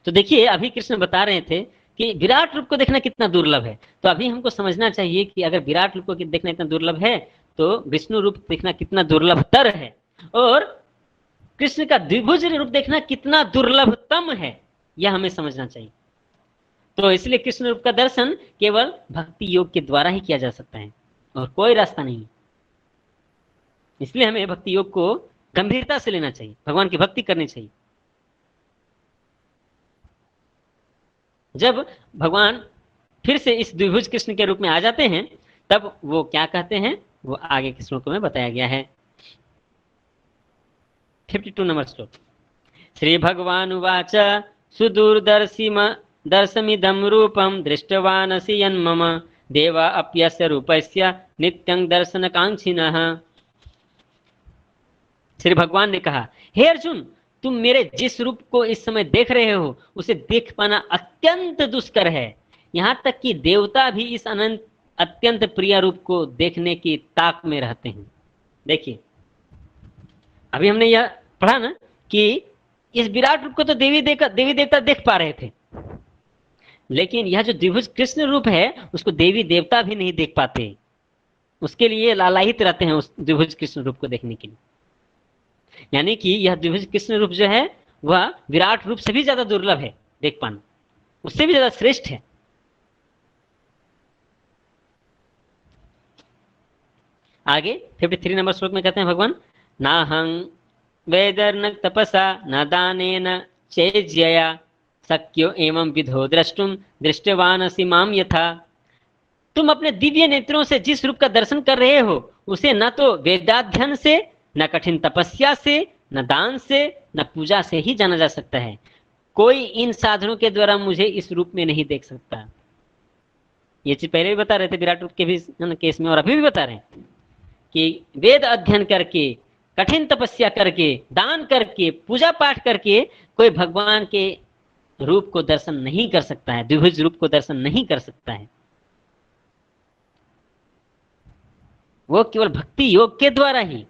तो देखिए अभी कृष्ण बता रहे थे कि विराट रूप को देखना कितना दुर्लभ है। तो अभी हमको समझना चाहिए कि अगर विराट रूप को देखना इतना दुर्लभ है तो विष्णु रूप देखना कितना दुर्लभतर है, और कृष्ण का द्विभुज रूप देखना कितना दुर्लभतम है, यह हमें समझना चाहिए। तो इसलिए कृष्ण रूप का दर्शन केवल भक्ति योग के द्वारा ही किया जा सकता है और कोई रास्ता नहीं। इसलिए हमें भक्ति योग को गंभीरता से लेना चाहिए, भगवान की भक्ति करनी चाहिए। जब भगवान फिर से इस द्विभुज कृष्ण के रूप में आ जाते हैं तब वो क्या कहते हैं वो आगे के श्लोकों में बताया गया है। 52 नंबर श्लोक। श्री भगवान उवाच सुदूरदर्शमिदं रूपं दृष्टवानसि यन्मम देवा अप्यस्य रूपस्य नित्यं दर्शनकांक्षिणः। श्री भगवान ने कहा, हे अर्जुन, तुम मेरे जिस रूप को इस समय देख रहे हो उसे देख पाना अत्यंत दुष्कर है। यहाँ तक कि देवता भी इस अनंत अत्यंत प्रिय रूप को देखने की ताक में रहते हैं। देखिए, अभी हमने यह पढ़ा ना कि इस विराट रूप को तो देवी देवता देख पा रहे थे, लेकिन यह जो द्विभुज कृष्ण रूप है उसको देवी देवता भी नहीं देख पाते। उसके लिए लालायित रहते हैं उस द्विभुज कृष्ण रूप को देखने के लिए। यानी कि यह द्विभुज कृष्ण रूप जो है वह विराट रूप से भी ज्यादा दुर्लभ है देख पाना, उससे भी ज्यादा श्रेष्ठ है। आगे 53 नंबर श्लोक में कहते हैं भगवान, नाहं वेदर्न तपसा न दानेन चेज्यया शक्यो एवं विधो द्रष्टुम दृष्टवानसि माम यथा। तुम अपने दिव्य नेत्रों से जिस रूप का दर्शन कर रहे हो उसे न तो वेदाध्ययन से, न कठिन तपस्या से, न दान से, न पूजा से ही जाना जा सकता है। कोई इन साधनों के द्वारा मुझे इस रूप में नहीं देख सकता। ये चीज पहले भी बता रहे थे विराट रूप के भी केस में, और अभी भी बता रहे हैं कि वेद अध्ययन करके, कठिन तपस्या करके, दान करके, पूजा पाठ करके कोई भगवान के रूप को दर्शन नहीं कर सकता है, द्विभुज रूप को दर्शन नहीं कर सकता है। वो केवल भक्ति योग के द्वारा ही,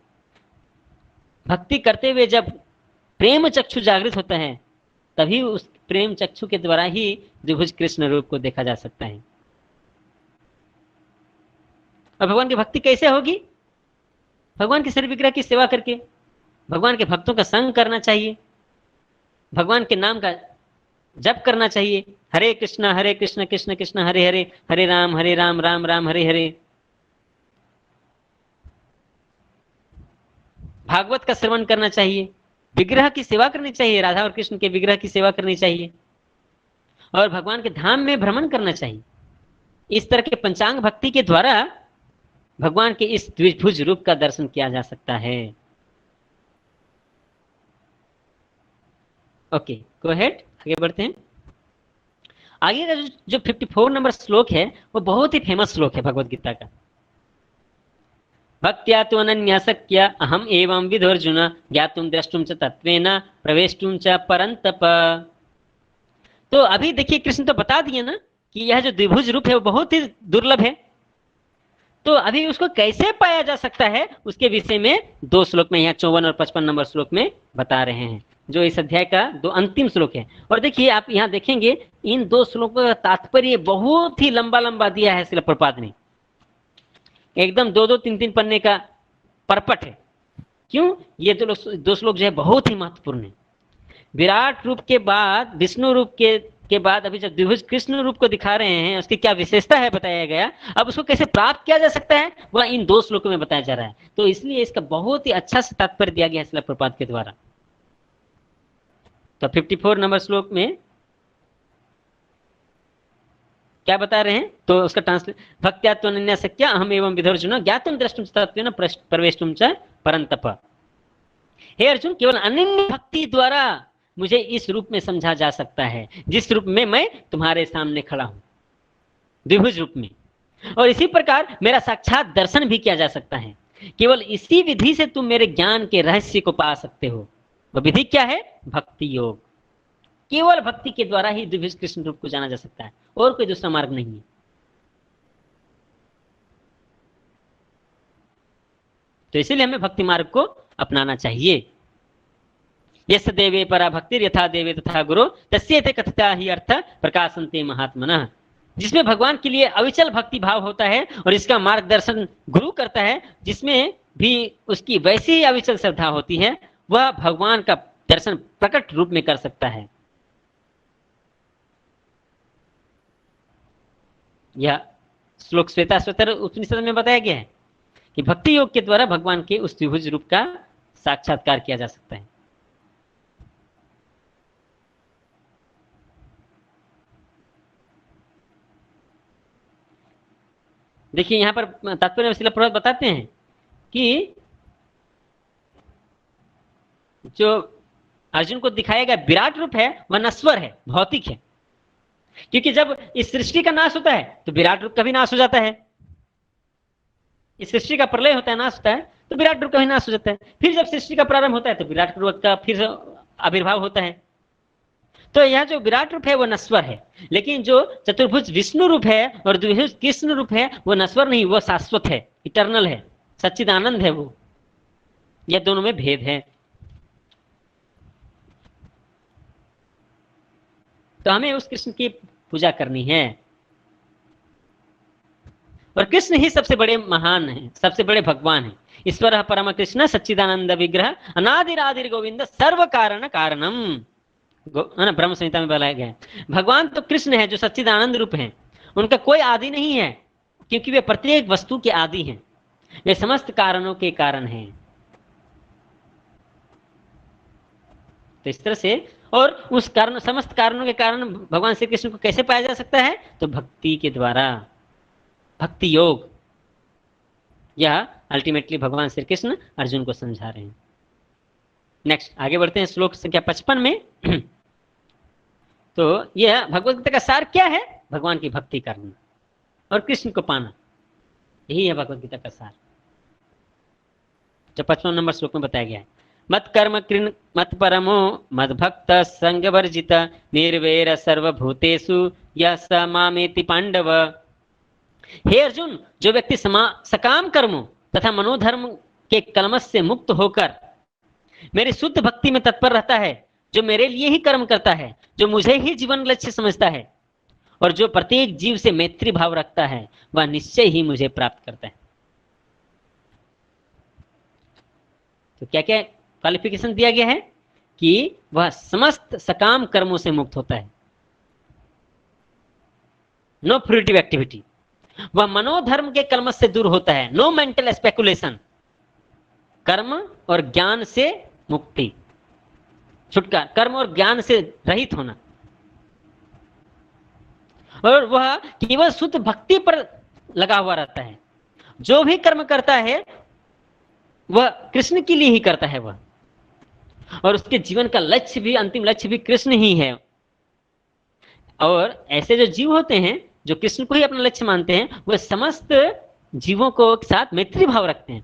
भक्ति करते हुए जब प्रेम चक्षु जागृत होता है तभी उस प्रेम चक्षु के द्वारा ही द्विभुज कृष्ण रूप को देखा जा सकता है। और भगवान की भक्ति कैसे होगी? भगवान के शरीर विग्रह की सेवा करके, भगवान के भक्तों का संग करना चाहिए, भगवान के नाम का जप करना चाहिए। हरे कृष्ण कृष्ण कृष्ण हरे हरे, हरे राम राम राम हरे हरे। भागवत का श्रवण करना चाहिए, विग्रह की सेवा करनी चाहिए, राधा और कृष्ण के विग्रह की सेवा करनी चाहिए, और भगवान के धाम में भ्रमण करना चाहिए। इस तरह के पंचांग भक्ति के द्वारा भगवान के इस द्विभुज रूप का दर्शन किया जा सकता है। ओके, गो अहेड, आगे बढ़ते हैं। आगे का जो 54 नंबर श्लोक है वो बहुत ही फेमस श्लोक है भगवत गीता का। भक्त्या तु अनन्या शक्या अहम एवं विधोर्जुन ज्ञातुम द्रष्टुम च तत्वेन प्रवेष्टुम च परंतप। तो अभी देखिए, कृष्ण तो बता दिए ना कि यह जो द्विभुज रूप है वो बहुत ही दुर्लभ है। तो अभी उसको कैसे पाया जा सकता है उसके विषय में 2 श्लोक में, यहाँ 54 और 55 नंबर श्लोक में बता रहे हैं, जो इस अध्याय का 2 अंतिम श्लोक है। और देखिए, आप यहाँ देखेंगे इन 2 श्लोकों का तात्पर्य बहुत ही लंबा लंबा दिया है श्रील प्रभुपाद ने, एकदम 2-2, 3-3 पन्ने का परपट है। क्यों? ये 2 श्लोक जो है बहुत ही महत्वपूर्ण है। विराट रूप के बाद, विष्णु रूप के बाद अभी जब द्विभुज कृष्ण रूप को दिखा रहे हैं, उसकी क्या विशेषता है बताया गया। अब उसको कैसे प्राप्त किया जा सकता है वह इन 2 श्लोकों में बताया जा रहा है। तो इसलिए इसका बहुत ही अच्छा से तात्पर्य दिया गया है श्रील प्रभुपाद के द्वारा। तो 54 नंबर श्लोक में क्या बता रहे हैं, तो उसका ट्रांसलेट, भक्त्या त्वनन्या शक्या अहम एवं विधोर्जुन ज्ञातुम द्रष्टुम च तत्वेन प्रवेष्टुम च परंतप। हे अर्जुन, केवल अनन्य भक्ति द्वारा मुझे इस रूप में समझा जा सकता है जिस रूप में मैं तुम्हारे सामने खड़ा हूं, द्विभुज रूप में। और इसी प्रकार मेरा साक्षात दर्शन भी किया जा सकता है। केवल इसी विधि से तुम मेरे ज्ञान के रहस्य को पा सकते हो। वह विधि क्या है? भक्ति योग। केवल भक्ति के द्वारा ही द्विभुज कृष्ण रूप को जाना जा सकता है, और कोई दूसरा मार्ग नहीं है। तो इसीलिए हमें भक्ति मार्ग को अपनाना चाहिए। यस्य देवे परा भक्ति यथा देवे तथा गुरु तस्येते कथिता ही अर्थ प्रकाशन्ते महात्मनः। जिसमें भगवान के लिए अविचल भक्ति भाव होता है और इसका मार्गदर्शन गुरु करता है, जिसमें भी उसकी वैसी ही अविचल श्रद्धा होती है, वह भगवान का दर्शन प्रकट रूप में कर सकता है। यह श्लोक श्वेताश्वतर उपनिषद में बताया गया है कि भक्ति योग के द्वारा भगवान के उस द्विभुज रूप का साक्षात्कार किया जा सकता है। देखिए यहाँ पर तात्पर्य शिला प्रभुपाद बताते हैं कि जो अर्जुन को दिखाया गया विराट रूप है वह नश्वर है, भौतिक है, क्योंकि जब इस सृष्टि का नाश होता है तो विराट रूप का भी नाश हो जाता है। इस सृष्टि का प्रलय होता है, नाश होता है, तो विराट रूप का भी नाश हो जाता है। फिर जब सृष्टि का प्रारंभ होता है तो विराट रूप का फिर आविर्भाव होता है। तो यह जो विराट रूप है वो नश्वर है, लेकिन जो चतुर्भुज विष्णु रूप है और द्विभुज कृष्ण रूप है वो नश्वर नहीं, वो शाश्वत है, इटर्नल है, सच्चिदानंद है वो। यह दोनों में भेद है। तो हमें उस कृष्ण की पूजा करनी है, और कृष्ण ही सबसे बड़े महान है, सबसे बड़े भगवान है। ईश्वर परम कृष्ण सच्चिदानंद विग्रह अनादिरादिर गोविंद सर्व कारण कारणम, ब्रह्म संहिता में बताया गया है। भगवान तो कृष्ण है जो सच्चिदानंद रूप है, उनका कोई आदि नहीं है, क्योंकि वे प्रत्येक वस्तु के आदि हैं, वे समस्त कारणों के कारण हैं। तो इस तरह से, और उस कारण, समस्त कारणों के कारण भगवान श्री कृष्ण को कैसे पाया जा सकता है? तो भक्ति के द्वारा, भक्ति योग। यह अल्टीमेटली भगवान श्री कृष्ण अर्जुन को समझा रहे हैं। नेक्स्ट आगे बढ़ते हैं श्लोक संख्या 55 में। तो यह भगवद गीता का सार क्या है? भगवान की भक्ति करना और कृष्ण को पाना, यही है भगवद गीता का सार, जो 55 नंबर श्लोक में बताया गया है। मत कर्म कृण मत परमो मद भक्त संग वर्जित निर्वैर सर्वभूतेषु यः स मामेति पांडव। हे अर्जुन, जो व्यक्ति सकाम कर्मों तथा मनोधर्म के कलमश से मुक्त होकर मेरी शुद्ध भक्ति में तत्पर रहता है, जो मेरे लिए ही कर्म करता है, जो मुझे ही जीवन लक्ष्य समझता है, और जो प्रत्येक जीव से मैत्री भाव रखता है, वह निश्चय ही मुझे प्राप्त करता है। तो क्या क्या क्वालिफिकेशन दिया गया है? कि वह समस्त सकाम कर्मों से मुक्त होता है, नो फ्रूटिव एक्टिविटी। वह मनोधर्म के कलमश से दूर होता है, नो मेंटल स्पेकुलेशन। कर्म और ज्ञान से मुक्ति, छुटकारा, कर्म और ज्ञान से रहित होना, और वह केवल शुद्ध भक्ति पर लगा हुआ रहता है। जो भी कर्म करता है वह कृष्ण के लिए ही करता है वह, और उसके जीवन का लक्ष्य भी, अंतिम लक्ष्य भी कृष्ण ही है। और ऐसे जो जीव होते हैं जो कृष्ण को ही अपना लक्ष्य मानते हैं, वह समस्त जीवों को साथ मैत्री भाव रखते हैं,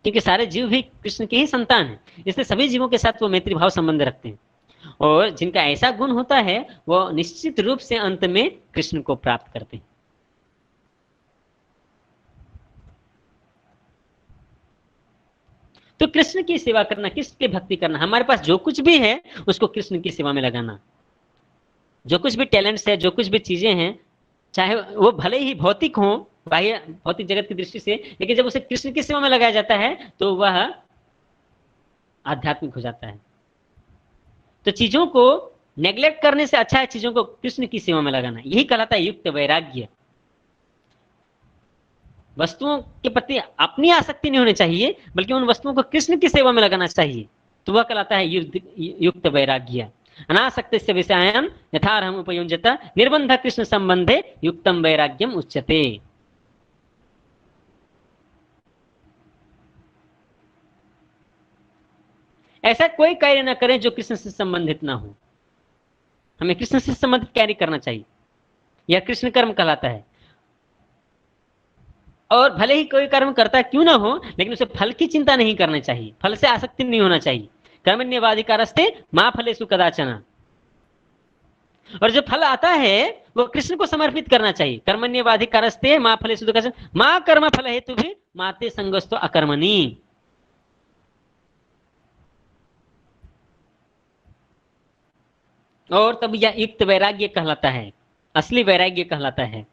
क्योंकि सारे जीव भी कृष्ण के ही संतान हैं, इसलिए सभी जीवों के साथ वो मैत्री भाव संबंध रखते हैं। और जिनका ऐसा गुण होता है वो निश्चित रूप से अंत में कृष्ण को प्राप्त करते हैं। तो कृष्ण की सेवा करना, कृष्ण की भक्ति करना, हमारे पास जो कुछ भी है उसको कृष्ण की सेवा में लगाना। जो कुछ भी टैलेंट्स है, जो कुछ भी चीजें हैं, चाहे वो भले ही भौतिक हो, बाह्य भौतिक जगत की दृष्टि से, लेकिन जब उसे कृष्ण की सेवा में लगाया जाता है तो वह आध्यात्मिक हो जाता है। तो चीजों को नेग्लेक्ट करने से अच्छा है चीजों को कृष्ण की सेवा में लगाना, यही कहलाता है युक्त वैराग्य। वस्तुओं के प्रति अपनी आसक्ति नहीं होनी चाहिए, बल्कि उन वस्तुओं को कृष्ण की सेवा में लगाना चाहिए, तो वह कहलाता है युक्त वैराग्य। अनासक्तस्य विषयान् यथार्हम् उपयुञ्जत निर्बन्ध कृष्ण संबंधे युक्तम वैराग्यम उच्यते। ऐसा कोई कार्य न करें जो कृष्ण से संबंधित ना हो। हमें कृष्ण से संबंधित कार्य करना चाहिए, यह कृष्ण कर्म कहलाता है। और भले ही कोई कर्म करता क्यों ना हो, लेकिन उसे फल की चिंता नहीं करनी चाहिए, फल से आसक्ति नहीं होना चाहिए। कर्मण्येवाधिकारस्ते मा फलेषु कदाचन। और जो फल आता है वो कृष्ण को समर्पित करना चाहिए। कर्मण्येवाधिकारस्ते मा फलेषु कदाचन मा कर्म फल हेतु भी माते संगस्तो अकर्मणि। और तब यह युक्त वैराग्य कहलाता है, असली वैराग्य कहलाता है।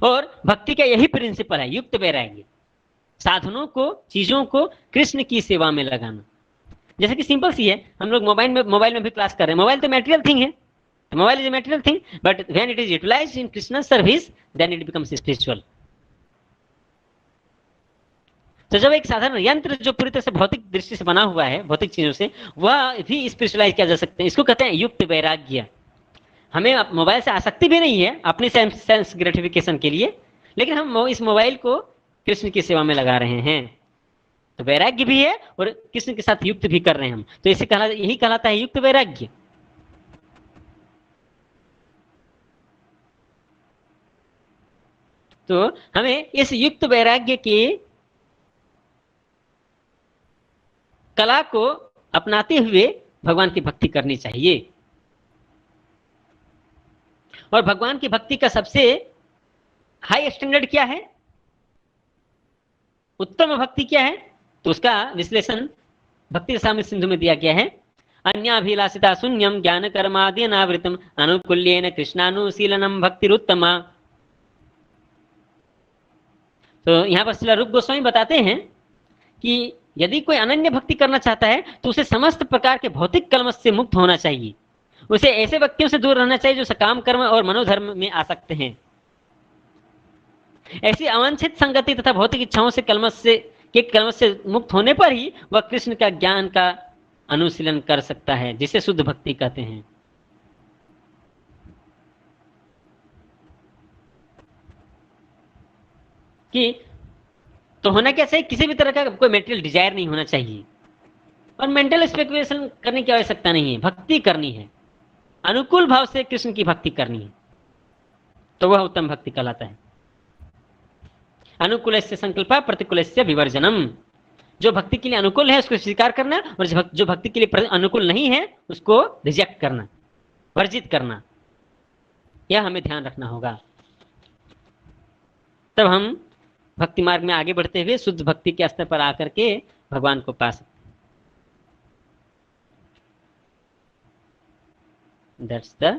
और भक्ति का यही प्रिंसिपल है, युक्त वैराग्य। साधनों को, चीजों को कृष्ण की सेवा में लगाना, जैसे कि सिंपल सी है, हम लोग मोबाइल में भी क्लास कर रहे हैं। मोबाइल तो मटेरियल थिंग है, mobile is a material thing, but when it is utilised in Krishna service then it becomes spiritual. तो जब एक साधारण यंत्र जो पूरी तरह से भौतिक दृष्टि से बना हुआ है, भौतिक चीजों से, वह भी स्पिरिचुअलाइज किया जा सकता है। इसको कहते हैं युक्त वैराग्य। हमें मोबाइल से आसक्ति भी नहीं है अपनी सेंस ग्रेटिफिकेशन के लिए, लेकिन हम इस मोबाइल को कृष्ण की सेवा में लगा रहे हैं, तो वैराग्य भी है और कृष्ण के साथ युक्त भी कर रहे हैं हम, तो इसे यही कहलाता है युक्त वैराग्य। तो हमें इस युक्त वैराग्य की कला को अपनाते हुए भगवान की भक्ति करनी चाहिए। और भगवान की भक्ति का सबसे हाई स्टैंडर्ड क्या है, उत्तम भक्ति क्या है, तो उसका विश्लेषण भक्ति रसामृत सिंधु में दिया गया है। अन्याभिलाषिता शून्यम ज्ञान कर्माद्यनावृतम अनुकूल्येन कृष्णानुशीलनम भक्तिरुत्तमा। तो यहाँ पर श्रील रूप गोस्वामी बताते हैं कि यदि कोई अनन्य भक्ति करना चाहता है तो उसे समस्त प्रकार के भौतिक कलमश से मुक्त होना चाहिए। उसे ऐसे व्यक्तियों से दूर रहना चाहिए जो सकाम कर्म और मनोधर्म में आ सकते हैं। ऐसी अवांछित संगति तथा भौतिक इच्छाओं से कलमश से मुक्त होने पर ही वह कृष्ण का ज्ञान का अनुशीलन कर सकता है, जिसे शुद्ध भक्ति कहते हैं। कि तो होना क्या चाहिए, किसी भी तरह का कोई मेटेरियल डिजायर नहीं होना चाहिए और मेंटल स्पेकुलेशन करने की आवश्यकता नहीं है। भक्ति करनी है, अनुकूल भाव से कृष्ण की भक्ति करनी है, तो वह उत्तम भक्ति कहलाता है। अनुकूलस्य संकल्प प्रतिकूलस्य विवर्जनम। जो भक्ति के लिए अनुकूल है उसको स्वीकार करना, और जो भक्ति के लिए अनुकूल नहीं है उसको रिजेक्ट करना, वर्जित करना, यह हमें ध्यान रखना होगा। तब हम भक्ति मार्ग में आगे बढ़ते हुए शुद्ध भक्ति के स्तर पर आकर के भगवान को पा सकते। That's the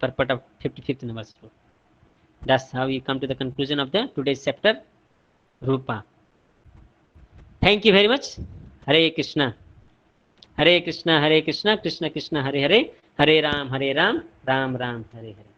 purport of 55th number sloka. That's how we come to the conclusion of the today's chapter, Rupa. Thank you very much. Hare Krishna, Hare Krishna, Hare Krishna, Krishna Krishna, Hare Hare, Hare Ram, Ram Ram, Hare Hare.